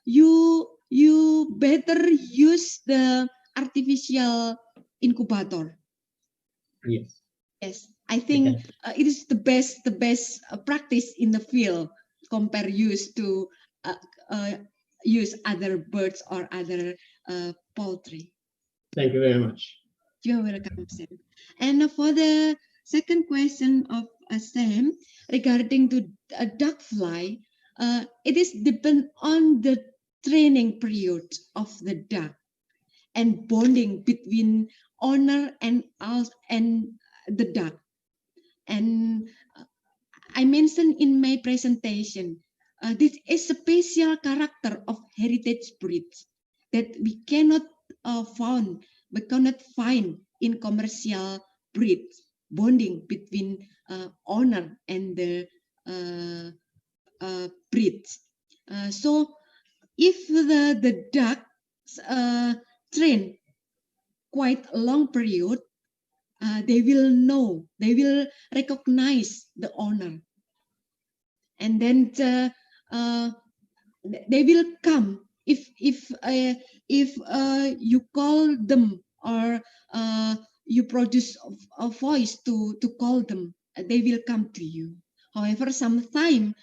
you better use the artificial incubator. Yes. Yes, I think it is the best practice in the field compare use to use other birds or other poultry. Thank you very much. You're welcome, Sam. And for the second question of Sam regarding to a duck fly, it is depend on the training period of the duck and bonding between owner and the duck. And I mentioned in my presentation, this is a special character of heritage breeds that we cannot find in commercial breeds, bonding between owner and the breeds. So if the ducks train quite a long period, they will recognize the owner, and then they will come if you call them or you produce a voice to call them, they will come to you. However, sometimes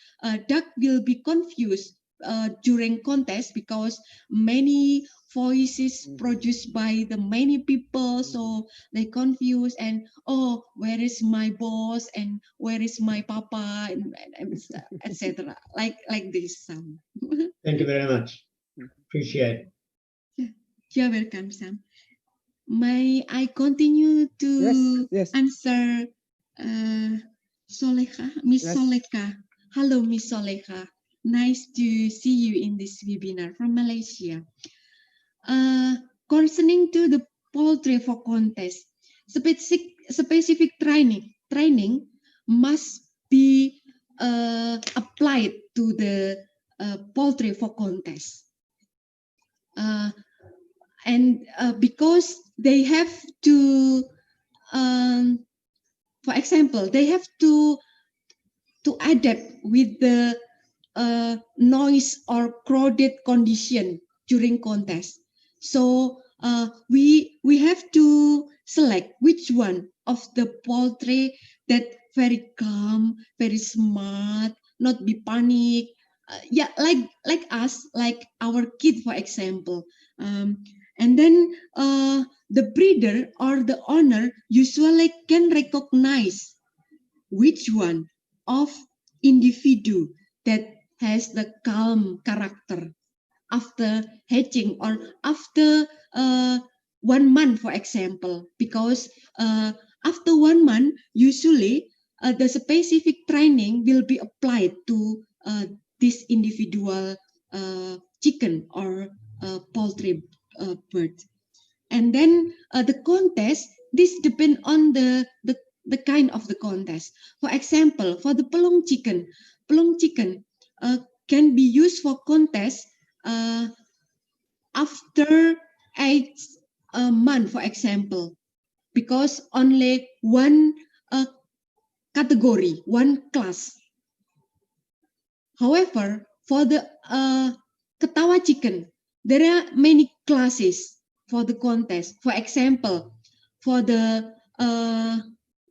duck will be confused during contest because many voices produced by the many people, so they confuse and where is my boss and where is my papa and etc. like this. Thank you very much. Appreciate it. You're welcome, Sam. May I continue to answer Solekha, Miss Solekha? Hello, Miss Solekha. Nice to see you in this webinar from Malaysia. Concerning to the poultry for contest, specific training must be applied to the poultry for contest. And because they have to, for example, they have to adapt with the noise or crowded condition during contest. So we have to select which one of the poultry that very calm, very smart, not be panic. Yeah, like us, like our kid, for example. And then the breeder or the owner usually can recognize which one of individual that has the calm character after hatching or after 1 month, for example, because after 1 month, usually the specific training will be applied to this individual chicken or poultry bird. And then the contest, this depends on the kind of the contest. For example, for the pelung chicken can be used for contest after 8 months, for example, because only one category, one class. However, for the ketawa chicken, there are many classes for the contest. For example, for the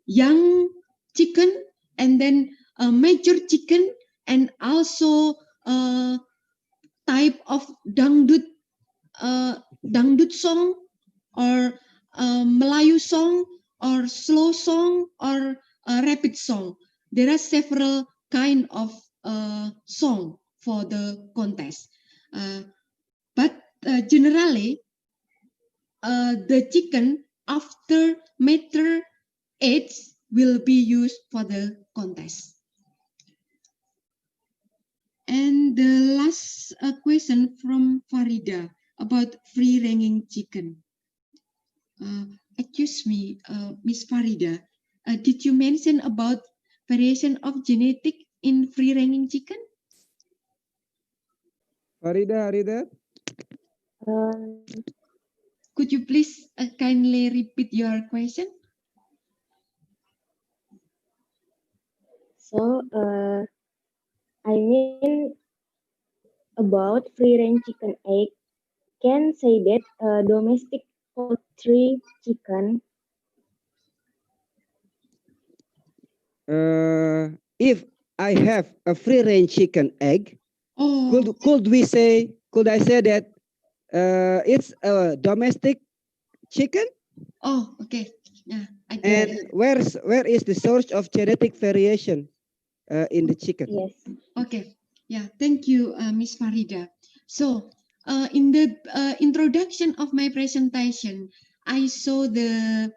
young chicken, and then major chicken, and also type of dangdut song, or Melayu song, or slow song, or rapid song. There are several kind of song for the contest. But generally, the chicken after mature age will be used for the contest. And the last question from Farida about free-range chicken. Excuse me, Miss Farida, did you mention about variation of genetic in free-range chicken? Farida, are you there? Could you please kindly repeat your question? So, I mean about free-range chicken egg, can say that domestic poultry chicken. If I have a free-range chicken egg, could I say that it's a domestic chicken? Oh, okay. Yeah, I get And it. where is the source of genetic variation in the chicken? Yes. Okay. Yeah, thank you, Miss Farida. So, in the introduction of my presentation, I saw the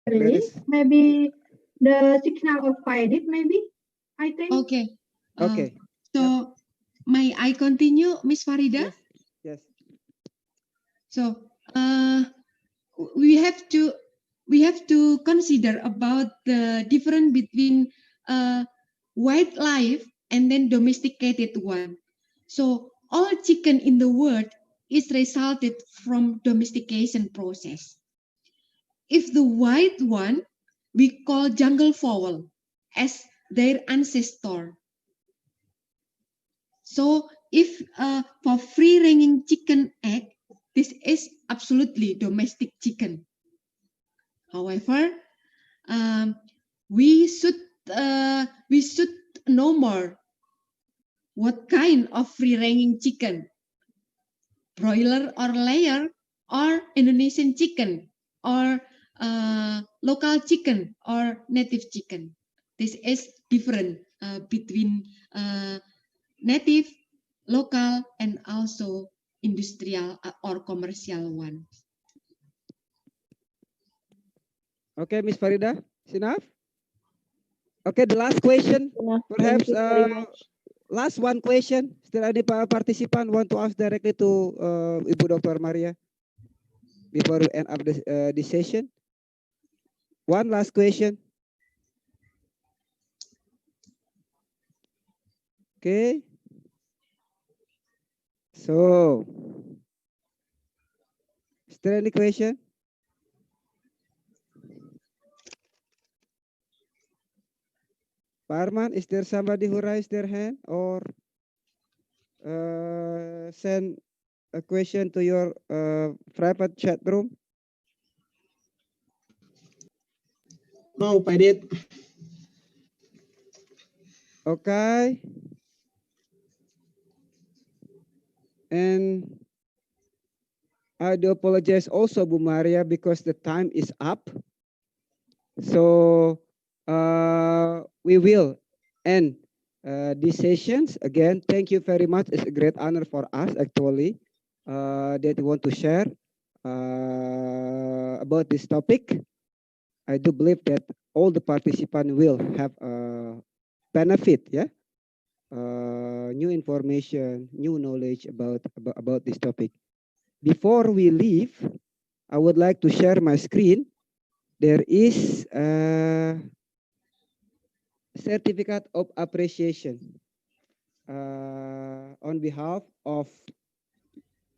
Really? Maybe the signal of it, maybe, I think. Okay. Okay. So, may I continue, Miss Farida? Yes. So, we have to consider about the difference between wildlife and then domesticated one. So, all chicken in the world is resulted from domestication process. If the white one, we call jungle fowl as their ancestor. So if for free-range chicken egg, this is absolutely domestic chicken. However, we should know more what kind of free-range chicken, broiler or layer, or Indonesian chicken, or local chicken, or native chicken. This is different between native, local, and also industrial or commercial one. Okay, Miss Farida, is enough? Okay, the last question, perhaps last one question. Still any participant want to ask directly to Ibu Dr. Maria before we end up this session? One last question. Okay. So, is there any question? Pak Arman, is there somebody who raised their hand or send a question to your private chat room? No, Pak Edit. Okay. And I do apologize also, Bu Maria, because the time is up. So we will end these sessions. Again, thank you very much. It's a great honor for us, actually, that we want to share about this topic. I do believe that all the participants will have a benefit, yeah, new information, new knowledge about this topic. Before we leave, I would like to share my screen. There is a certificate of appreciation on behalf of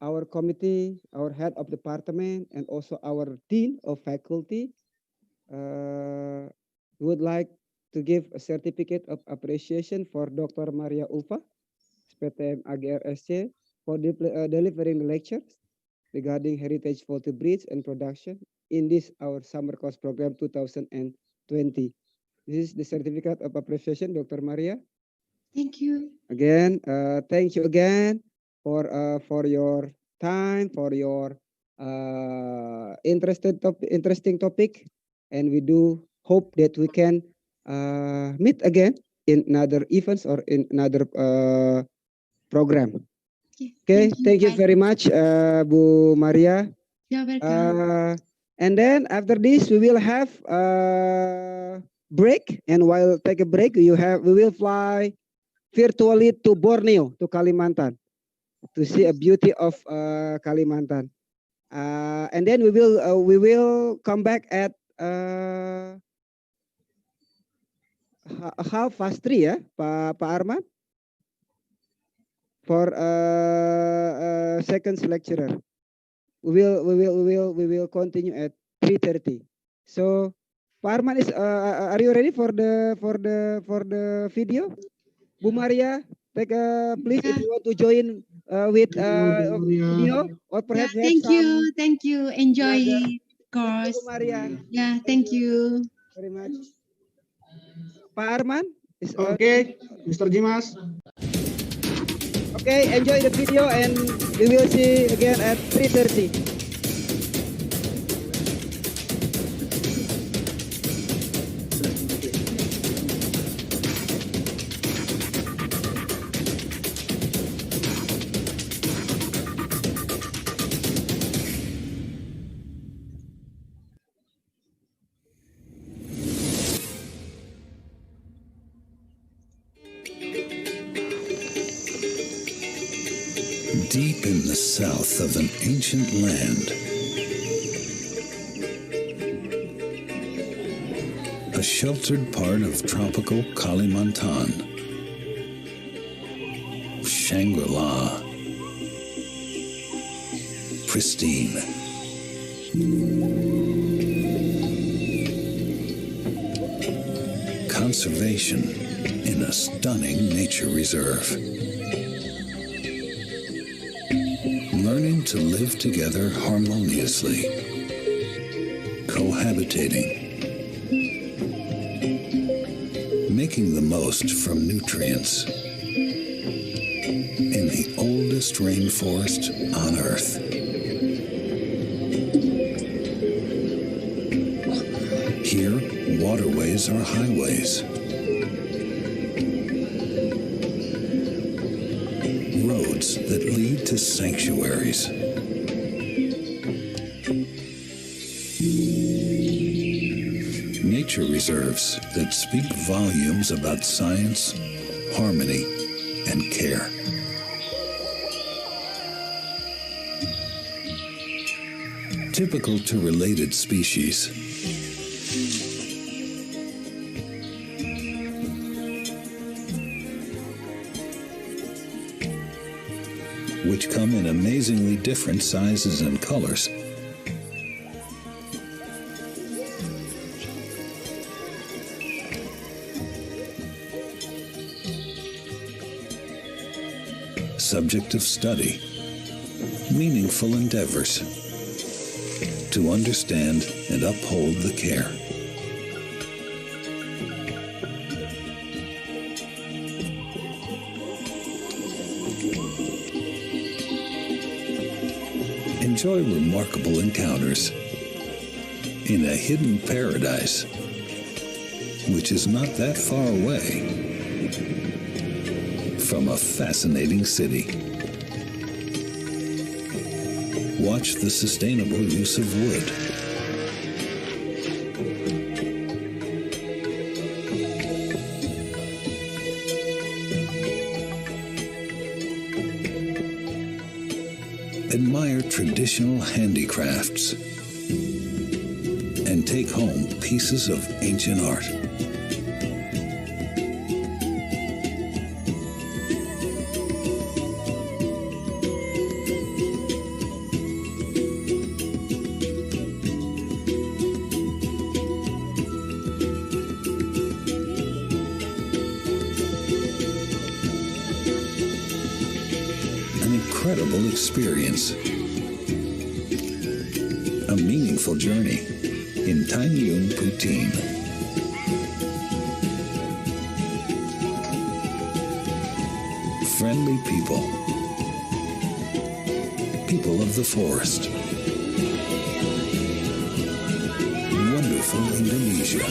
our committee, our head of department, and also our dean of faculty. Would like to give a certificate of appreciation for Dr. Maria Ulfa, SPTM AGRSC, for delivering the lectures regarding heritage faulty bridge and production in this our summer course program 2020. This is the certificate of appreciation, Dr. Maria. Thank you. Again, thank you again for your time, for your interesting topic, and we do hope that we can meet again in another events or in another program. Okay, thank you very much, Bu Maria. You're welcome. And then after this, we will have break, and while take a break, we will fly virtually to Borneo, to Kalimantan, to see a beauty of Kalimantan. And then we will come back at 3:30, ya, Pak Arman, for second lecturer. We will continue at 3:30. So, Pak Arman are you ready for the video? Bu Maria, please if you want to join with video, or perhaps thank you. Enjoy course. Bu Maria. Yeah, thank you very much. Pak Arman is okay, Mr. Jimas. Okay, enjoy the video, and we will see again at 3:30. Deep in the south of an ancient land, a sheltered part of tropical Kalimantan, Shangri-La, pristine. Conservation in a stunning nature reserve. Learning to live together harmoniously, cohabitating, making the most from nutrients in the oldest rainforest on Earth. Here, waterways are highways. Roads that lead to sanctuaries. Nature reserves that speak volumes about science, harmony, and care. Typical to related species, which come in amazingly different sizes and colors. subject of study, meaningful endeavors to understand and uphold the care. Enjoy remarkable encounters in a hidden paradise, which is not that far away from a fascinating city. Watch the sustainable use of wood. Admire traditional handicrafts and take home pieces of ancient art. An incredible experience, a meaningful journey in Tanyung Putin. Friendly people, people of the forest. Wonderful Indonesia.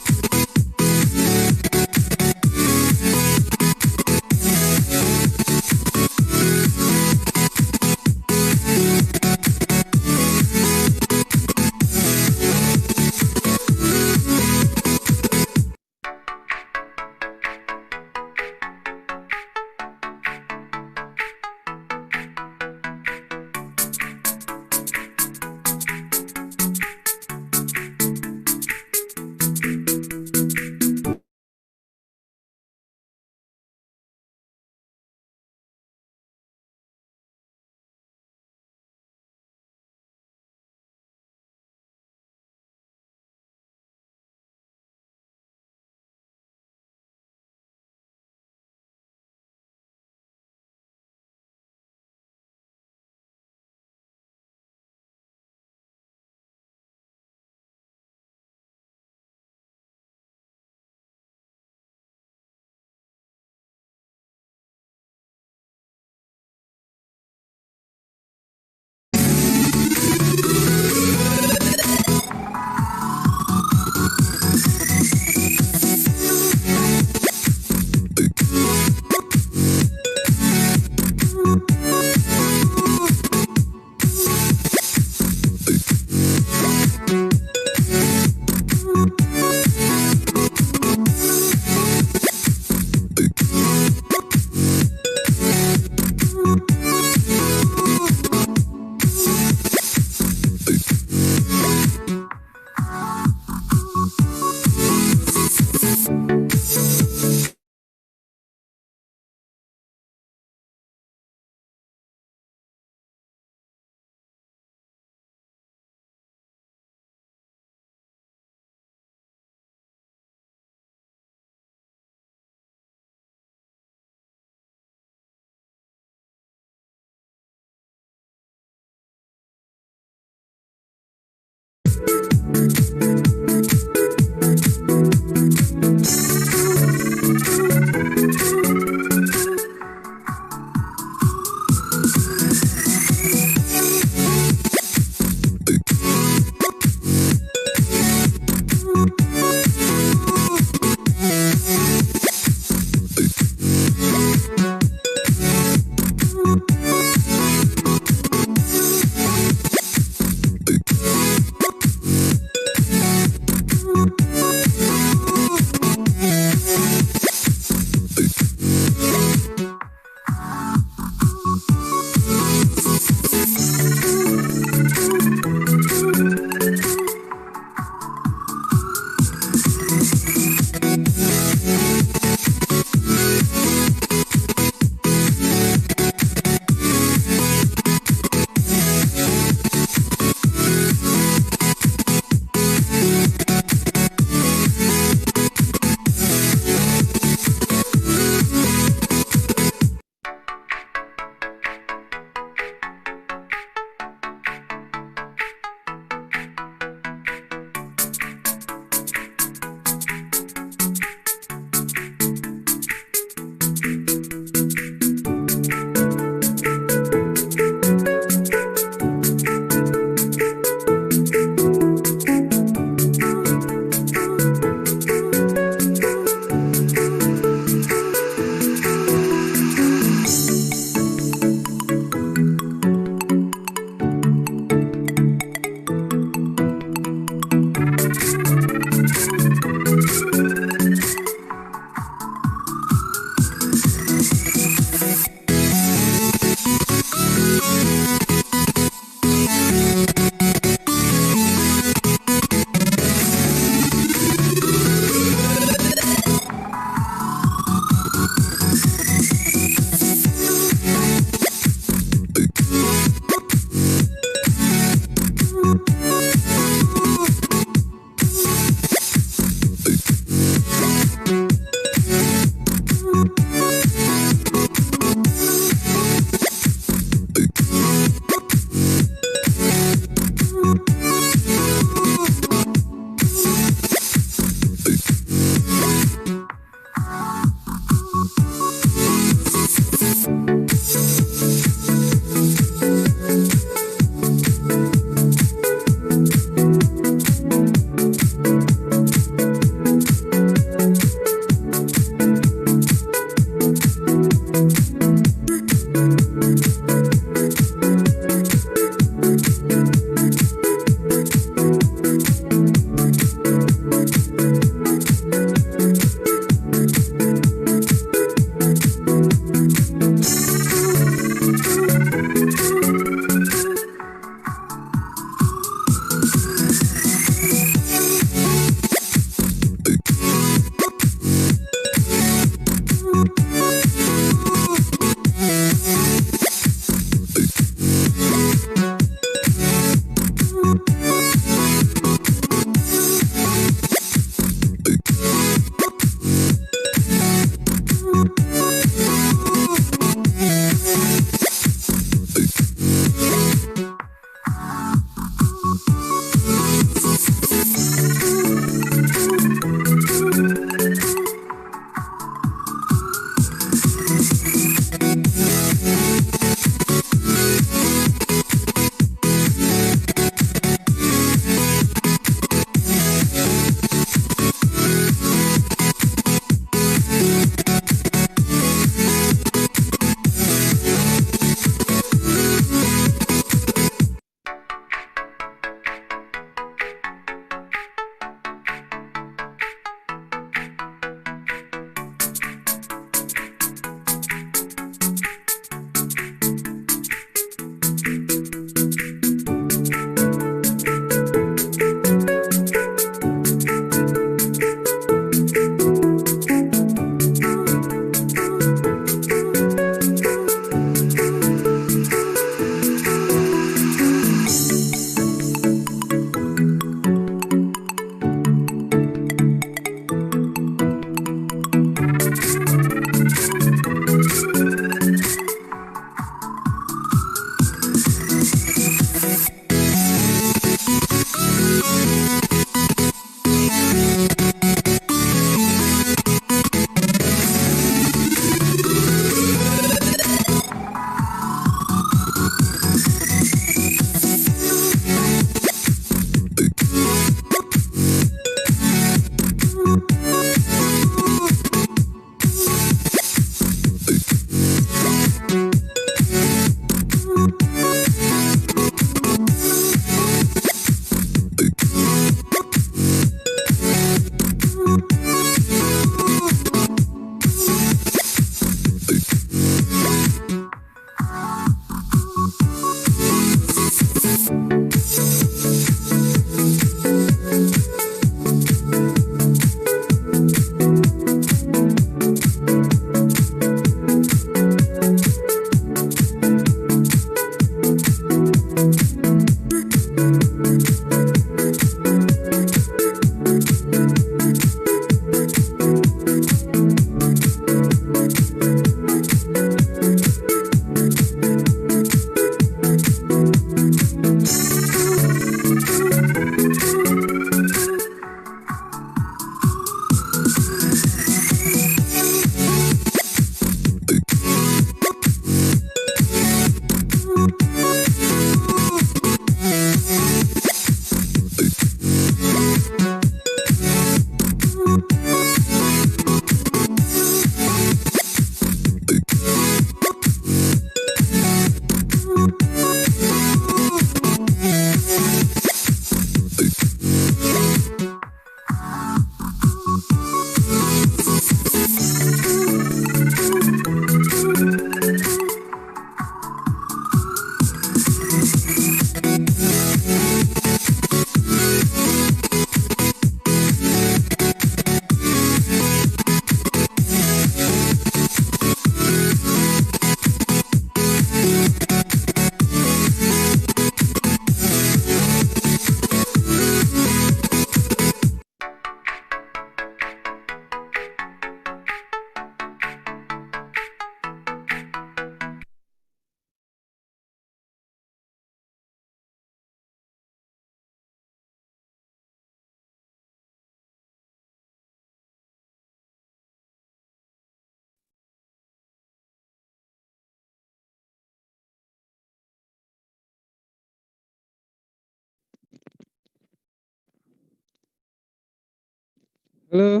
Halo.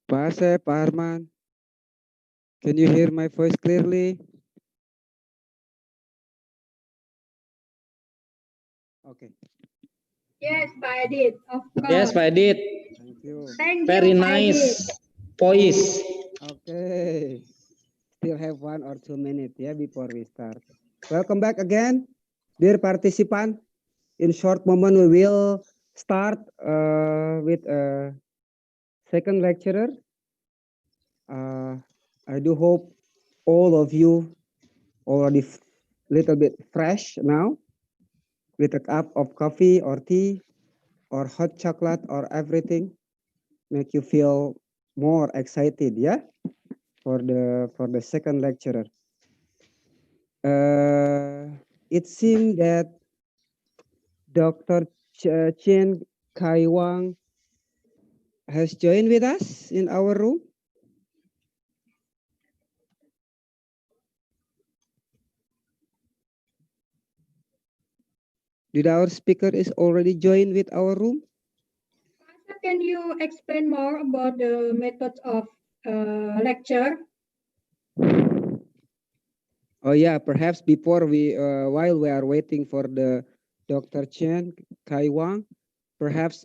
Pak Asep, Pak Arman. Can you hear my voice clearly? Okay. Yes, Pak Adit, of course. Yes, Pak Adit. Thank you. Thank Very you, Pak Adit. nice voice. Okay. Still have 1 or 2 minutes before we start. Welcome back again, dear participant. In short moment, we will start with a second lecturer. I do hope all of you already little bit fresh now with a cup of coffee or tea or hot chocolate or everything make you feel more excited for the second lecturer. It seems that Dr. Chen Kai Wang has joined with us in our room. Did our speaker is already joined with our room? Can you explain more about the method of lecture? Oh yeah, perhaps before we, while we are waiting for the Dr. Chen Kai Wang, perhaps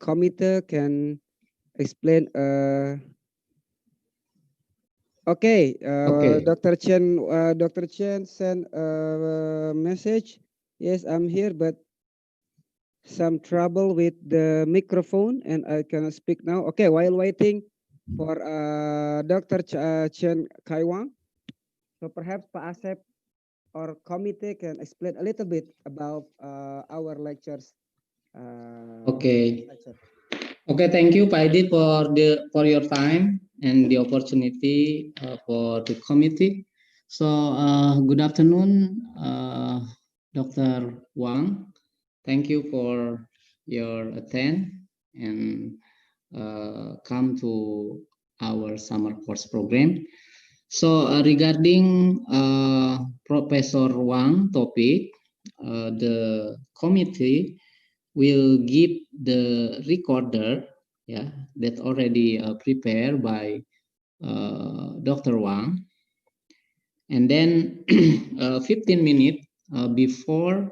committee can explain. Okay, Dr. Chen sent a message. Yes, I'm here, but some trouble with the microphone and I cannot speak now. Okay, while waiting for Dr. Chen Kai Wang, so perhaps Pak Asep or committee can explain a little bit about our lectures. Okay. Okay, thank you, Pak Adit, for your time and the opportunity for the committee. So, good afternoon, Dr. Wang. Thank you for your attend and come to our summer course program. So, regarding Professor Wang topic, the committee will give the recorder that already prepared by Dr. Wang, and then 15 minutes before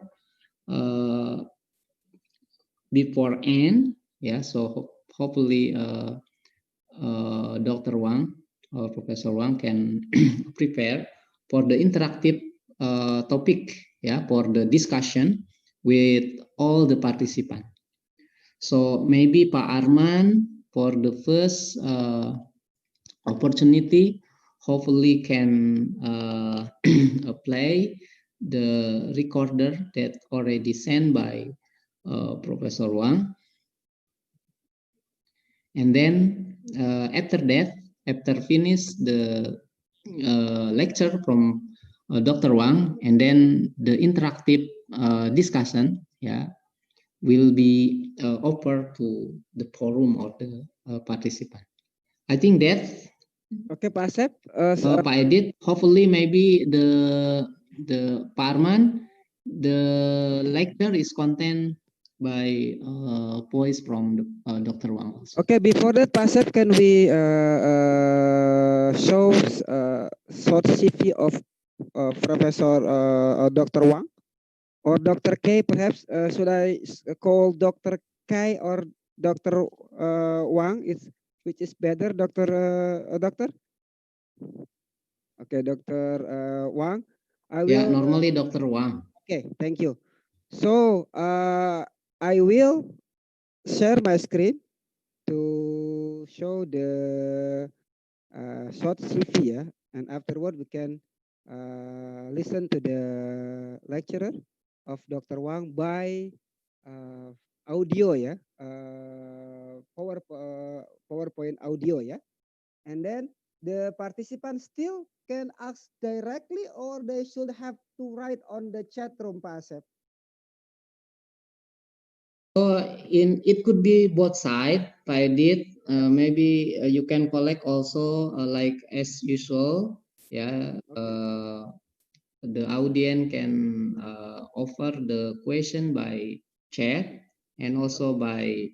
end, so hopefully Dr. Wang or Professor Wang can prepare for the interactive topic for the discussion with all the participants. So maybe Pak Arman for the first opportunity hopefully can play the recorder that already sent by Professor Wang. And then after that, after finish the lecture from Dr. Wang, and then the interactive discussion will be offered to the forum or the participant. I think that. Okay, Pak Asep. Pak Edit, hopefully maybe the Parman, the lecture is content by voice from Dr. Wang also. Okay, before that, Pak Asep, can we show short CV of Professor Dr. Wang or Dr. K? Perhaps should I call Dr. K or Dr. Wang? Which is better, Doctor? Okay, Dr. Wang. I will. Yeah, normally Dr. Wang. Okay, thank you. So I will share my screen to show the short CV, and afterward we can listen to the lecturer of Dr. Wang by audio, PowerPoint audio, and then the participants still can ask directly, or they should have to write on the chat room, Pak Asep. So it could be both sides. Pak Edit, maybe you can collect also like as usual, the audience can offer the question by chat and also by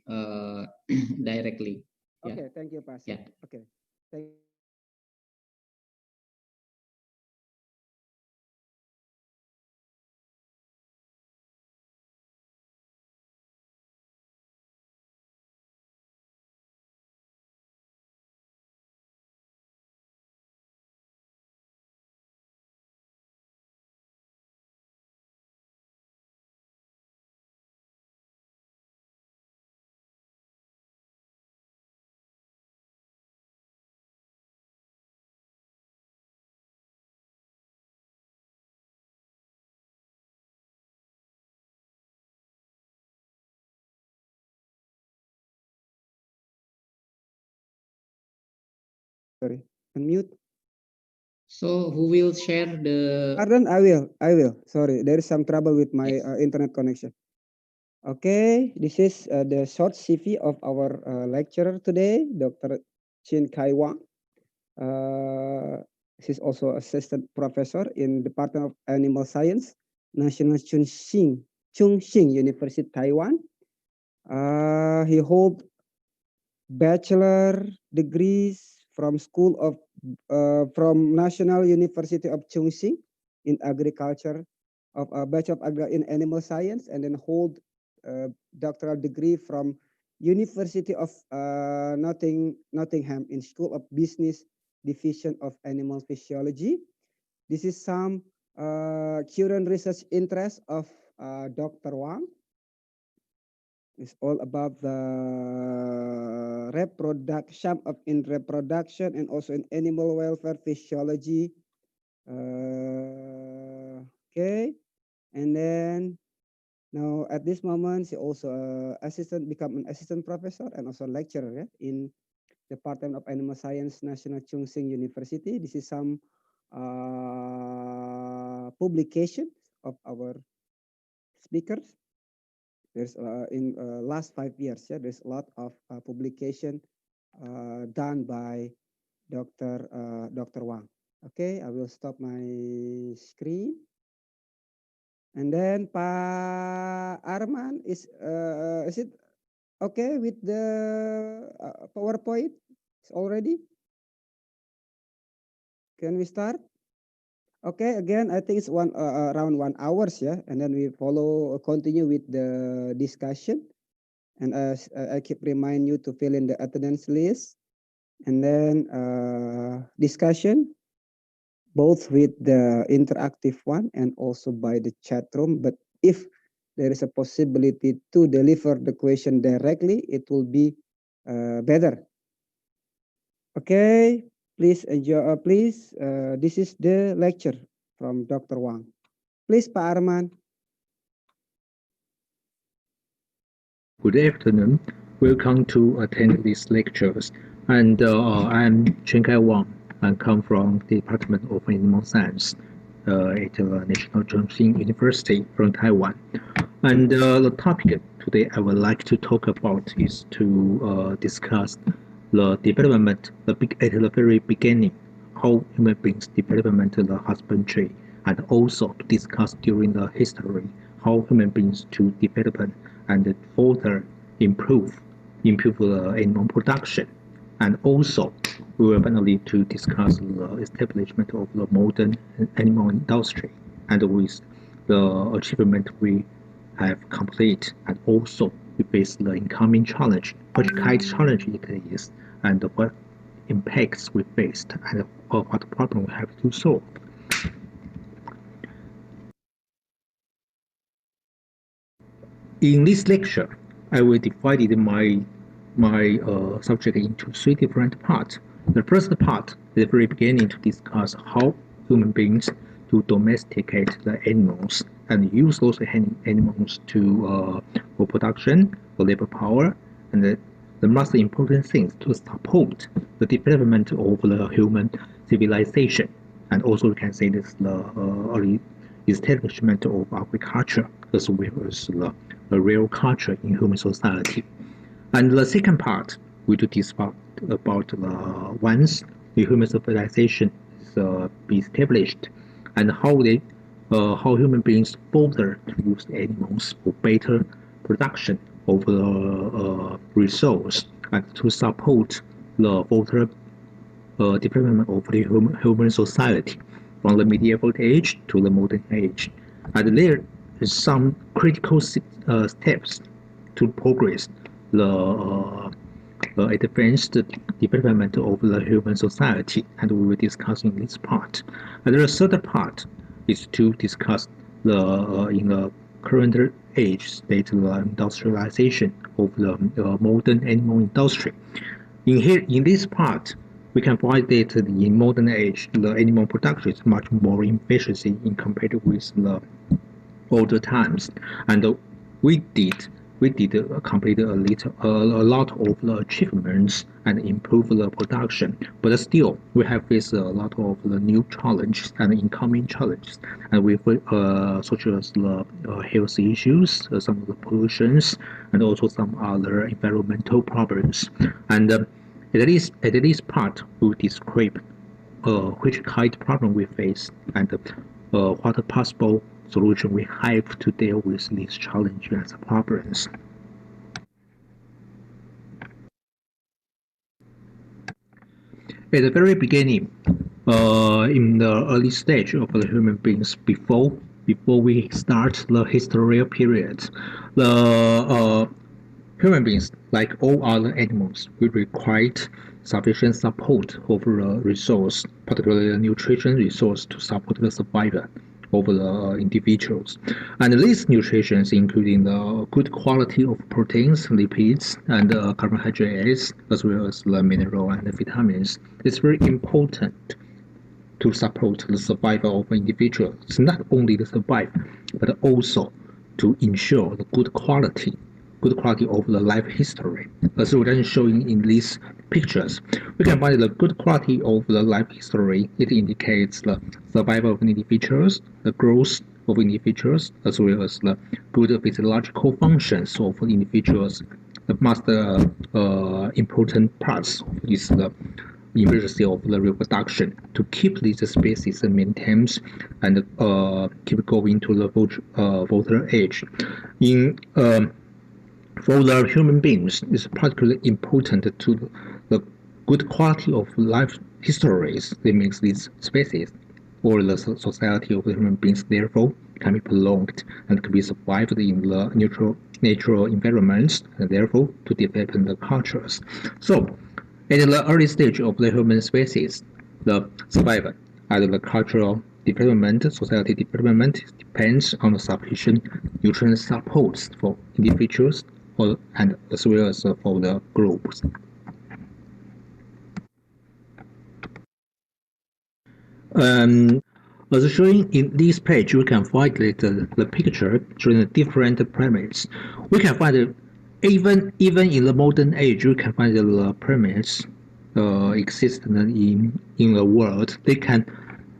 directly. Okay, thank you, Pastor. Yeah. Okay, thank you. Sorry, unmute. So who will share the? Pardon, I will. Sorry, there is some trouble with my internet connection. Okay, this is the short CV of our lecturer today, Dr. Chin Kai Wang. She's also assistant professor in Department of Animal Science, National Chungxing University, Taiwan. He holds bachelor degrees from from National University of Chungxing in agriculture, of a Bachelor of in Animal Science, and then hold doctoral degree from University of Nottingham in School of Business Division of Animal Physiology. This is some current research interest of Dr. Wang. It's all about the reproduction in reproduction and also in animal welfare physiology. Okay, and then now at this moment she also become an assistant professor and also lecturer in Department of Animal Science, National Chungxing University. This is some publication of our speakers. There's in last 5 years, there's a lot of publication done by Dr. Wang. Okay, I will stop my screen. And then Pa Arman, is it okay with the PowerPoint already? Can we start? Okay, again, I think it's around 1 hour, and then we continue with the discussion. And I keep remind you to fill in the attendance list, and then discussion, both with the interactive one and also by the chat room. But if there is a possibility to deliver the question directly, it will be better. Okay, please enjoy. This is the lecture from Dr. Wang. Please, Pak Arman. Good afternoon. Welcome to attend these lectures. And I'm Chen Kai Wang. I come from the Department of Animal Science at the National Chongqing University from Taiwan. And the topic today I would like to talk about is to discuss the development at the very beginning, how human beings development the husbandry, and also to discuss during the history how human beings to develop and further improve the animal production. And also we will finally to discuss the establishment of the modern animal industry, and with the achievement we have complete, and also we face the incoming challenge, which kind of challenge it is, and what impacts we faced, and what problem we have to solve. In this lecture, I will divide my subject into 3 different parts. The first part, at the very beginning, to discuss how human beings to domesticate the animals and use those animals to for production, for labor power, and the most important things to support the development of the human civilization. And also we can say this the early establishment of agriculture as well as the real culture in human society. And the second part, we do discuss about once the human civilization is be established, and how how human beings bother to use animals for better production of the resource and to support the further development of the human society from the medieval age to the modern age. And there is some critical steps to progress the advanced development of the human society, and we will discuss in this part. And the third part is to discuss the in the current age state the industrialization of the modern animal industry. In this part, we can find that in modern age, the animal production is much more efficiency in compared with the older times, and we did complete a lot of the achievements and improve the production, but still we have faced a lot of the new challenges and incoming challenges, and we such as the health issues, some of the pollutions, and also some other environmental problems. And at this part, we will describe which kind of problem we face and what possible solution we have to deal with these challenges and problems. At the very beginning, in the early stage of the human beings, before we start the historical period, the human beings, like all other animals, will require sufficient support of the resource, particularly the nutrition resource, to support the survival of the individuals. And these nutritions, including the good quality of proteins, lipids, and carbohydrates, as well as the mineral and the vitamins, is very important to support the survival of individuals. Not only to survive, but also to ensure the good quality of the life history. As we are showing in these pictures, we can find the good quality of the life history. It indicates the survival of individuals, the growth of individuals, as well as the good physiological functions of individuals. The most important parts is the efficiency of the reproduction to keep these species maintained and keep going to the older age. For the human beings, it's particularly important to the good quality of life histories that makes these species or the society of the human beings therefore can be prolonged and can be survived in the natural environments and therefore to develop the cultures. So, at the early stage of the human species, the survival and the cultural development, society development depends on the sufficient nutrient supports for individuals and as well as for the groups. As shown in this page, we can find that the picture showing the different primates. We can find that even in the modern age, we can find the primates exist in the world. They can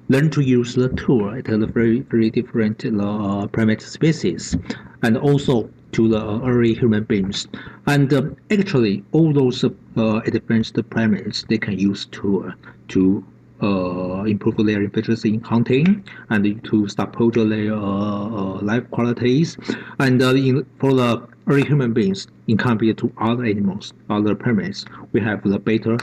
learn to use the tool at a very different primate species, and also to the early human beings. And actually, all those advanced primates, they can use tool to improve their efficiency in hunting and to support their life qualities. And for the early human beings, in compared to other animals, other primates, we have the better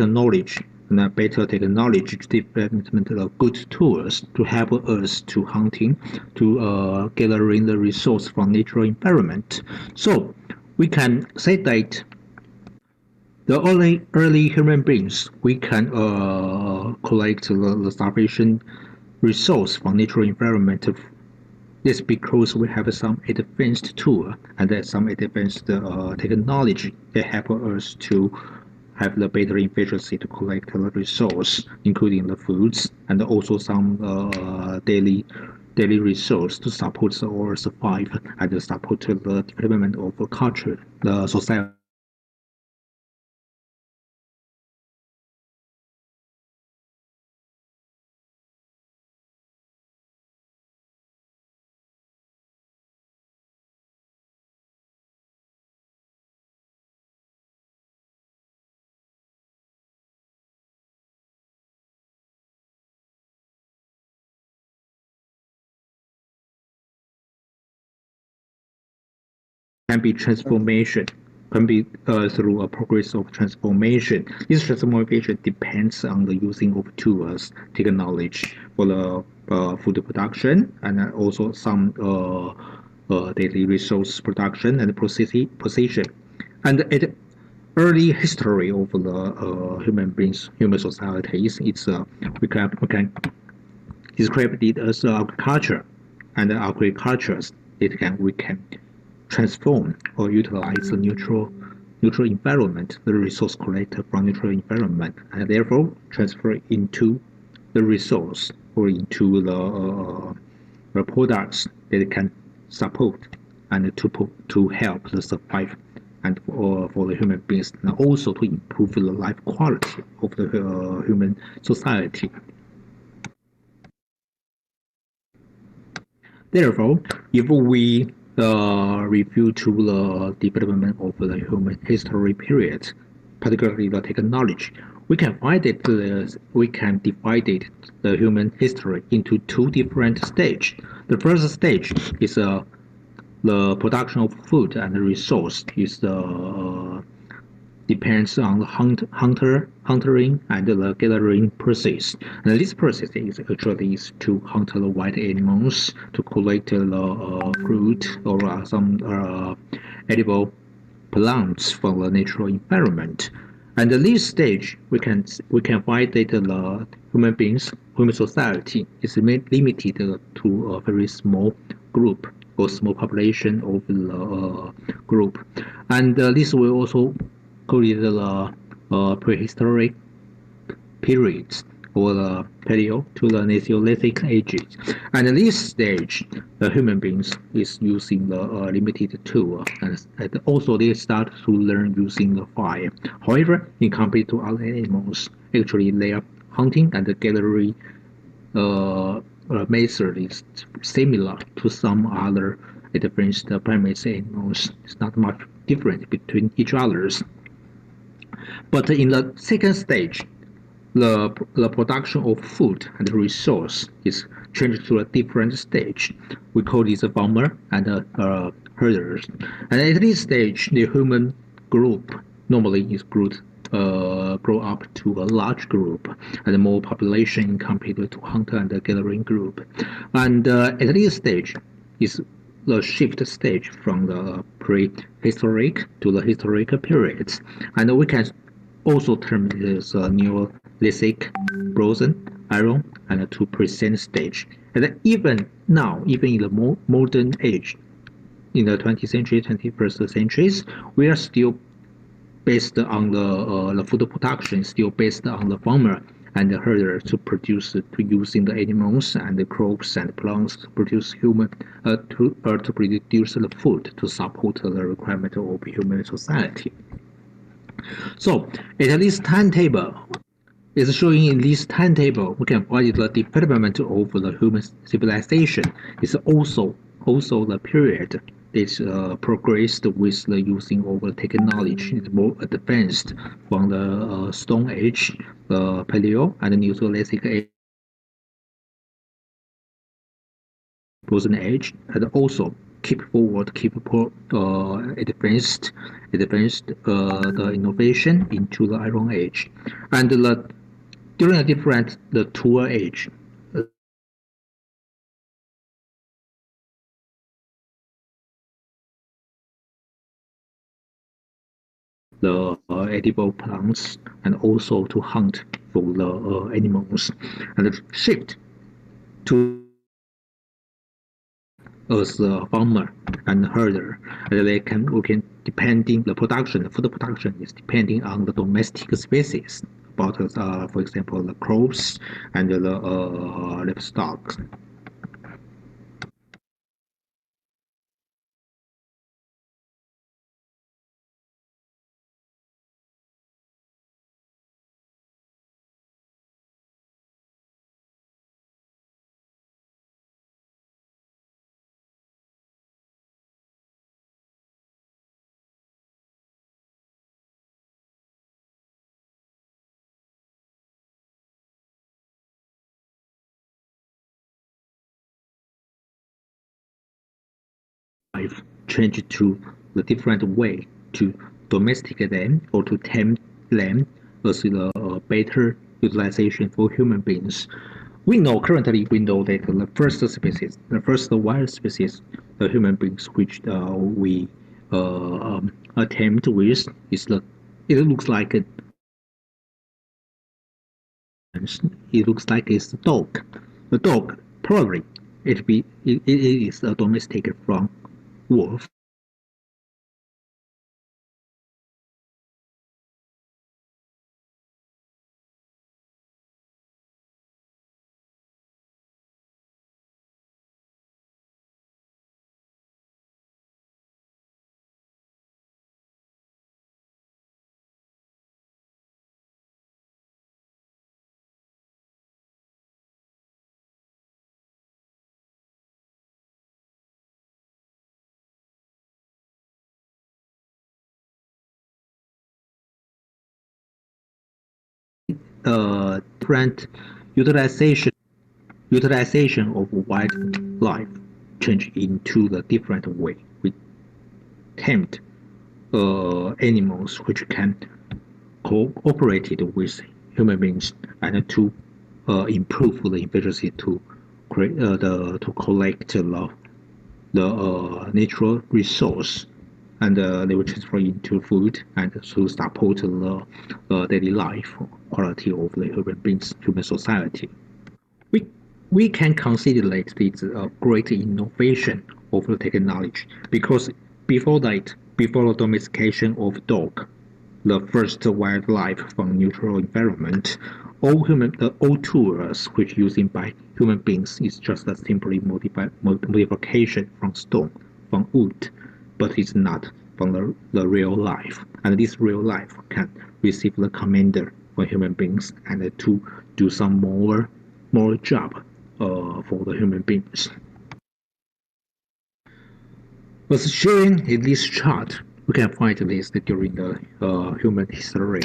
knowledge and a better technology development of good tools to help us to hunting, to gathering the resource from natural environment. So we can say that the early human beings, we can collect the sufficient resource from natural environment. This because we have some advanced tool and some advanced technology that help us to have the better efficiency to collect the resource, including the foods and also some daily resource to support our survival and support the development of culture, the society. can be transformation, can be through a progress of transformation. This transformation depends on the using of tools, technology for the food production, and also some daily resource production and processing. And it early history of the human beings, human societies, it's we can describe it as agriculture, and agricultures we can transform or utilize the neutral environment, the resource collected from neutral environment, and therefore transfer into the resource or into the products that can support and to help the survive and for the human beings, and also to improve the life quality of the human society. Therefore, if we review to the development of the human history period, particularly the technology, we can find that we can divide the human history into two different stages. The first stage is the production of food and resource is depends on the huntering and the gathering process. And this process is actually to hunt the wild animals, to collect the fruit or some edible plants from the natural environment. And at this stage, we can find that the human society is limited to a very small group or small population of the group, and this will also call it the prehistoric periods or the paleo to the Neolithic ages. And at this stage, the human beings is using the limited tool, and also they start to learn using the fire. However, in compared to other animals, actually their hunting and gathering method is similar to some other advanced primates animals. It's not much different between each others. But in the second stage, the production of food and resource is changed to a different stage. We call this a farmer and herders. And at this stage, the human group normally is grow up to a large group and more population compared to hunter and gathering group. And at this stage is the shift stage from the prehistoric to the historic periods. And we can also term it as Neolithic, Bronze, Iron, and to present stage. And even now, even in the modern age, in the 20th century, 21st centuries, we are still based on the food production, still based on the farmer and the herder to using the animals and the crops and plants to produce to produce the food to support the requirement of human society. So at this timetable is showing in this timetable, we can find the development of the human civilization is also the period is progressed with the using of the technology. It's more advanced from the Stone Age, the Paleo, and the Neolithic Age, Bronze Age, and also keep advanced the innovation into the Iron Age, and during the Tool Age. The edible plants and also to hunt for the animals, and shift to as a farmer and herder. And we can depending the food production is depending on the domestic species, about for example the crops and the livestock. Changed to the different way to domesticate them or to tame them as the better utilization for human beings. Currently we know that the first wild species, the human beings which we attempt with it looks like it's a dog. The dog probably it is domesticated from wolf. Different utilization of wildlife change into the different way. We tempt animals which can cooperate with human beings and to improve the efficiency to collect the natural resource, and they will transfer into food and to support the daily life quality of the human society. We can consider it as a great innovation of the technology, because before the domestication of dog, the first wildlife from neutral environment, all tools which using by human beings is just a simply modification from stone, from wood, but it's not from the real life. And this real life can receive the commander from human beings and to do some more job for the human beings. As shown in this chart, we can find this during the human history.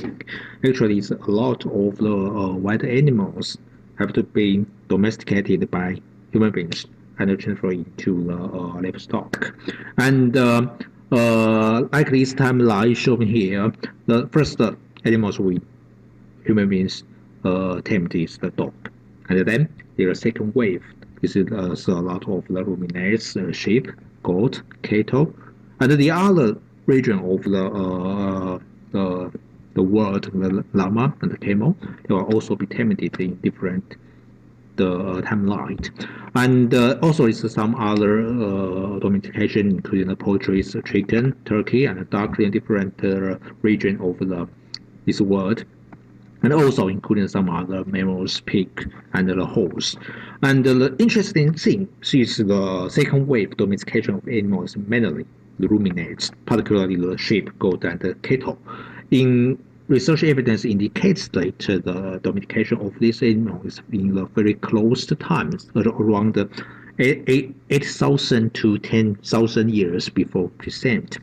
Actually, it's a lot of the wild animals have to be domesticated by human beings and transferred into the livestock. And like this timeline shown here, the first animals human beings tamed is the dog, and then the second wave is a lot of the ruminants, sheep, goat, cattle, and the other region of the world, the llama and the camel, they will also be tamed in different timeline. And also it's some other domestication, including the poultry, chicken, turkey, and duck in different region of this world, and also including some other mammals, pig, and the horse. And the interesting thing is the second wave domestication of animals, mainly the ruminants, particularly the sheep, goat, and the cattle. In research evidence indicates that the domestication of these animals in the very close times, around 8,000 to 10,000 years before present.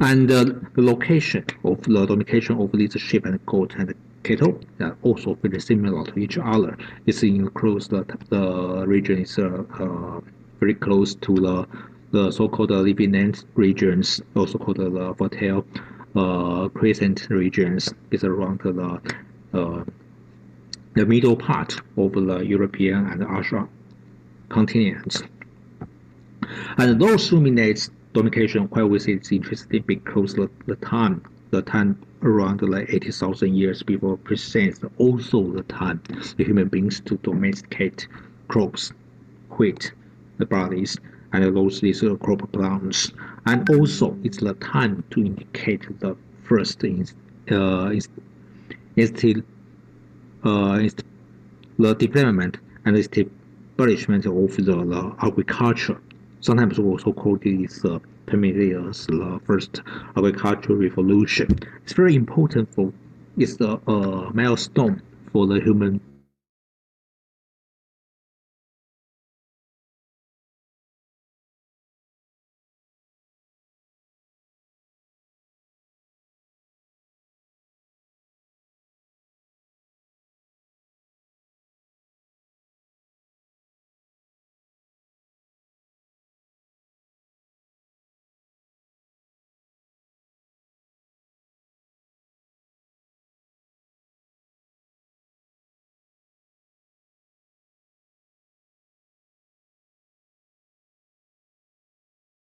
And the location of the domestication of these sheep and goat and cattle are also very similar to each other. It's in close, the region is very close to the so-called living end regions, also called the fertile crescent regions. Is around the middle part of the European and Asia continents. And those ruminates domestication, why we say it's interesting, because the time around like 80,000 years before presents also the time the human beings to domesticate crops, wheat, the barleys, and these crop plants. And also it's the time to indicate the first the development and establishment of the agriculture. Sometimes we also call this permitted as the first agricultural revolution. It's very important it's the milestone for the human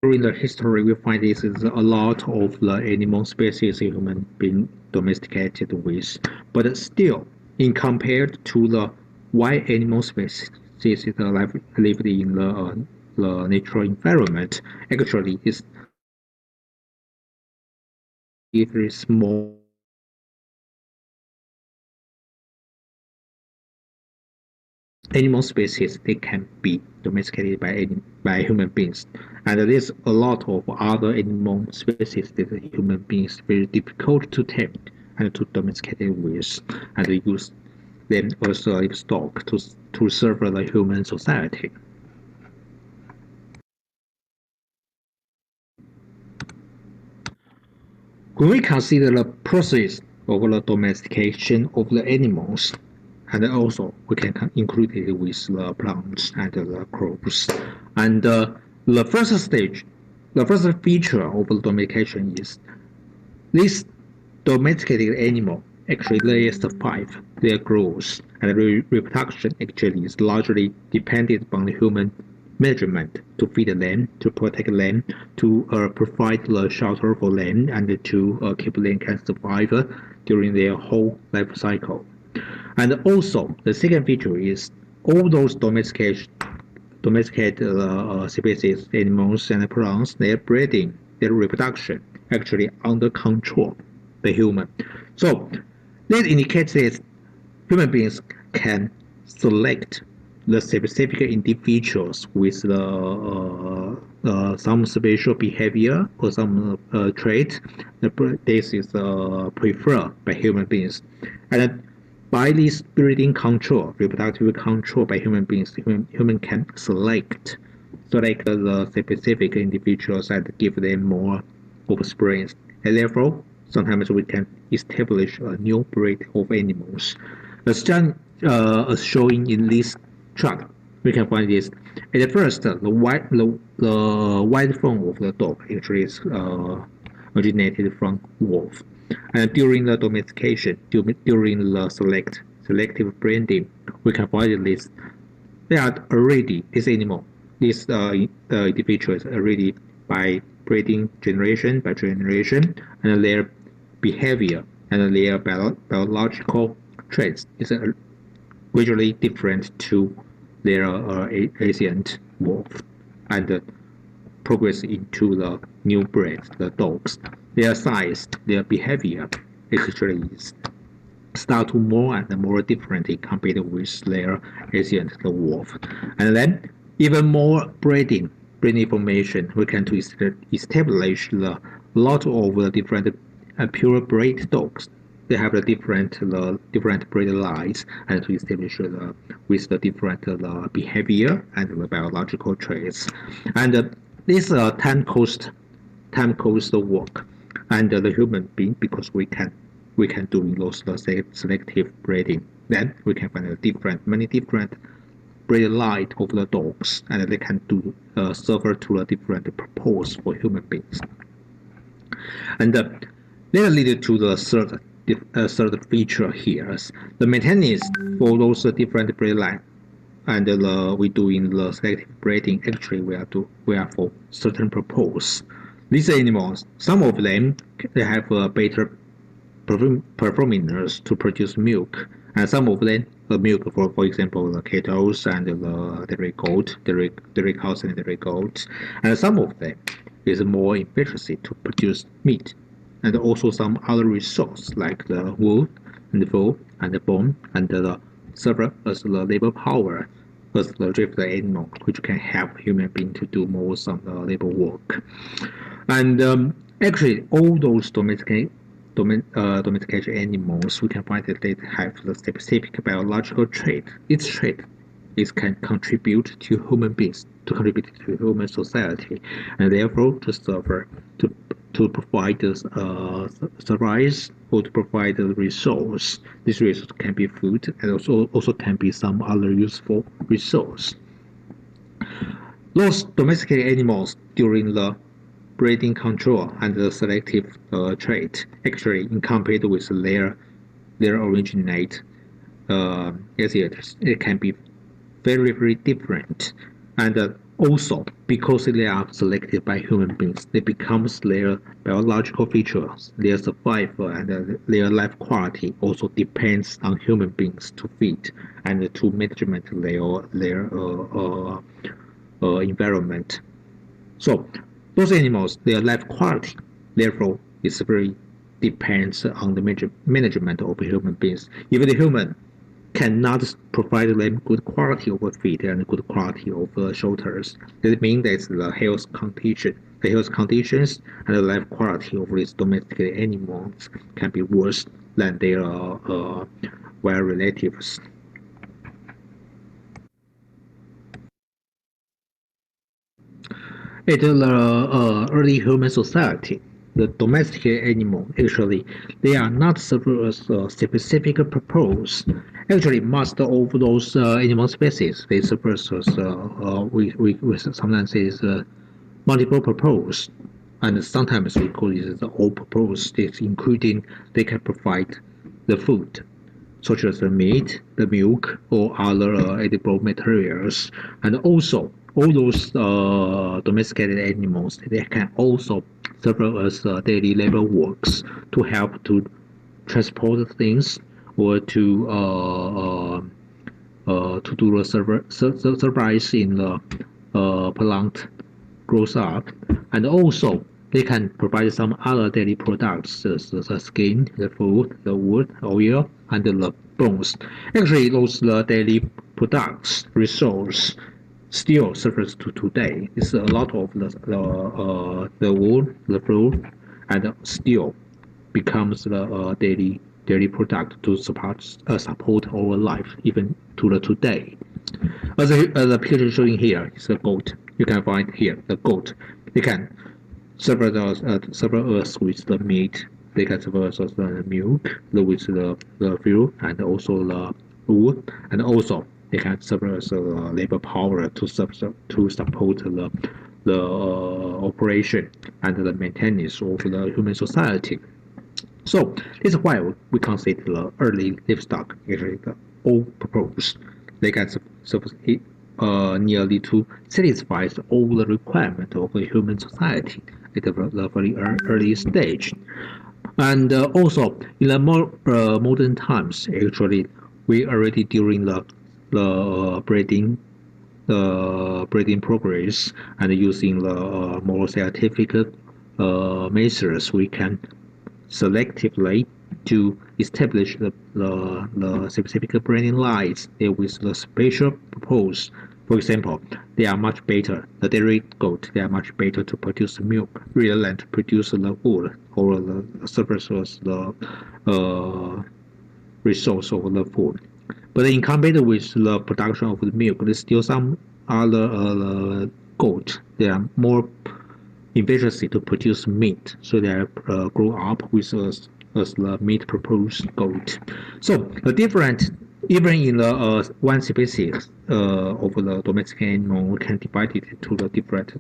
During the history, we find this is a lot of the animal species human being domesticated with, but still, in compared to the wild animal species that lived in the natural environment, actually is very small. Animal species, they can be domesticated by human beings, and there's a lot of other animal species that human beings very difficult to tame and to domesticate with, and use them as livestock to serve the human society. When we consider the process of the domestication of the animals, and also we can include it with the plants and the crops. And the first stage, the first feature of the domestication is this domesticated animal actually they survive their growth and reproduction actually is largely dependent upon the human measurement to feed them, to protect them, to provide the shelter for them, and to keep them can survive during their whole life cycle. And also, the second feature is all those domesticated species, animals and plants, their breeding, their reproduction, actually under control the human. So that indicates that human beings can select the specific individuals with some special behavior or some trait. This is preferred by human beings. And by this breeding control, reproductive control by human beings, human can select the specific individuals and give them more offspring. And therefore, sometimes we can establish a new breed of animals. As showing in this chart, we can find this. At first, the white form of the dog actually is originated from wolf. And during the domestication, during the selective breeding, we can find this. They are already this animal, this individual is already by breeding generation by generation, and their behavior and their biological traits is visually different to their ancient wolf, and progress into the new breed, the dogs. Their size, their behavior actually start to more and more differently compared with their ancient the wolf. And then even more breeding information, we can to establish the lot of the different purebred dogs. They have the different breed lines, and to establish with the different behavior and the biological traits. And this time cost work, and the human being, because we can do those selective breeding. Then we can find many different breed line of the dogs, and they can do serve to a different purpose for human beings. And that leads to the third feature here. The maintenance for those different breed line, and we do in the selective breeding. Actually, we are for certain purpose. These animals, some of them, they have a better performance to produce milk, and some of them milk for example the cattle and the dairy goat, dairy cows and dairy goats, and some of them is more efficiency to produce meat, and also some other resource like the wool and the fur and the bone and the serve as the labor power as the drift animal, which can help human being to do more some labor work. And actually all those domesticated animals, we can find that they have the specific biological trait. Its trait can contribute to human beings, to contribute to human society, and therefore to serve to provide service or to provide the resource. This resource can be food, and also can be some other useful resource. Those domesticated animals during the breeding control and the selective trait, actually in compared with their originate ancestors, it can be very different. And Also, because they are selected by human beings, they become their biological features, their survival and their life quality also depends on human beings to feed and to management their environment. So those animals, their life quality, therefore, is very depends on the management of human beings. If the human cannot provide them good quality of feed and good quality of shelters, that means that the health conditions and the life quality of these domesticated animals can be worse than their wild relatives. In the early human society, the domesticated animal actually they are not served as a specific purpose. Actually, most of those animal species they serve as we sometimes say is multiple purpose, and sometimes we call it the all purpose. It's including they can provide the food such as the meat, the milk, or other edible materials. And also, all those domesticated animals, they can also serve as daily labor works to help to transport things or to do the service in the plant grows up, and also they can provide some other daily products, the skin, the food, the wood, oil, and the bones. Actually, those daily products, resource, still serves to today. It's a lot of the wood, the fruit, and still becomes the daily product to support our life even to the today. As the picture showing here is a goat. You can find here the goat. They can serve us with the meat. They can serve us with the milk, with the fuel, and also the wood, and also they can serve us labor power to support the operation and the maintenance of the human society. So this is why we consider the early livestock actually the all purpose. They can nearly to satisfy all the requirements of a human society at the very early stage. And also in the more modern times, actually, we already during the breeding progress and using the more scientific measures, we can selectively to establish the specific breeding lines with the special purpose. For example, they are much better, the dairy goat, they are much better to produce milk rather than to produce the wood or the surface of the resource of the food. But in comparison with the production of the milk, there's still some other goat, they are more efficiency to produce meat, so they grow up with us as the meat proposed goat. So the different, even in the one species of the domestic animal, we can divide it into the different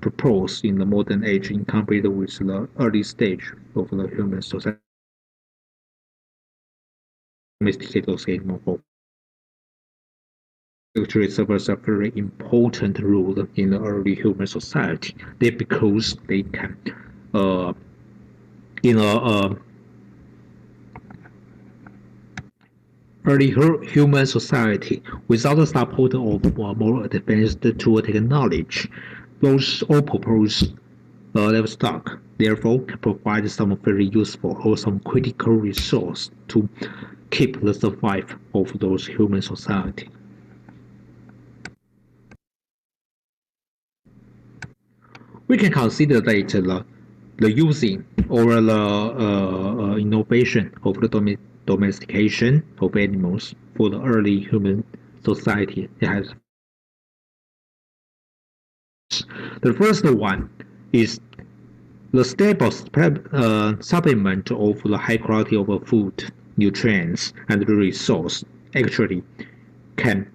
purpose in the modern age in comparison with the early stage of the human society. Domesticated animal actually serves a very important role in the early human society. Because they can, in a early human society, without the support of more advanced tool technology, those all-purpose livestock therefore can provide some very useful or some critical resource to keep the survival of those human society. We can consider that the using or the innovation of the domestication of animals for the early human society. It has the first one is the stable supplement of the high quality of food, nutrients, and the resource actually can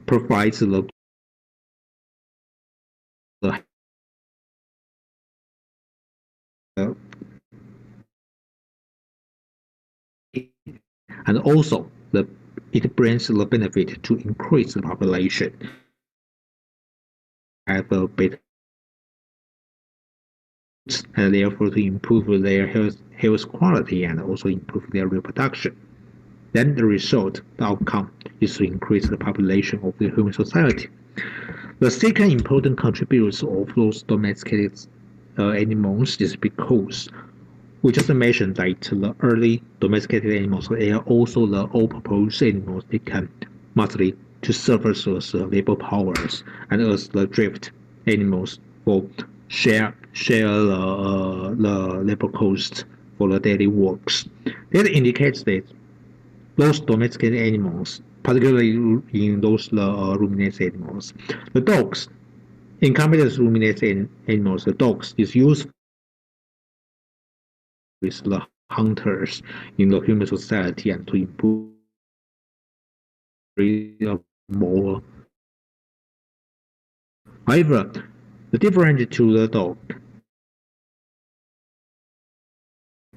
provide the and also it brings the benefit to increase the population. have a better and therefore to improve their health quality and also improve their reproduction. Then the result, the outcome, is to increase the population of the human society. The second important contributor of those domesticated animals is because we just mentioned that the early domesticated animals, they are also the all-purpose animals. They can mostly to serve as labor powers and as the drift animals for share the labor cost for the daily works. That indicates that those domesticated animals, particularly in those ruminant animals, the dogs, in comparison to ruminant animals, the dogs is used with the hunters in the human society and to improve more. However, the difference to the dog,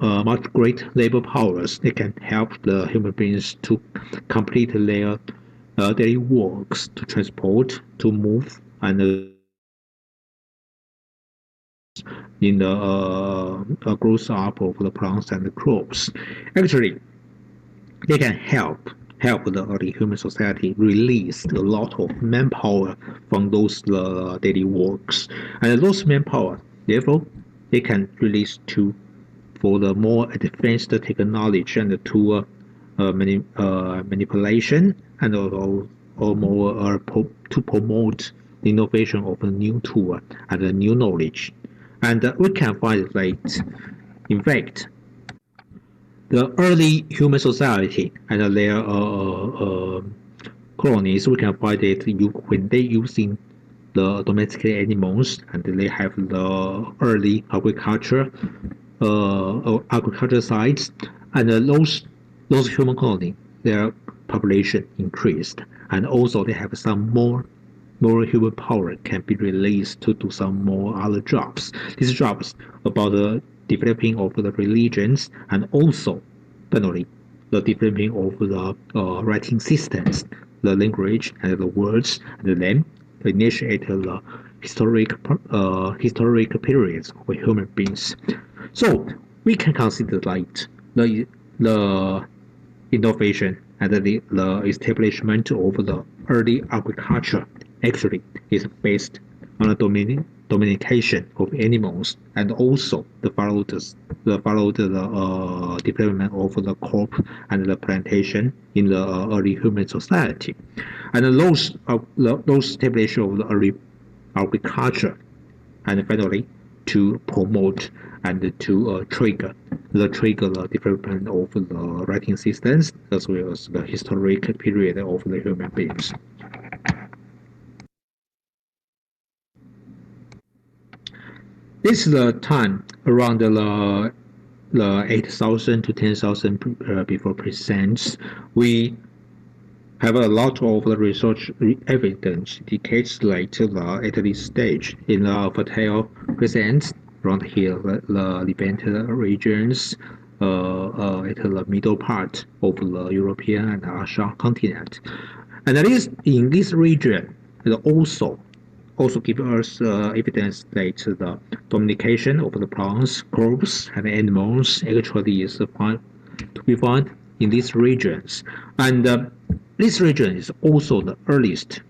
much great labor powers, they can help the human beings to complete their daily works, to transport, to move, and in the growth up of the plants and the crops. Actually, they can help the early human society release a lot of manpower from those daily works, and those manpower, therefore, they can release for the more advanced technology and to manipulation and or more to promote the innovation of a new tool and a new knowledge. And we can find that, in fact, the early human society and their colonies, we can find that when they using the domesticated animals and they have the early agriculture sites, and those human colonies, their population increased, and also they have some more human power can be released to do some more other jobs. These jobs about the developing of the religions and also, finally, the developing of the writing systems, the language and the words, and then initiate the historic periods of human beings. So we can consider like the innovation and the establishment of the early agriculture actually is based on the domestication of animals and also the development of the crop and the plantation in the early human society, and those establishment of the early agriculture, and finally to promote and to trigger the development of the writing systems as well as the historic period of the human beings. This is the time around the 8,000 to 10,000 before presents. We have a lot of the research evidence indicates like at this stage in the fertile presents around here, the Levant regions, at the middle part of the European and Asia continent, and at least in this region, it also give us evidence that the domestication of the plants, crops, and animals actually is to be found in these regions, and this region is also the earliest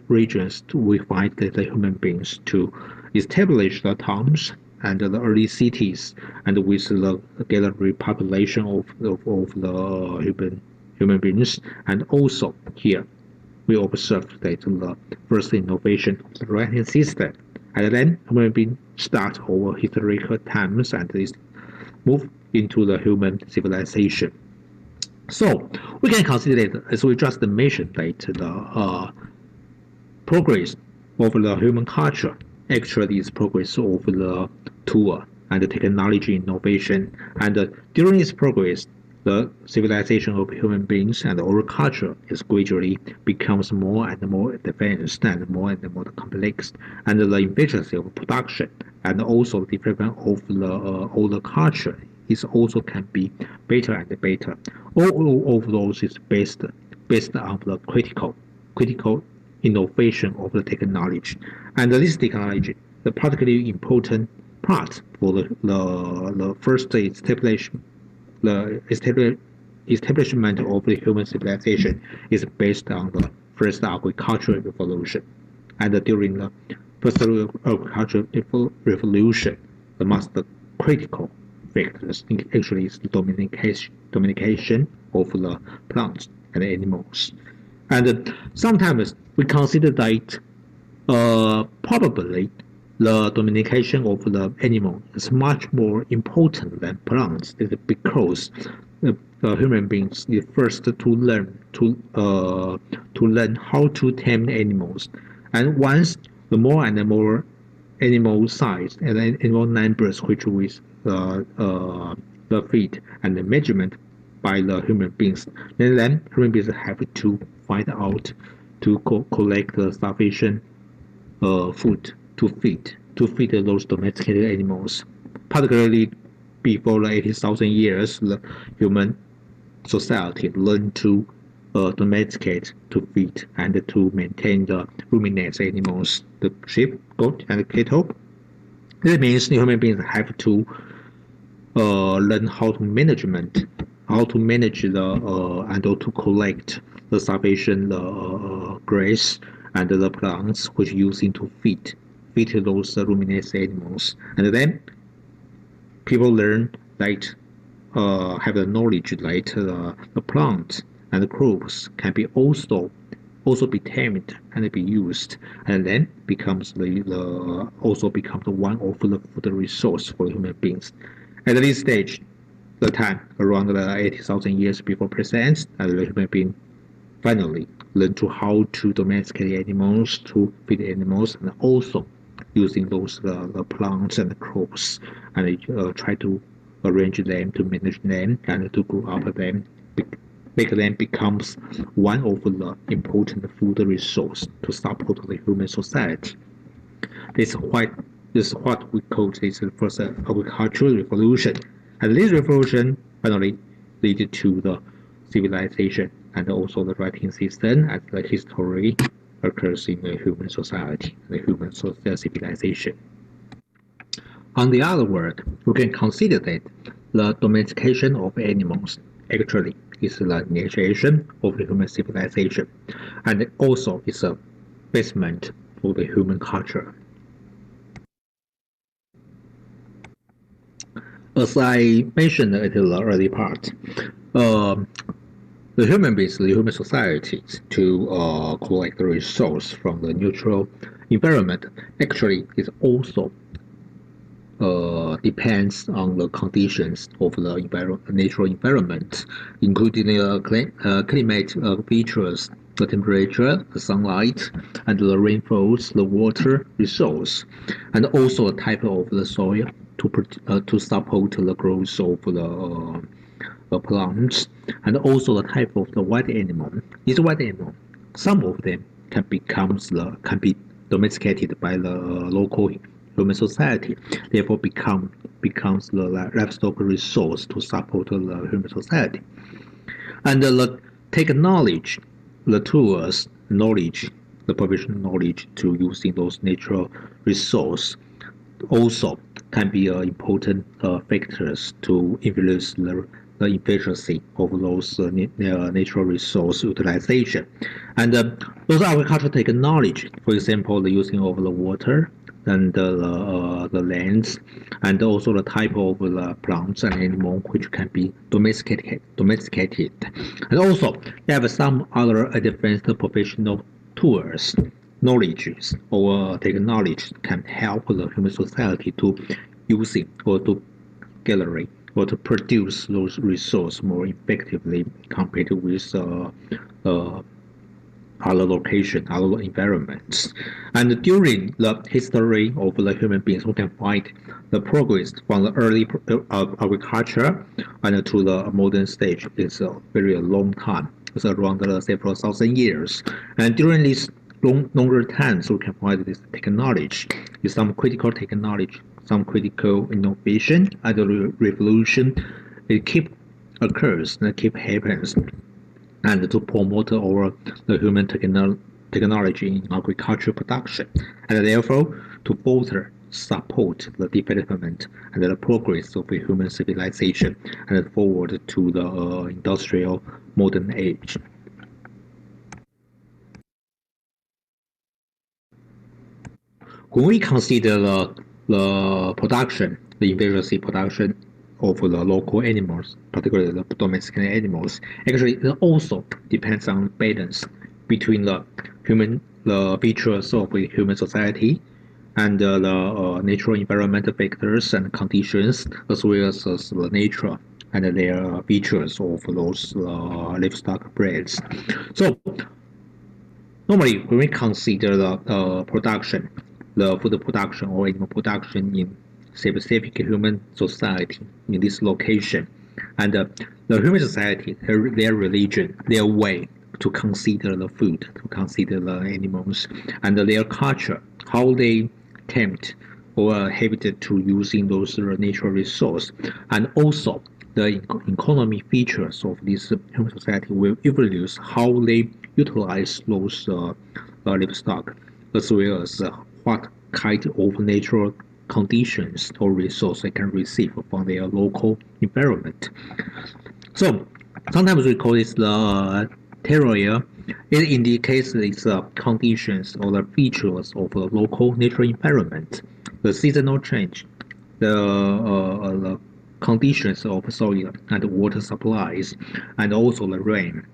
regions we find that the human beings to establish the towns and the early cities, and with the gathering population of the human beings, and also here we observe that the first innovation of the writing system, and then human beings start over historical times and move into the human civilization. So we can consider that, as we just mentioned, that the progress of the human culture actually is progress of the tool and the technology innovation, and during this progress, the civilization of human beings and our culture is gradually becomes more and more advanced and more complex, and the efficiency of production and also the development of the older culture is also can be better and better. All of those is based on the critical innovation of the technology. And this technology, the particularly important part for the first establishment of the human civilization is based on the first agricultural revolution. And during the first agricultural revolution, the most critical factors actually is the domestication of the plants and animals. And sometimes we consider that probably the domestication of the animal is much more important than plants, because human beings is first to learn how to tame animals, and once the more and more animal size and animal numbers which with the feed and the measurement by the human beings, then human beings have to find out to collect sufficient food to feed those domesticated animals. Particularly before the 80,000 years, the human society learned to domesticate, to feed, and to maintain the ruminants animals, the sheep, goat, and cattle. That means the human beings have to learn how to manage the and to collect the sufficient grass and the plants which using to feed those ruminant animals. And then people learn that have the knowledge that the plants and the crops can be also be tamed and be used, and then becomes also becomes one of the food resource for human beings. At this stage, the time around the 80,000 years before present, and the human being finally learn to how to domesticate animals, to feed animals, and also using those the plants and the crops, and try to arrange them, to manage them, and to grow up them, make them becomes one of the important food resource to support the human society. This is what we call this first agricultural revolution, and this revolution finally led to the civilization and also the writing system, and the history occurs in the human society, the human civilization. On the other word, we can consider that the domestication of animals actually is the initiation of the human civilization, and also is a basement for the human culture. As I mentioned at the early part, the human beings, the human societies, to collect the resource from the natural environment actually is also depends on the conditions of the natural environment, including the climate features, the temperature, the sunlight, and the rainfalls, the water resource, and also the type of the soil to support the growth of the plants, and also the type of the wild animal. These wild animal, some of them can be domesticated by the local human society, therefore becomes the livestock resource to support the human society. And the technology, the tools, knowledge, the professional knowledge to using those natural resources also can be important factors to influence the efficiency of those natural resource utilization. And those agricultural technology, for example, the using of the water and the lands, and also the type of the plants and animal which can be domesticated. And also they have some other advanced professional tools, knowledges, or technology can help the human society to using or to gather or to produce those resources more effectively compared with other location, other environments. And during the history of the human beings, we can find the progress from the early agriculture and to the modern stage. It's a very long time. It's around several thousand years. And during this longer time, so we can find this technology, is some critical technology, some critical innovation, and the revolution. It occurs and keep happens, and to promote the human technology in agricultural production, and therefore to further support the development and the progress of human civilization and forward to the industrial modern age. When we consider the production, the efficiency production of the local animals, particularly the domestic animals, actually it also depends on balance between the features of the human society and the natural environmental factors and conditions, as well as the nature and their features of those livestock breeds. So normally, when we consider the production, the food production or animal production in specific human society in this location, and the human society, their religion, their way to consider the food, to consider the animals, and their culture, how they tempt or habited to using those natural resources, and also the economic features of this human society will influence how they utilize those livestock, as well as what kind of natural conditions or resource they can receive from their local environment. So sometimes we call this the terroir. It indicates its conditions or the features of the local natural environment, the seasonal change, the conditions of soil and water supplies, and also the rain.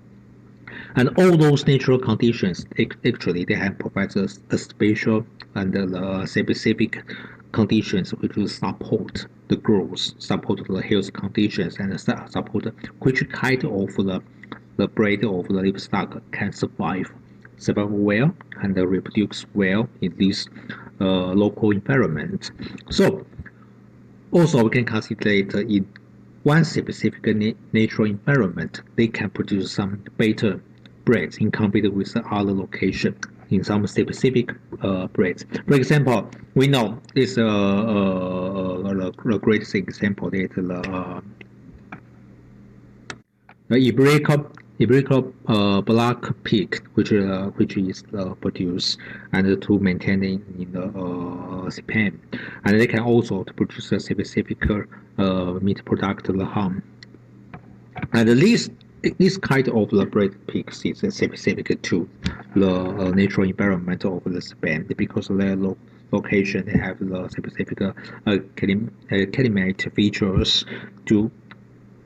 And all those natural conditions, actually, they have provided a spatial and specific conditions which will support the growth, support the health conditions, and support which kind of the breed of the livestock can survive well and reproduce well in this local environment. So also we can consider it in one specific natural environment, they can produce some better breeds in compared with the other location in some specific breeds. For example, we know this a great example that the Iberico black pig, which is produced and to maintain in the Spain, and they can also produce a specific meat product, the ham. And this kind of the breed pigs is specific to the natural environment of the Spain because of their location. They have the specific climate features to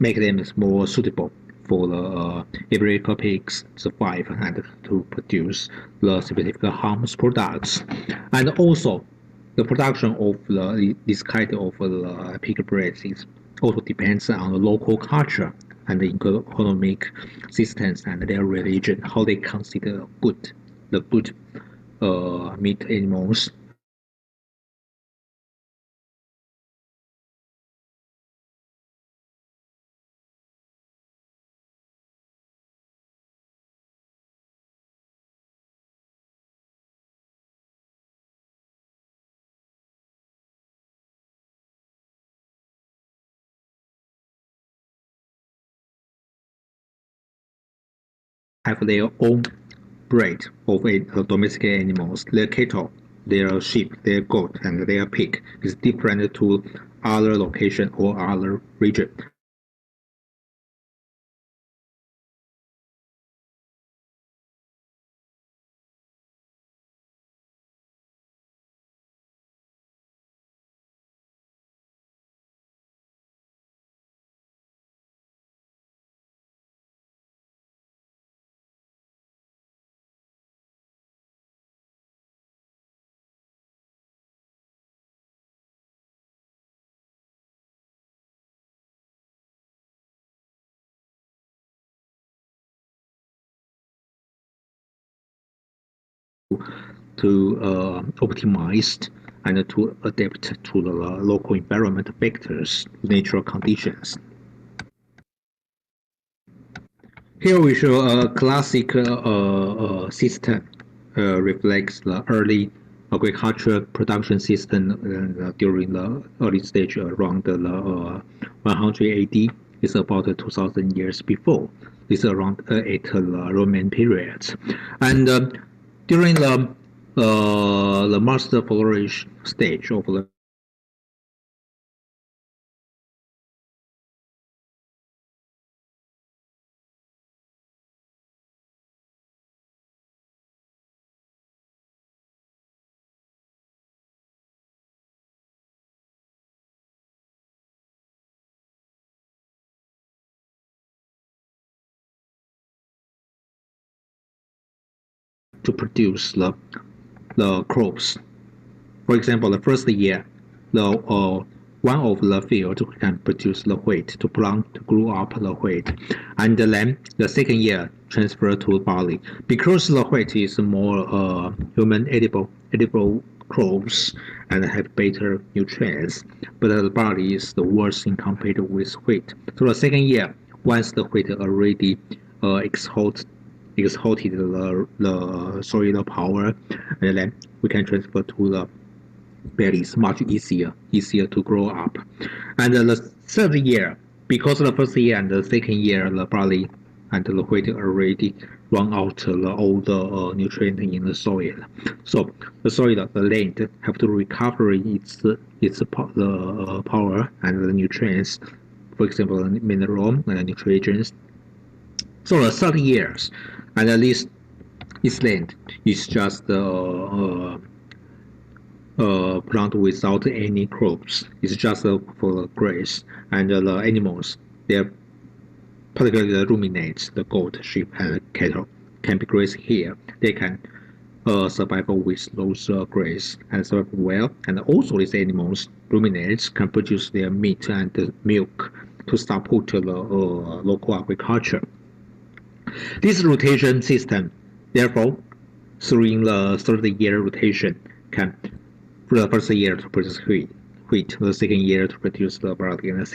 make them more suitable for the Iberico pigs survive and to produce the specific harmless products. And also the production of this kind of pig breeds also depends on the local culture and the economic systems and their religion, how they consider the good meat animals. Have their own breed of domestic animals. Their cattle, their sheep, their goat, and their pig is different to other location or other region. To optimize and to adapt to the local environment factors, natural conditions. Here we show a classic system reflects the early agricultural production system during the early stage around the 100 AD. It's about 2,000 years before. It's around at the Roman period. And during the master flourish stage of the to produce the crops. For example, the first year, one of the field can produce the wheat to plant to grow up the wheat, and then the second year transfer to barley because the wheat is more human edible crops and have better nutrients, but the barley is the worst in compared with wheat. So the second year, once the wheat already exhausted the soil power, and then we can transfer to the berries much easier to grow up. And the third year, because the first year and the second year, the barley and the wheat already run out all the nutrients in the soil. So the soil, the land, have to recover its power and the nutrients, for example, mineral and nutrients. So the 30 years, and at least its land is just plant without any crops. It's just for grass, and the animals, they're particularly the ruminants, the goat, sheep, and cattle, can be grazed here. They can survive with those grass and survive well. And also these animals, ruminants, can produce their meat and milk to support the local agriculture. This rotation system, therefore, during the third year rotation, can for the first year to produce wheat, the second year to produce the barley, and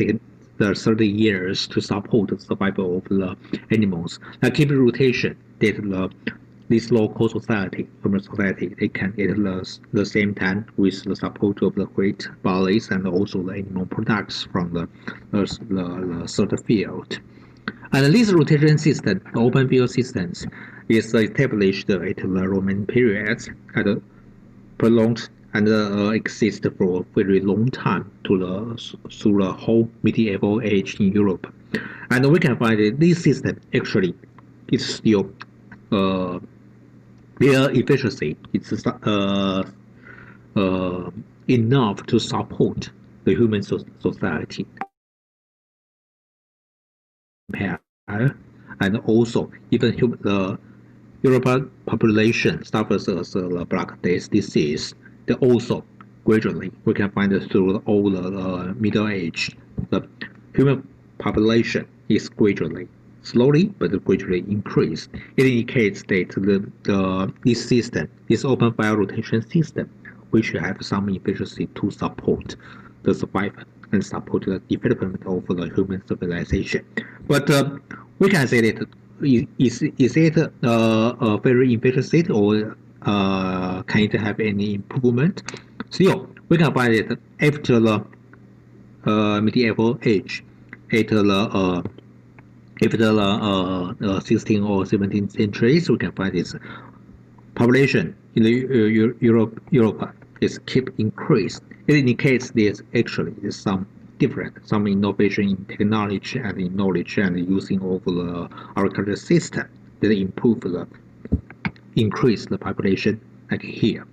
the third years to support the survival of the animals. Like keep rotation, that this local society, human society, they can get the same time with the support of the wheat, barley, and also the animal products from the third field. And this rotation system, the open field systems, is established at the Roman periods and prolonged and exist for a very long time through the whole medieval age in Europe. And we can find that this system actually is still their efficiency is enough to support the human society. And also, even the European population suffers the Black Death disease. They also gradually, we can find it through all the Middle Age, the human population is gradually, slowly but gradually increased. It indicates that this system, this open file rotation system, we should have some efficiency to support the survival and support the development of the human civilization. But we can say that is it a very efficient or can it have any improvement? Still, we can find it after the medieval age, after the 16th or 17th centuries, we can find this population in the Europe is keep increased. It indicates there's actually some different, some innovation in technology and in knowledge and using of the agricultural system that increase the population like here.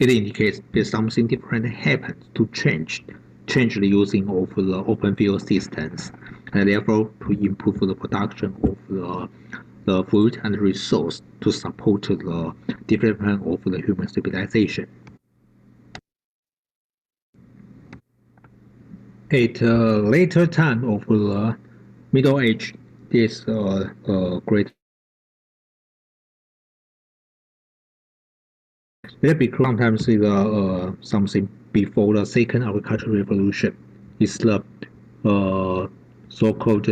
It indicates that something different happened to change the using of the open field systems, and therefore to improve the production of the food and resource to support the development of the human civilization. At a later time of the Middle Age, this great because sometimes something before the second agricultural revolution is the so-called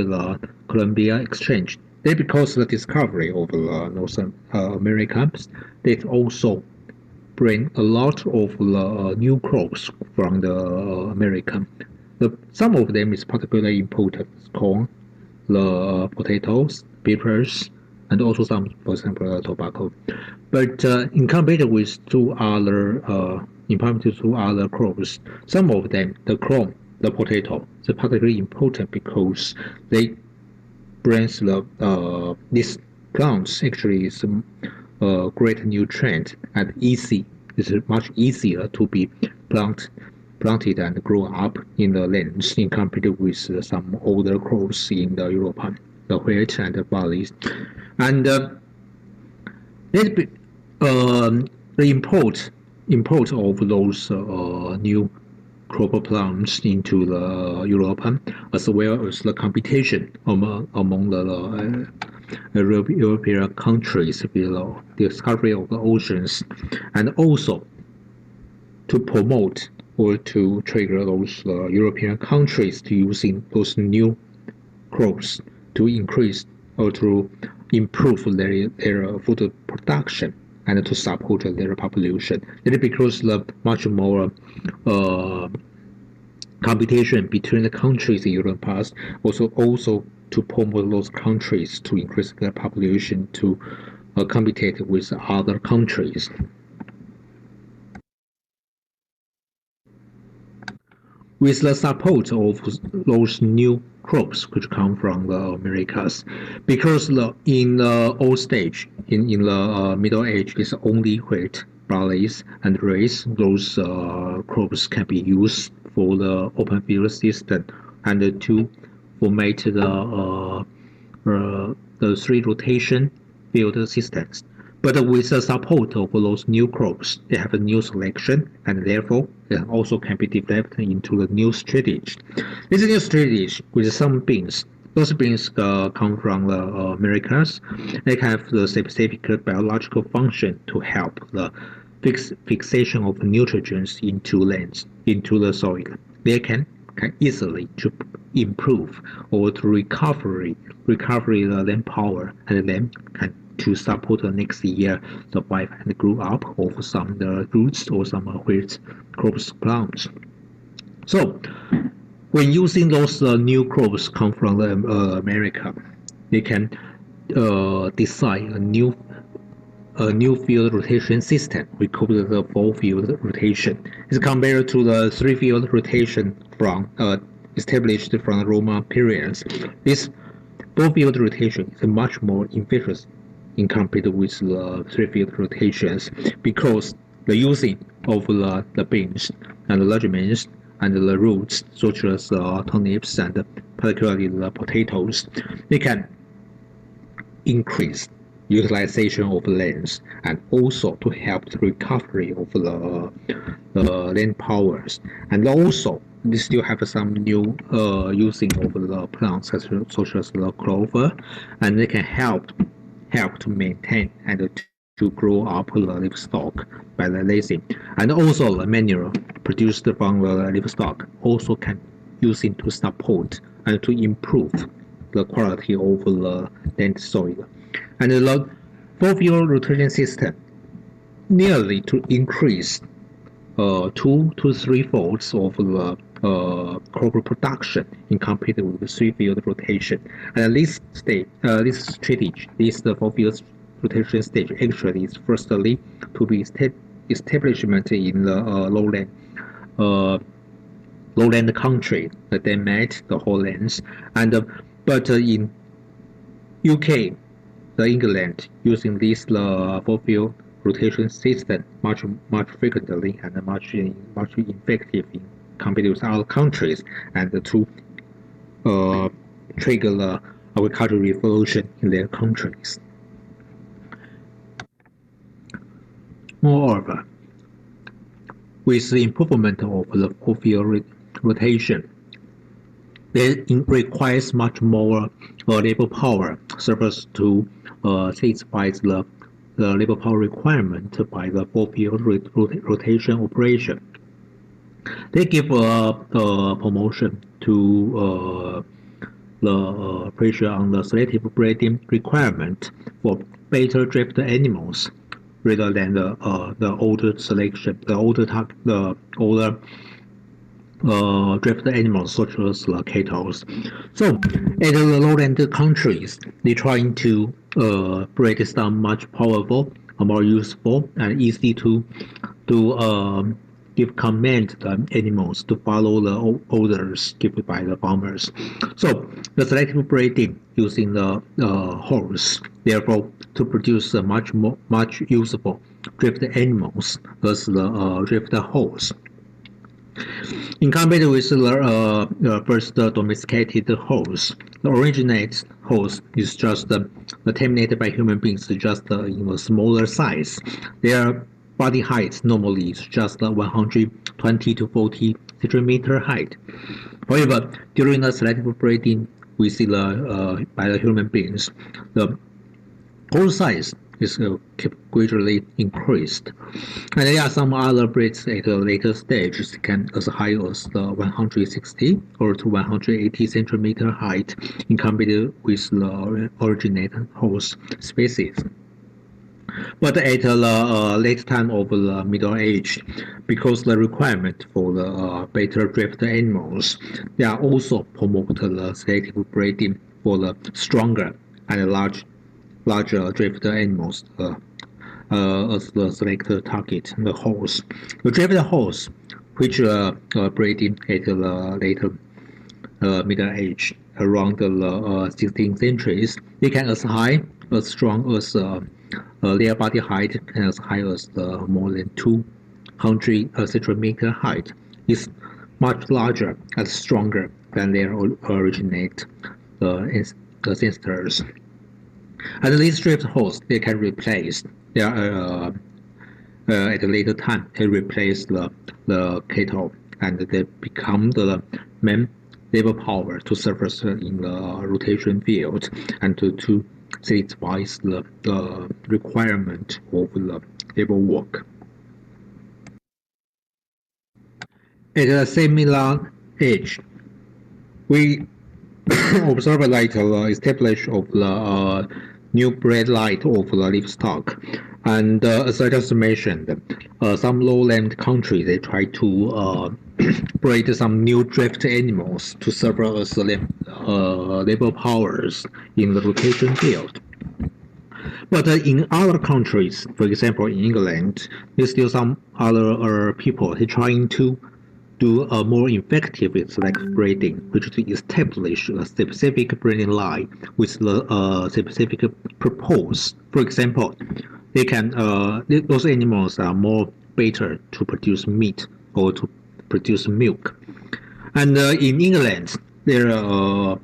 Columbia Exchange. That because the discovery of North America, they also bring a lot of new crops from the American. Some of them is particularly important: corn, the potatoes, peppers, and also some, for example, tobacco. But in comparison with two other crops, some of them, the corn, the potato, is particularly important because they brings these plants actually is a great nutrient and easy. It's much easier to be planted and grow up in the lands in comparison with some older crops in the Europe, the wheat and the barley. And the import of those new crop plants into the Europe, as well as the competition among the European countries below the discovery of the oceans, and also to promote or to trigger those European countries to using those new crops to increase or to improve their food production and to support their population. It is because the much more competition between the countries in Europe past also to promote those countries to increase their population to compete with other countries. With the support of those new crops which come from the Americas, because in the old stage, in the Middle Age, it's only wheat, barley, and rice. Those crops can be used for the open field system and to formate the three rotation field systems. But with the support of those new crops, they have a new selection, and therefore they also can be developed into the new strategy. This new strategy with some beans, those beans come from the Americas. They have the specific biological function to help the fixation of nutrients into lands, into the soil. They can easily to improve or to recovery the land power, and then can to support the next year survive and grow up of some roots or some wheat crops plants. So when using those new crops come from America, they can design a new field rotation system. We call it the 4-field rotation. It's compared to the 3-field rotation from established from the Roman periods. This 4-field rotation is much more efficient in compared with the 3-field rotations, because the using of the beans and the legumes and the roots, such as turnips and particularly the potatoes, they can increase utilization of lands and also to help the recovery of the land powers. And also we still have some new using of the plants such as the clover, and they can help to maintain and to grow up the livestock by the raising. And also the manure produced from the livestock also can using to support and to improve the quality of the land soil. And the 4-field rotation system nearly to increase 2 to 3 folds of the crop production in compared with the 3-field rotation. And this stage, this strategy, this the 4-field rotation stage actually is firstly to be establishment in the lowland country that they met the Hollands, and but in UK, the England using this 4-field rotation system much frequently and much effective in compared with other countries, and to trigger the agricultural revolution in their countries. Moreover, with the improvement of the 4-field rotation, it requires much more labor power serves to satisfy the labor power requirement by the 4-field rotation operation. They give promotion to the pressure on the selective breeding requirement for better drafted animals rather than the older selection, the older drift animals such as cattle. So at the lowland countries, they're trying to breed some much powerful, more useful, and easy to give command to the animals to follow the orders given by the farmers. So the selective breeding using the horse, therefore, to produce much useful drift animals as the drift horse. In comparison with the first domesticated horse, the originate horse is just terminated by human beings just in a smaller size. Their body height normally is just 120 to 40 centimeter height. However, during the selective breeding, we see by the human beings, the horse size is gradually increased. And there are some other breeds at a later stage can as high as 160 or to 180 centimeter height in comparison with the originate horse species. But at the late time of the Middle Age, because the requirement for the better drift animals, they are also promote the selective breeding for the stronger and larger drift animals as the selected target, the horse. The drift horse, which breeding at the later Middle Age, around the 16th centuries, they can as high, as strong as their body height, and as high as more than 200 centimeter height. Is much larger and stronger than their originate ancestors. And these drift horse, they can replace at a later time. They replace the cattle, and they become the main labor power to surface in the rotation field and to satisfy the requirement of the labor work. At a similar age, we observe like establish of the new breed line of the livestock, and as I just mentioned, some lowland countries they try to breed some new drift animals to serve as labor powers in the rotation field. But in other countries, for example in England, there's still some other people who trying to do a more effective selective breeding, which to establish a specific breeding line with the specific purpose. For example, they can those animals are more better to produce meat or to produce milk. And in England, there are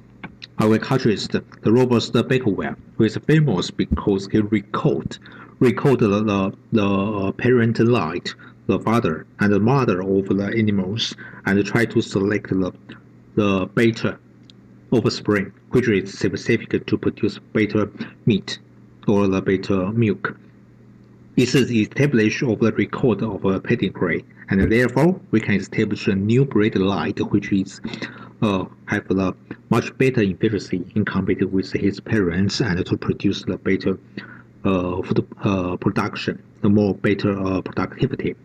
agriculturist, the robust Beckwell, who is famous because he recalled the parent line, the father and the mother of the animals, and try to select the better offspring, which is specific to produce better meat or the better milk. It is established of the record of a pedigree, and therefore we can establish a new breed line which is have the much better efficiency in comparison with his parents, and to produce the better food production, the more better productivity.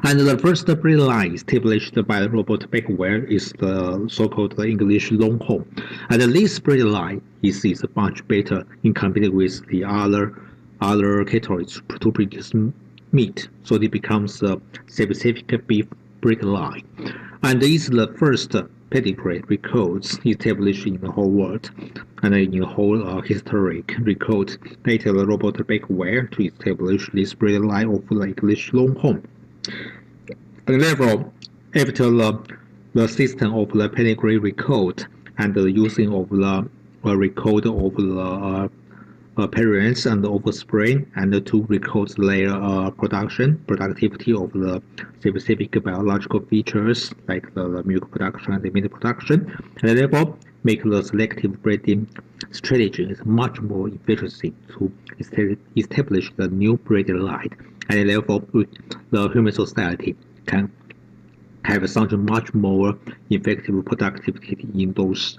And the first breed line established by Robert Beckwell is the so-called English Longhorn. And this breed line is much better in comparison with the other categories to produce meat. So it becomes a specific beef breed line. And this is the first pedigree records established in the whole world, and in the whole historic record later Robert Beckwell to establish this breed line of the English Longhorn. And therefore, after the system of the pedigree record and the using of the record of the parents and the offspring, and to record their productivity of the specific biological features like the milk production and the meat production, and therefore make the selective breeding strategy is much more efficient to establish the new breeding line, and therefore the human society can have something much more effective productivity in those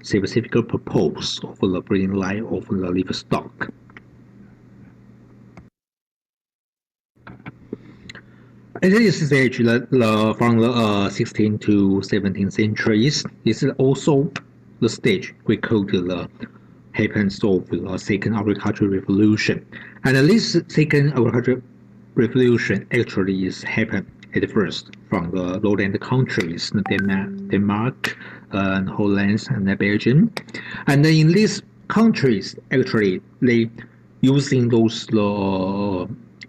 specific purpose of the breeding line of the livestock. At this stage, from the 16th to 17th centuries, is also the stage we call the happens of the second agricultural revolution. And this second agricultural revolution actually is happened at first from the lowland countries, Denmark, and Holland, and Belgium. And in these countries, actually, they using those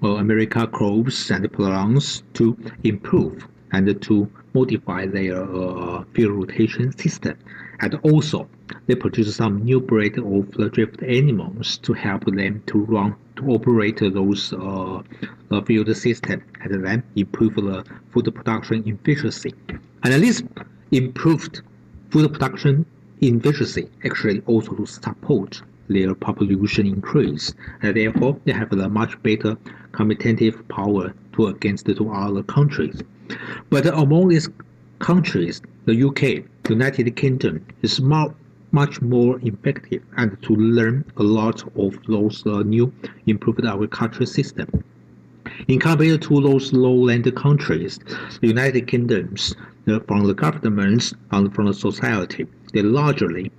America crops and plants to improve and to modify their field rotation system. And also, they produce some new breed of the drift animals to help them to operate those field system and then improve the food production efficiency. And this improved food production efficiency actually also to support their population increase, and therefore they have a much better competitive power to against the other countries. But among these countries, the UK, United Kingdom, is much more effective and to learn a lot of those new improved agriculture system. In compared to those lowland countries, the United Kingdoms, from the governments and from the society, they largely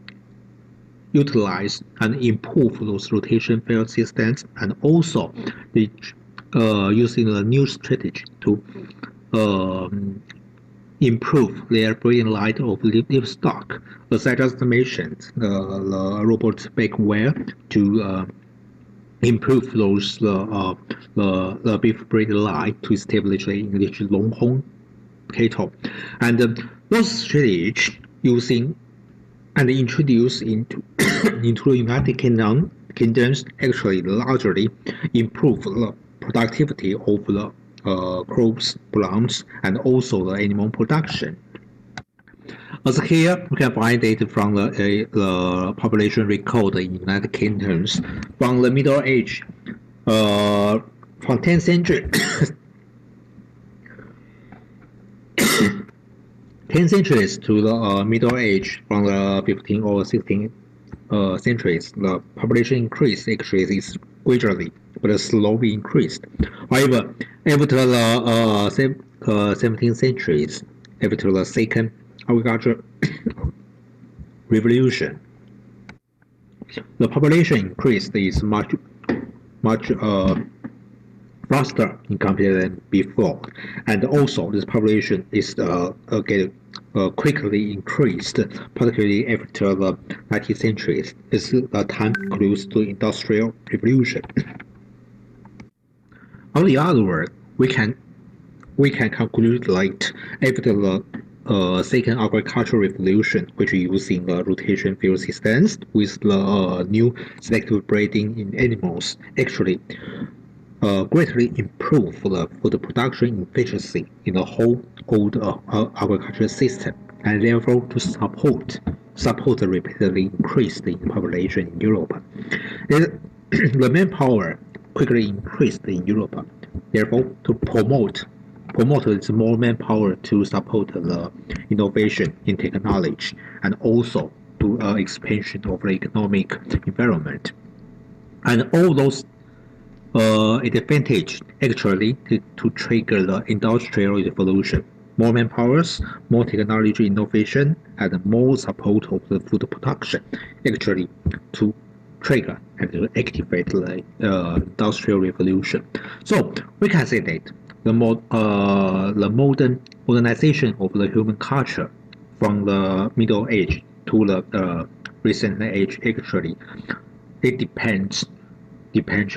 utilize and improve those rotation field systems, and also they using a new strategy to improve their breeding life of livestock. As I just mentioned, the robot Bakeware to improve those the beef breeding line to establish the English longhorn cattle, and those strategies using and introduced into the United Kingdoms actually largely improve the productivity of the crops, plants, and also the animal production. As here, we can find data from the population record in United Kingdoms from the Middle Age, from 10th century. 10 centuries to the Middle Age, from the 15th or 16th centuries, the population increase actually is gradually but slowly increased. However, after the 17th centuries, after the second agricultural revolution, the population increase is much faster in comparison than before, and also this population is quickly increased, particularly after the 19th century. It's the time close to industrial revolution. On the other word, we can conclude like after the second agricultural revolution, which is using rotation field systems with the new selective breeding in animals, actually greatly improve the food production efficiency in the whole old agricultural system, and therefore to support the rapidly increased in population in Europe. The manpower quickly increased in Europe, therefore to promote this more manpower to support the innovation in technology and also to expansion of the economic environment, and all those advantage actually to trigger the industrial revolution. More manpowers, more technology innovation, and more support of the food production actually to trigger and to activate the industrial revolution. So we can say that the modernization of the human culture from the Middle Age to the recent age actually it depends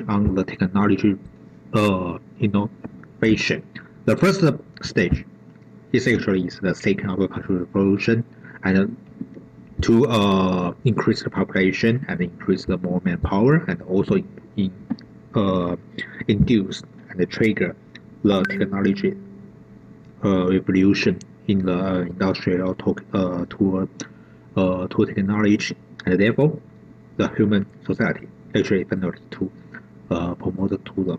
on the technology innovation. The first stage is actually the second agricultural revolution, and to increase the population and increase the more manpower, and also induce and trigger the technology revolution in the industrial to technology, and therefore the human society actually finally to promote to the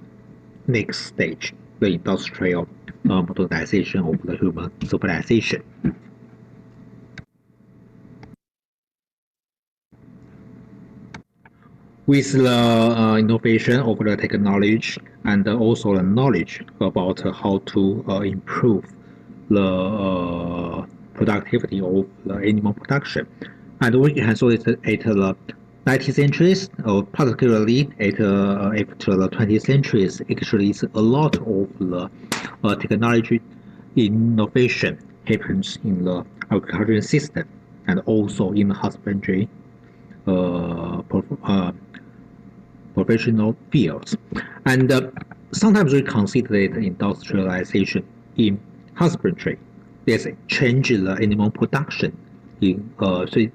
next stage, the industrial modernization of the human civilization. with the innovation of the technology and also the knowledge about how to improve the productivity of the animal production. And we can saw it at the 19th centuries, or particularly after the 20th centuries, actually is a lot of the technology innovation happens in the agricultural system and also in the husbandry professional fields. And sometimes we consider it industrialization in husbandry. There's a change in the animal production in three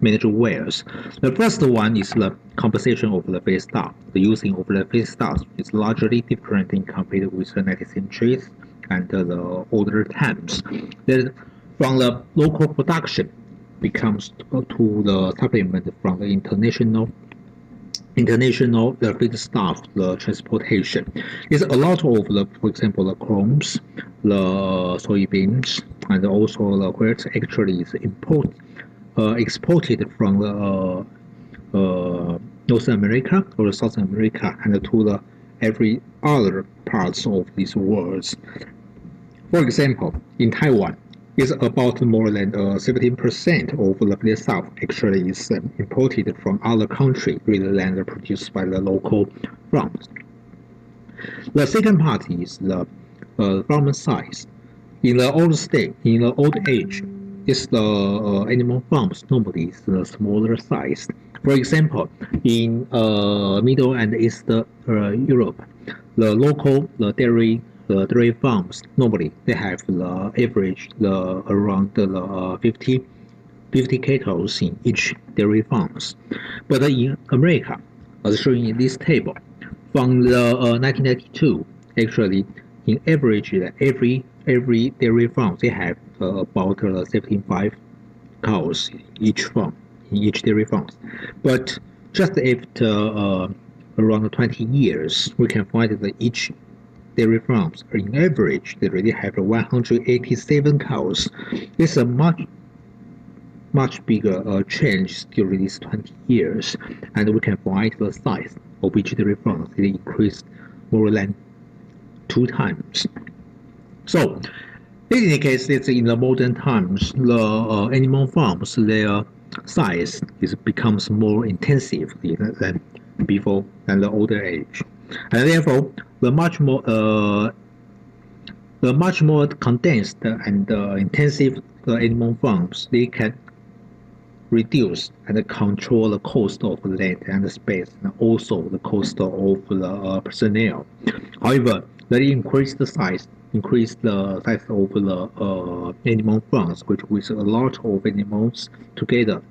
major ways. The first one is the composition of the feedstock. The using of the feedstocks is largely different in compared with the 19th centuries and the older times. Then from the local production becomes to the supplement from the international the feedstock, the transportation. It's a lot of the, for example, the crops, the soybeans, and also the wheat actually is exported from the North America or South America and to the every other parts of these worlds. For example, in Taiwan, it's about more than 17% of the feedstock actually is imported from other countries rather than produced by the local farms. The second part is the farm size. In the old age, it's the animal farms normally is the smaller size. For example, in Middle and East Europe, the dairy farms normally they have the average around 50 cattle in each dairy farms. But in America, as shown in this table, from the 1992, actually in average every dairy farm they have about 75 cows in each dairy farm. But just after around 20 years, we can find that each dairy farms, in average, they already have 187 cows. This is a much bigger change during these 20 years, and we can find the size of each dairy farm they increased more than 2 times. So, in any case, it's in the modern times, the animal farms, their size becomes more intensive than before than the older age, and therefore the much more condensed and intensive animal farms they can reduce and control the cost of land and space, and also the cost of the personnel. However, they increase the size of the animal farms, which with a lot of animals together,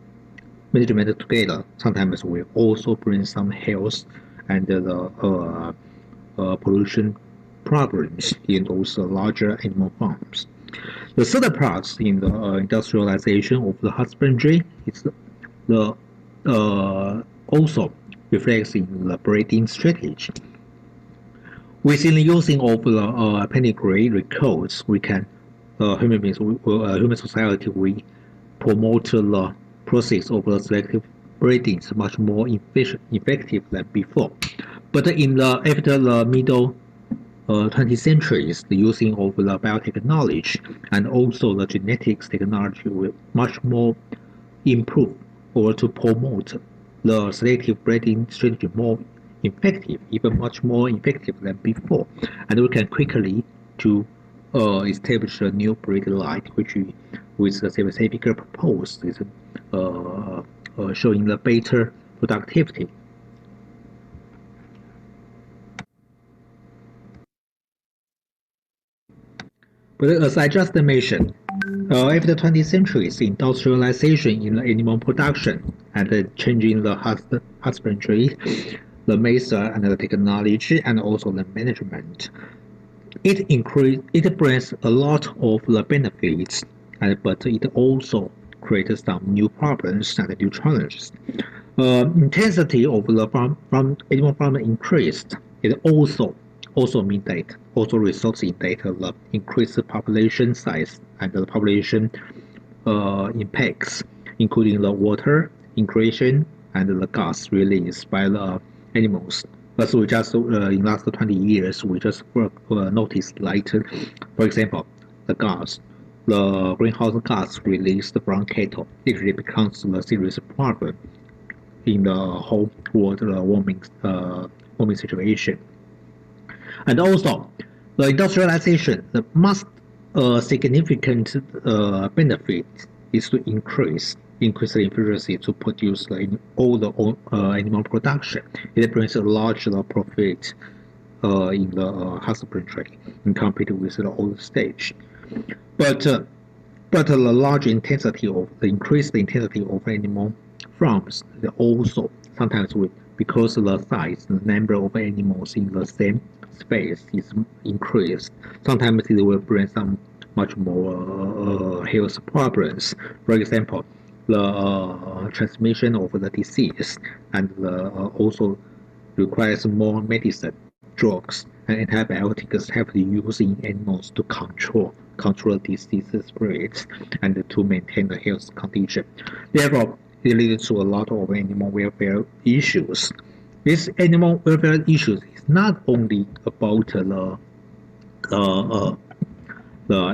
management together, sometimes will also bring some health and the pollution problems in those larger animal farms. The third part in the industrialization of the husbandry is also reflects in the breeding strategy. Within the using of the pedigree records, we can human society we promote the process of the selective breeding is much more effective than before. But after the middle 20th centuries, the using of the biotechnology and also the genetics technology will much more improve or to promote the selective breeding strategy more effective, even much more effective than before, and we can quickly to establish a new breed line, which with the scientific purpose is showing the better productivity. But as I just mentioned, after the 20th centuries, industrialization in the animal production and changing the husbandry, the method and the technology, and also the management, it brings a lot of the benefits, but it also creates some new problems and new challenges. Intensity of the animal farming increased. It also means that also results in that the increased population size and the population impacts, including the water, increase, and the gas released by the animals. But we just in last 20 years, we just noticed like, for example, the greenhouse gas released from cattle. It really becomes a serious problem in the whole world warming situation. And also, the industrialization, the most significant benefit is to increase the efficiency to produce all the animal production. It brings a large profit in the husbandry in compared with the old stage. But the large intensity of the increased intensity of animal farms also sometimes because the size, the number of animals in the same space is increased. Sometimes it will bring some much more health problems. For example, the transmission of the disease and also requires more medicine, drugs, and antibiotics have to use in animals to control disease spreads and to maintain the health condition. Therefore, it leads to a lot of animal welfare issues. This animal welfare issues is not only about the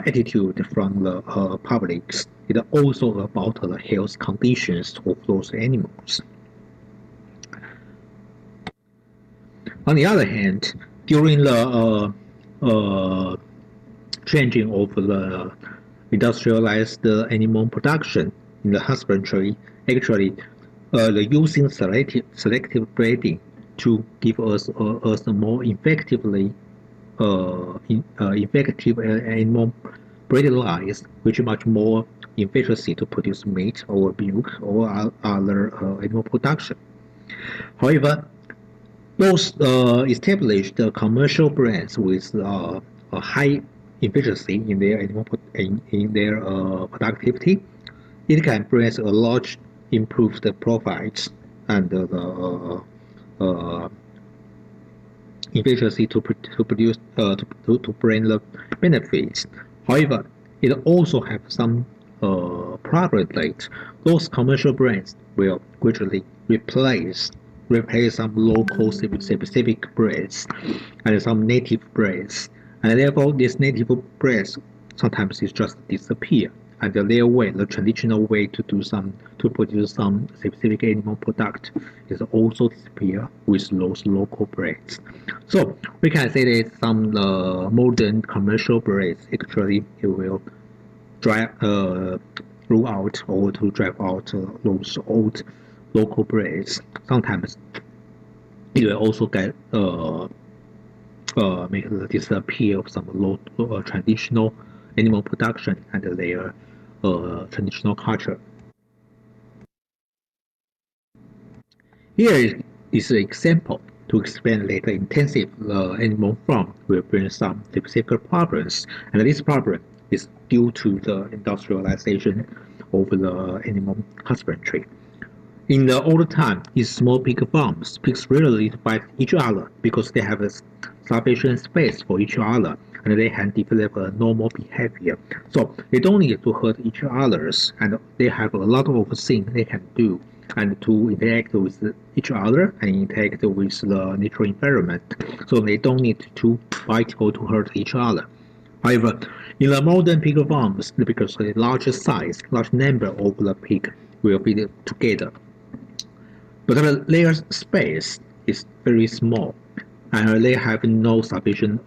attitude from the publics, it is also about the health conditions of those animals. On the other hand, during the changing of the industrialized animal production in the husbandry, actually, the using selective breeding to give us a more effective animal breeding lines, which is much more efficiency to produce meat or milk or other animal production. However, those established commercial brands with a high efficiency in their animal productivity, it can bring a large improved profits and the efficiency to produce to bring the benefits. However, it also have some problem that those commercial brands will gradually replace some local specific brands and some native brands, and therefore these native brands sometimes is just disappear, and their way, the traditional way to produce some specific animal product, is also disappear with those local brands. So we can say that some modern commercial brands actually it will rule out or to drive out those old local brands. Sometimes it will also get make the disappear of some traditional animal production and their traditional culture. Here is an example to explain later intensive animal farm will bring some specific problems, and this problem is due to the industrialization of the animal husbandry. In the old time, in small pig farms, pigs rarely fight each other because they have a sufficient space for each other and they can develop a normal behavior. So they don't need to hurt each others, and they have a lot of things they can do and to interact with each other and interact with the natural environment. So they don't need to fight or to hurt each other. However, in the modern pig farms, because the larger size, large number of the pig will be together, but their space is very small, and they have no sufficient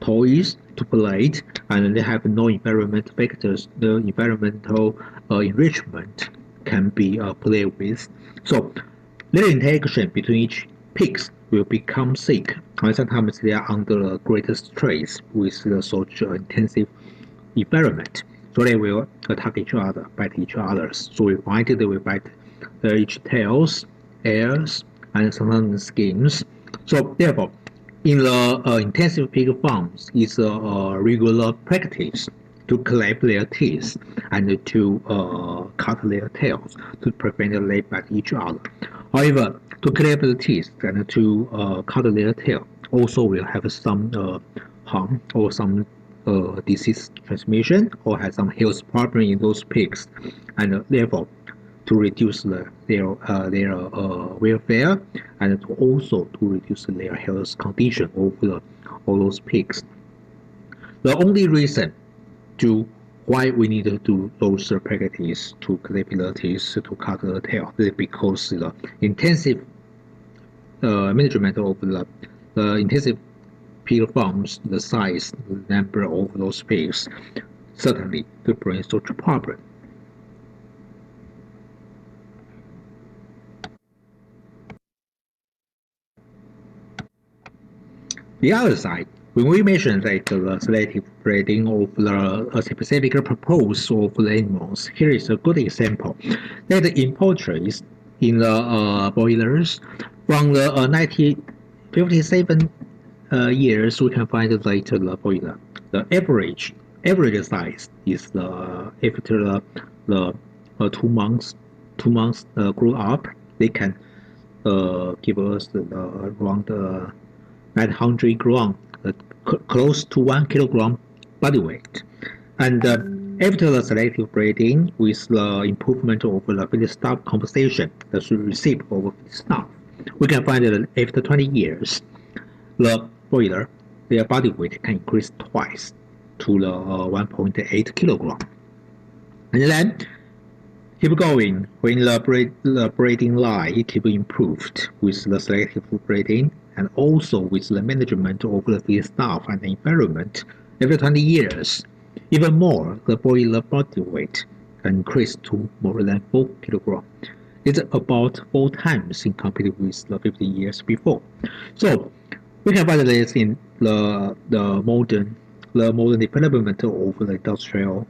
toys to play, and they have no environment factors. The environmental enrichment can be played with. So their interaction between each pigs will become sick, and sometimes they are under greater stress with the such intensive environment. So they will attack each other, bite each other. So we find they will bite each tails, ears, and sometimes skins. So therefore, in the intensive pig farms, it's a regular practice to clip their teeth and to cut their tails to prevent they bite each other. However, to clip the teeth and to cut their tail also will have some harm or some disease transmission or have some health problem in those pigs, and therefore to reduce their welfare, and to also to reduce their health condition of all those pigs. The only reason to why we need to do those practices to capabilities to cut the tail is because the intensive management of the intensive pig farms, the size, the number of those pigs, certainly to bring such a problem. The other side, when we mention that the selective breeding of the specific purpose of the animals, here is a good example that in poultry, in the broilers, from the 1957 years, we can find that the broiler, the average size is after the 2 months grow up, they can give us around 900 gram, close to 1 kilogram body weight. And after the selective breeding, with the improvement of the feed stuff composition, the receipt of feed stuff, we can find that after 20 years, the broiler, their body weight can increase twice to the 1.8 kilogram. And then keep going when the breeding line keep improved with the selective breeding and also with the management of the feed stuff and the environment. Every 20 years, even more, the broiler body weight can increase to more than 4 kilograms. It's about 4 times in compared with the 50 years before. So we can find this in the modern development of the industrial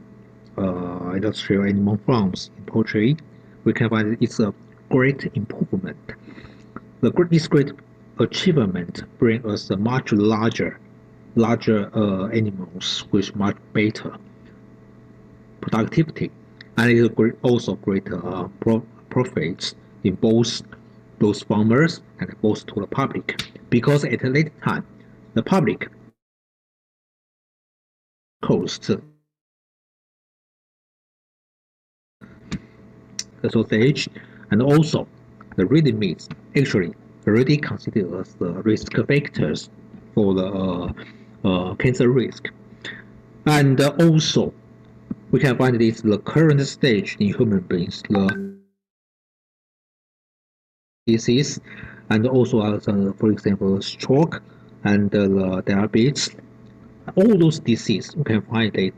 animal farms in poultry. We can find it's a great improvement. This great achievement brings us a much larger animals with much better productivity, and it is also greater profits in both those farmers and both to the public, because at a later time the public costs the sausage and also the ready meats actually already considered as the risk factors for the cancer risk. And also we can find this the current stage in human beings, the disease, and also as for example stroke and the diabetes. All those diseases we can find it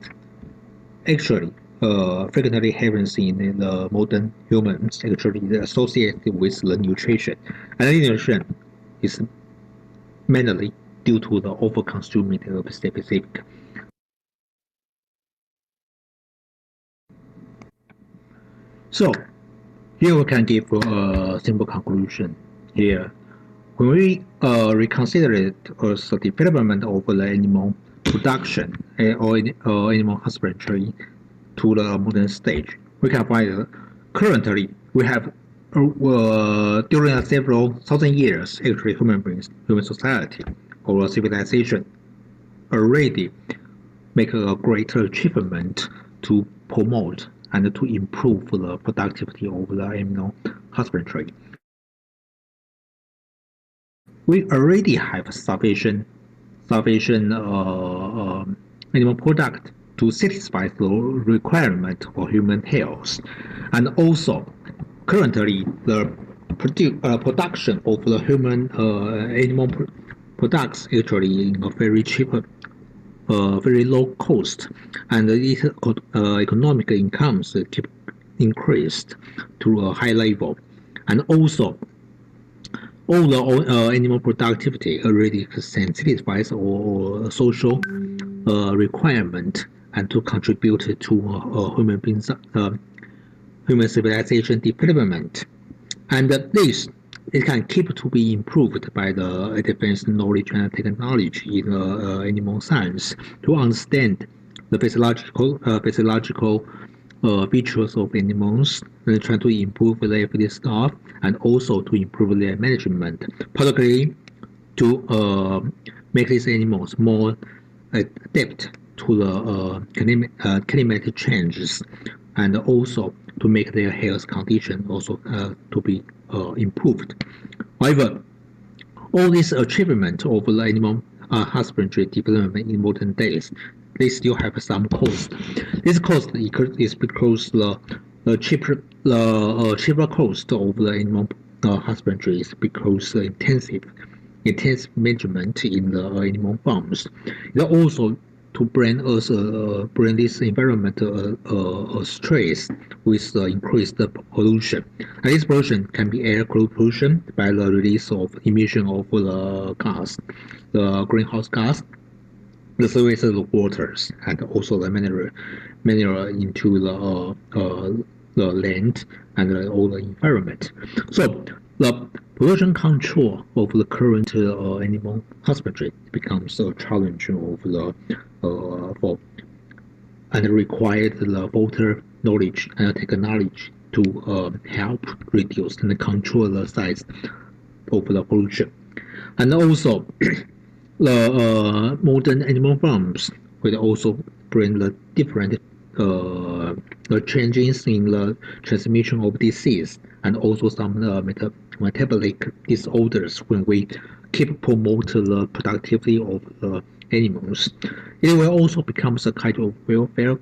actually frequently happens in the modern humans, actually associated with the nutrition. And nutrition is mainly due to the over-consuming of specific. So here we can give a simple conclusion here. When we reconsider it as the development of the animal production or animal husbandry to the modern stage, we can find currently we have during several thousand years, actually human society or civilization already make a greater achievement to promote and to improve the productivity of the animal husbandry. We already have sufficient animal product to satisfy the requirement for human health, and also currently the production of the human animal products actually in a very cheap, very low cost, and its economic incomes keep increased to a high level, and also all the animal productivity already satisfies all social requirement and to contribute to human civilization development. And this it can keep to be improved by the advanced knowledge and technology in animal science to understand the physiological features of animals and try to improve their feed stuff and also to improve their management, particularly to make these animals more adapt to the climatic changes and also to make their health condition also to be improved. However, all this achievement of the animal husbandry development in modern days, they still have some cost. This cost is because the cheaper cost of the animal husbandry is because intense management in the animal farms. It also to bring us bring this environmental stress with increased pollution. And this pollution can be air pollution by the release of emission of the gas, the greenhouse gas, the surface of the waters, and also the mineral into the land and all the environment. So the pollution control of the current animal husbandry becomes a challenge of the for and required the voter knowledge and technology to help reduce and control the size of the pollution. And also the modern animal farms will also bring the different the changes in the transmission of disease and also some metabolic disorders when we keep promote the productivity of the animals. It will also become a kind of welfare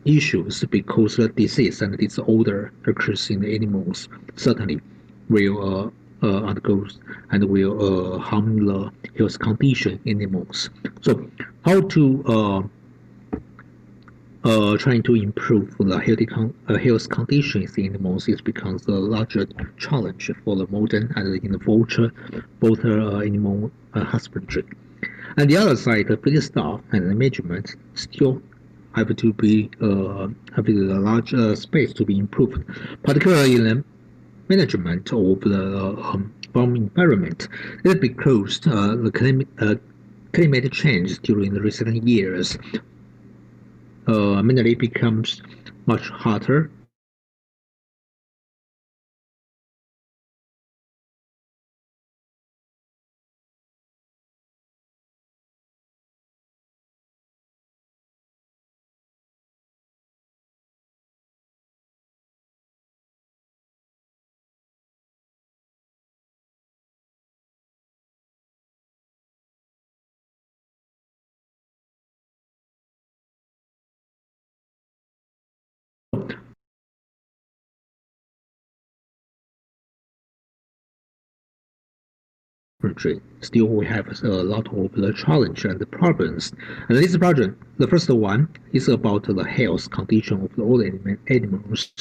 issues because the disease and disorder occurs in the animals certainly will undergo and will harm the health condition in animals. So how to trying to improve the health conditions in animals is becomes a larger challenge for the modern and in the future both animal husbandry. And the other side, the field staff and the management still have to be have a large space to be improved, particularly in the management of the farm environment. It because the climate change during the recent years mainly becomes much hotter. Still, we have a lot of the challenge and the problems. And this problem, the first one is about the health condition of all animals,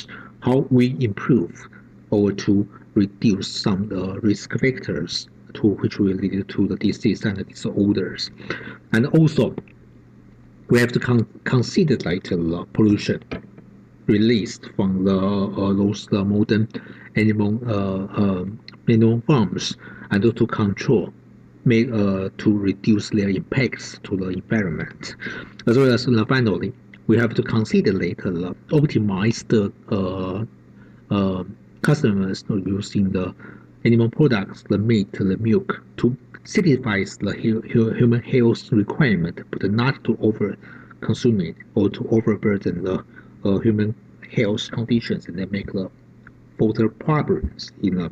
how we improve or to reduce some risk factors to which will lead to the disease and the disorders. And also, we have to consider like the pollution released from those modern animal farms and to control to reduce their impacts to the environment. As well as finally, we have to consider later optimize the customers using the animal products, the meat, the milk, to satisfy the human health requirement, but not to over consume it or to overburden the human health conditions and then make the further problems in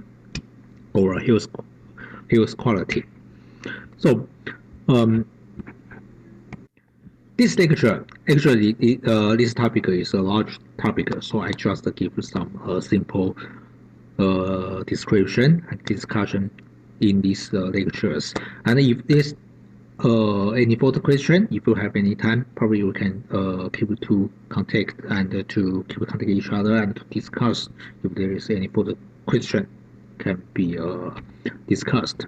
our health quality. So this lecture, actually, this topic is a large topic, so I just give some simple description and discussion in these lectures. And if there's any further question, if you have any time, probably you can keep to contact and to keep contact each other and to discuss if there is any further question can be discussed.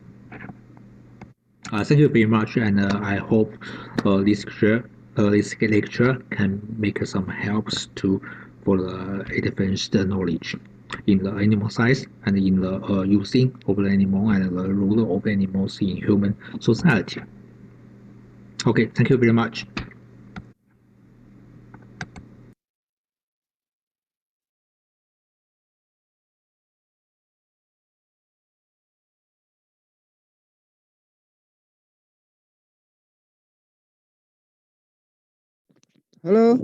Thank you very much, and I hope this lecture can make some helps for the advanced knowledge in the animal science and in the using of the animal and the role of animals in human society. Okay, thank you very much. Hello.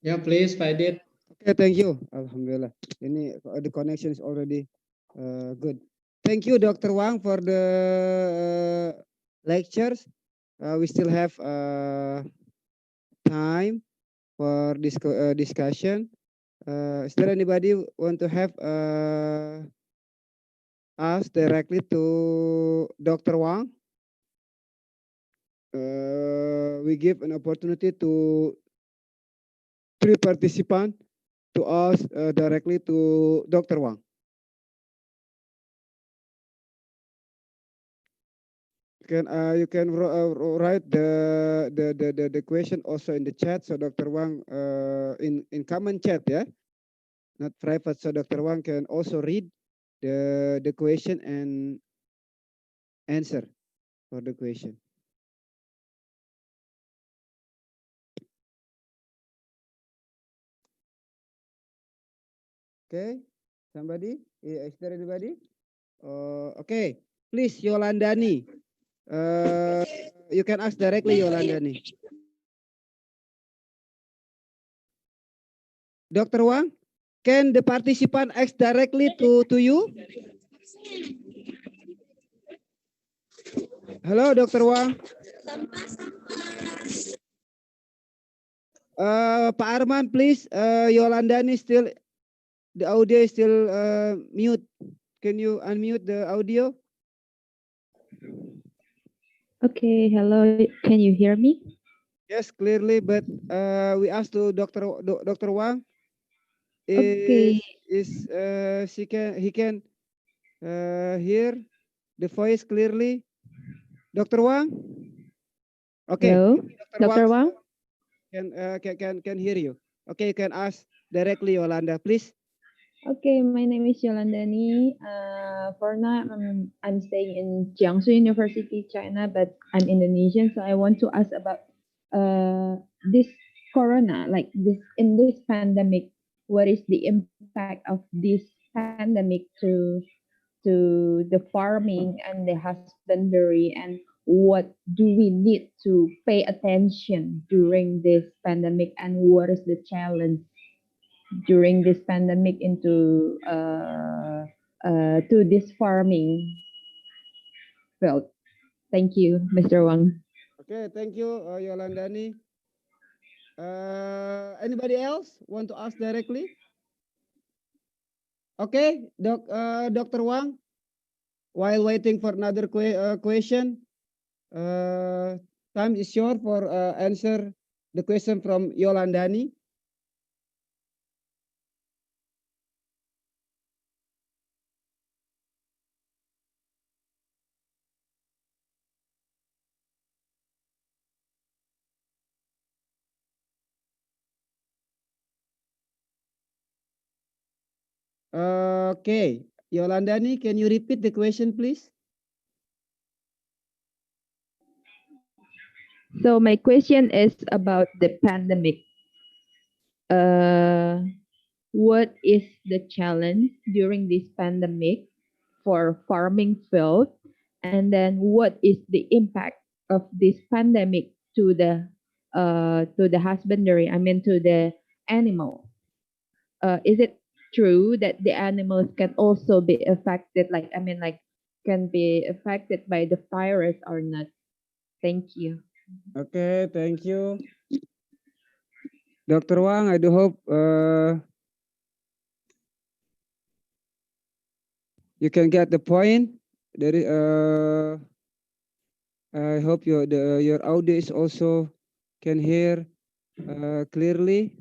Yeah, please, Faidit. Okay, thank you. Alhamdulillah. Ini the connection is already good. Thank you, Dr. Wang, for the lectures. We still have time for this discussion. Is there anybody want to have ask directly to Dr. Wang? We give an opportunity to 3 participants to ask directly to Dr. Wang. You can write the question also in the chat, so Dr. Wang in common chat, yeah, not private, so Dr. Wang can also read the question and answer for the question. Okay, somebody? Is there anybody? Okay, please, Yolandani. You can ask directly, Yolandani. Dr. Wang, can the participant ask directly to you? Hello, Dr. Wang. Pak Arman, please. Yolandani still, the audio is still mute. Can you unmute the audio? Okay, hello. Can you hear me? Yes, clearly, but we asked to Dr. Wang. Okay. He can hear the voice clearly. Dr. Wang? Okay. Hello, Dr. Wang? Can hear you. Okay, you can ask directly, Yolanda, please. Okay, my name is Yolandani. For now, I'm staying in Jiangsu University, China, but I'm Indonesian, so I want to ask about this corona, like this in this pandemic. What is the impact of this pandemic to the farming and the husbandry, and what do we need to pay attention during this pandemic, and what is the challenge during this pandemic into to this farming field? Thank you, Mr. Wang. Okay, thank you, Yolandani. Anybody else want to ask directly? Okay, Dr. Wang, while waiting for another question, time is short for answer the question from Yolandani. Okay, Yolandani, can you repeat the question, please? So my question is about the pandemic. What is the challenge during this pandemic for farming field, and then what is the impact of this pandemic to the husbandry? I mean, to the animal. Is it true that the animals can also be affected? Like, I mean, like, can be affected by the virus or not? Thank you. Okay, thank you. Dr. Wang, I do hope you can get the point. There is, I hope your audio is also can hear clearly.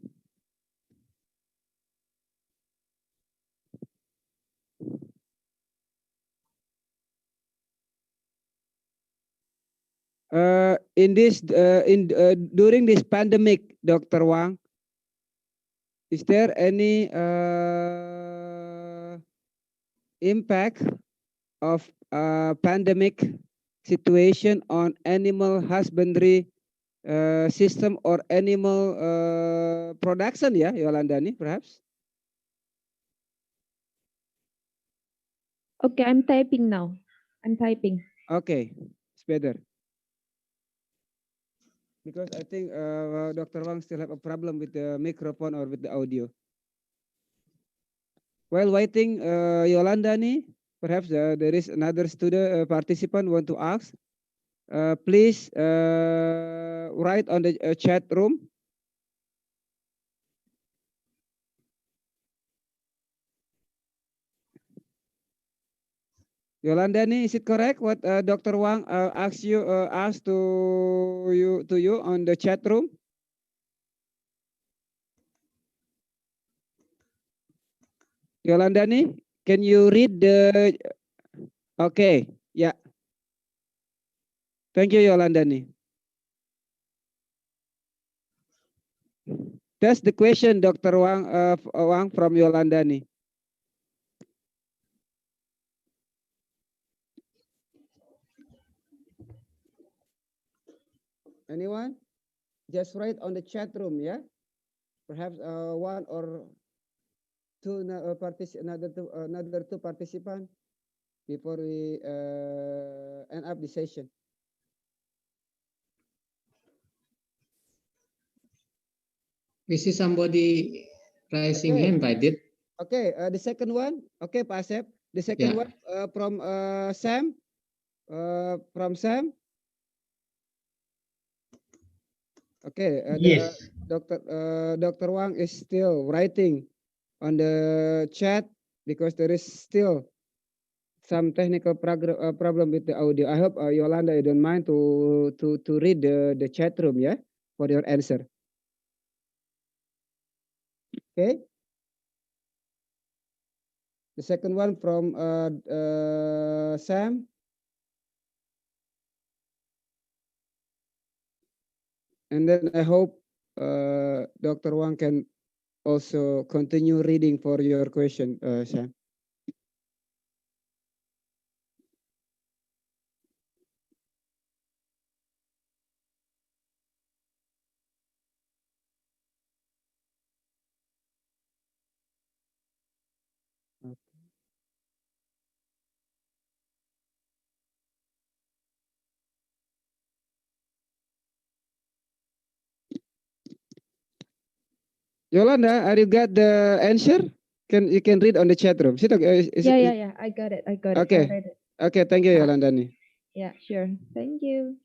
In this during this pandemic, Dr. Wang, is there any impact of pandemic situation on animal husbandry system or animal production? Yeah, Yolandani, perhaps. Okay, I'm typing now. I'm typing. Okay, it's better. Because I think Dr. Wang still have a problem with the microphone or with the audio. While waiting, Yolandani, perhaps there is another student participant want to ask. Please write on the chat room. Yolandani, is it correct what Dr. Wang asked to you on the chat room? Yolandani, can you read the? Okay, yeah. Thank you, Yolandani. That's the question, Dr. Wang from Yolandani. Anyone? Just write on the chat room, yeah. Perhaps one or two another two participants before we end up the session. We see somebody raising hand, I did. Okay, the second one. Okay, Pak Asep. The second one from Sam. From Sam. Okay, yes. Dr. Wang is still writing on the chat because there is still some technical problem with the audio. I hope Yolanda, you don't mind to read the chat room, yeah, for your answer. Okay. The second one from Sam. And then I hope Dr. Wang can also continue reading for your question, Sam. Yolanda, are you got the answer? You can read on the chat room. Yeah. I got it. Okay. I read it. Okay, thank you, Yolanda. Yeah, sure. Thank you.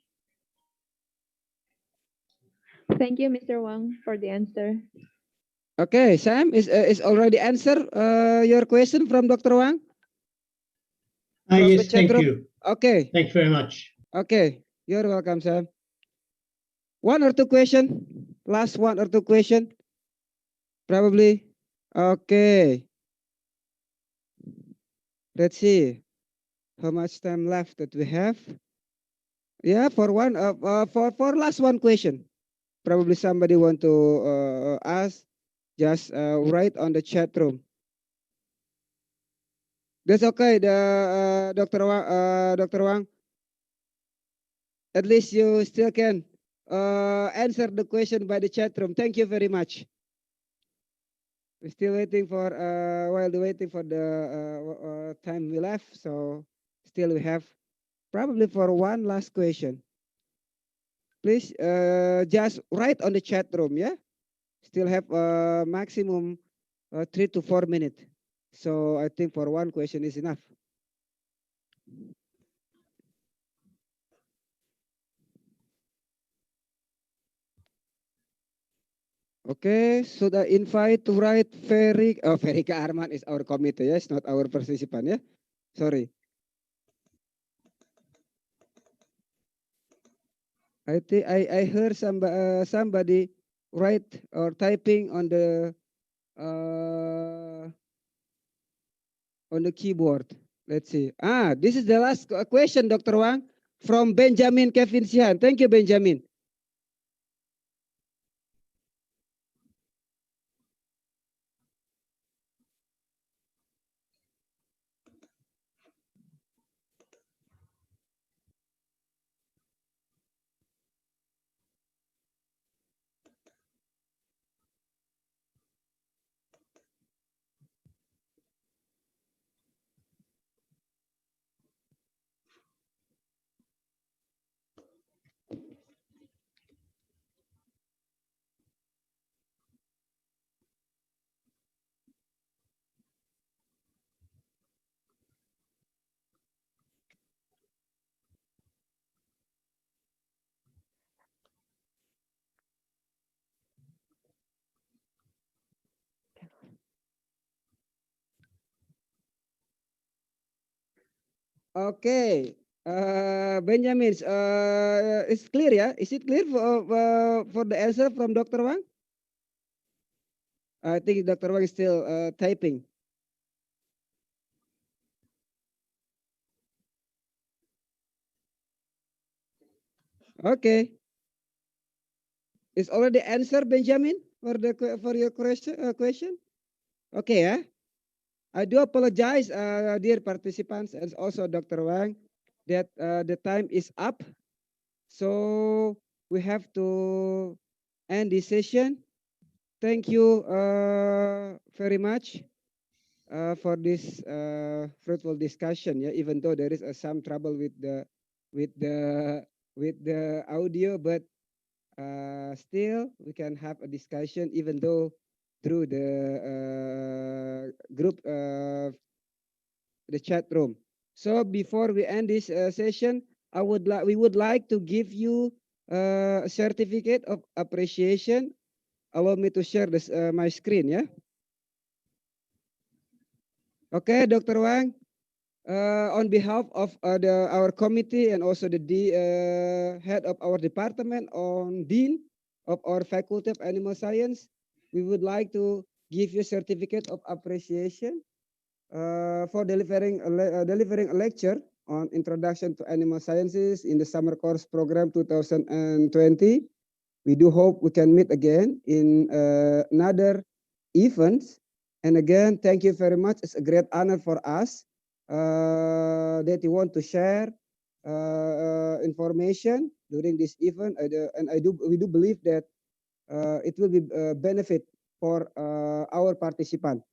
Thank you, Mr. Wang, for the answer. Okay, Sam, is already answered your question from Dr. Wang? Yes, thank you. Okay. Thank you very much. Okay, you're welcome, Sam. One or two question? Last one or two question? Probably. Okay. Let's see how much time left that we have. Yeah, for one for last one question. Probably somebody want to ask. Just write on the chat room. That's okay. The Dr. Wang. At least you still can answer the question by the chat room. Thank you very much. We're still waiting for while waiting for the time we left. So still we have probably for one last question. Please just write on the chat room. Yeah, still have maximum 3 to 4 minutes. So I think for one question is enough. Okay, so the invite to write Ferika Arman is our committee, yes, not our participant, yeah. Sorry. I think I heard somebody write or typing on the keyboard. Let's see. This is the last question, Dr. Wang, from Benjamin Kevin Sihan. Thank you, Benjamin. Okay. Benjamin, it's clear, yeah? Is it clear for the answer from Dr. Wang? I think Dr. Wang is still typing. Okay. Is already answered, Benjamin, for your question? Okay, yeah. I do apologize, dear participants, and also Dr. Wang, that the time is up. So we have to end this session. Thank you very much for this fruitful discussion. Yeah, even though there is some trouble with the audio, but still we can have a discussion even though through the group the chat room. So before we end this session, we would like to give you a certificate of appreciation. Allow me to share this my screen, yeah. Okay, Dr. Wang, on behalf of our committee and also the head of our department, on dean of our faculty of animal science, we would like to give you a certificate of appreciation for delivering a lecture on Introduction to Animal Sciences in the Summer Course Program 2020. We do hope we can meet again in another events. And again, thank you very much. It's a great honor for us that you want to share information during this event. And we do believe that it will be benefit for our participant.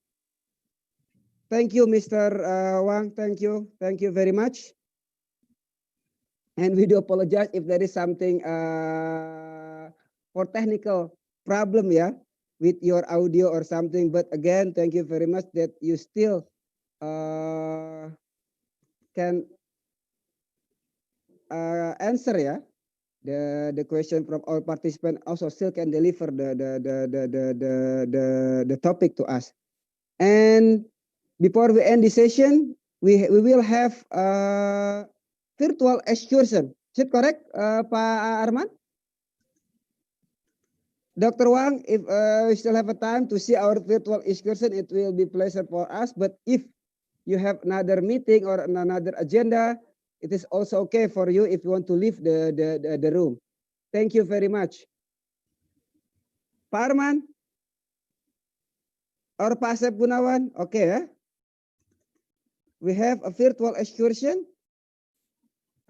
Thank you, Mr. Wang. Thank you very much. And we do apologize if there is something for technical problem, yeah, with your audio or something. But again, thank you very much that you still can answer, yeah, the question from our participant. Also, still can deliver the topic to us. And before we end the session, we will have virtual excursion. Is it correct, Pak Arman? Dr. Wang, if we still have a time to see our virtual excursion, it will be pleasure for us. But if you have another meeting or another agenda, it is also okay for you if you want to leave the room. Thank you very much. Pak Arman or Pak Asep Gunawan, okay, yeah? We have a virtual excursion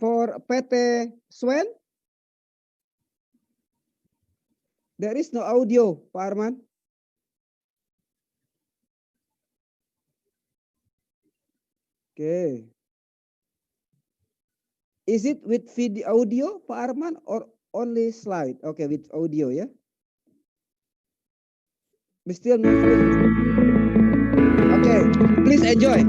for PT Swen. There is no audio, Pak Arman. Okay. Is it with video audio, Pak Arman, or only slide? Okay, with audio, yeah. We still no free. Okay, please enjoy.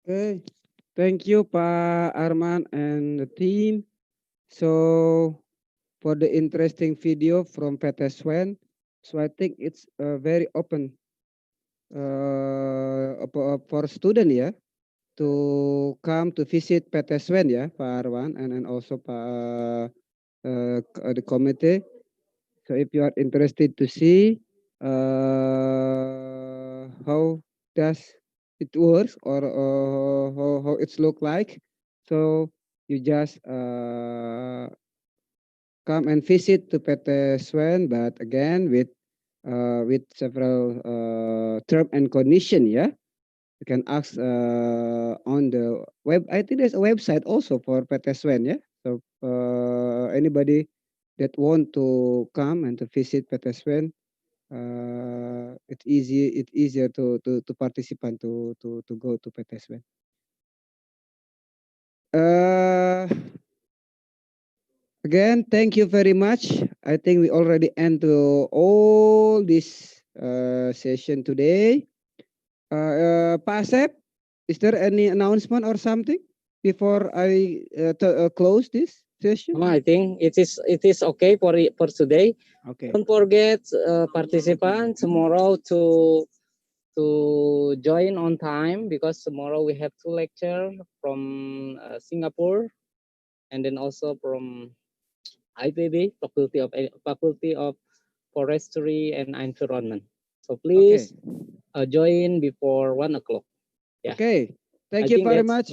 Okay, thank you, Pak Arman and the team. So for the interesting video from PT Swen, so I think it's very open for student ya to come to visit PT Swen ya, Pak Arman, and then also Pak the committee. So if you are interested to see how does it works or how it's look like, so you just come and visit to PT Swen, but again with several term and condition. Yeah, you can ask on the web. I think there's a website also for PT Swen. Yeah, so anybody that want to come and to visit PT Swen, it's easier to participate to go to PT Swen. Again, thank you very much. I think we already end to all this session today. Pak Asep, is there any announcement or something before I close this session? No, I think it is okay for today. Okay. Don't forget participants tomorrow to join on time because tomorrow we have 2 lectures from Singapore and then also from IPB, Faculty of Forestry and Environment. So please join before 1 o'clock. Yeah. Okay. Thank you very much.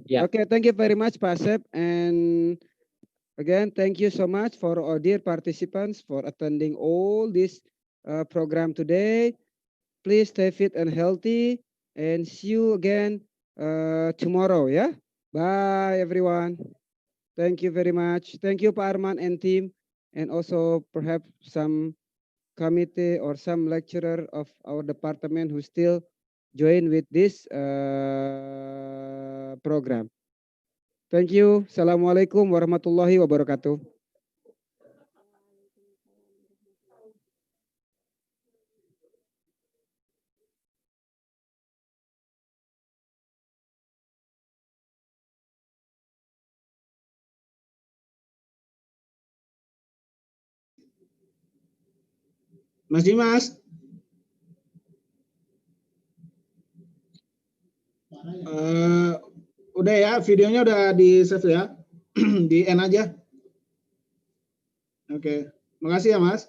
Yeah. Okay. Thank you very much, Pak Asep. And again, thank you so much for our dear participants for attending all this program today. Please stay fit and healthy and see you again tomorrow. Yeah. Bye, everyone. Thank you very much. Thank you, Pak Arman and team, and also perhaps some committee or some lecturer of our department who still join with this program. Thank you. Assalamualaikum warahmatullahi wabarakatuh. Mas Dimas. Udah ya, videonya udah di save ya. Di end aja. Oke. Makasih ya, Mas.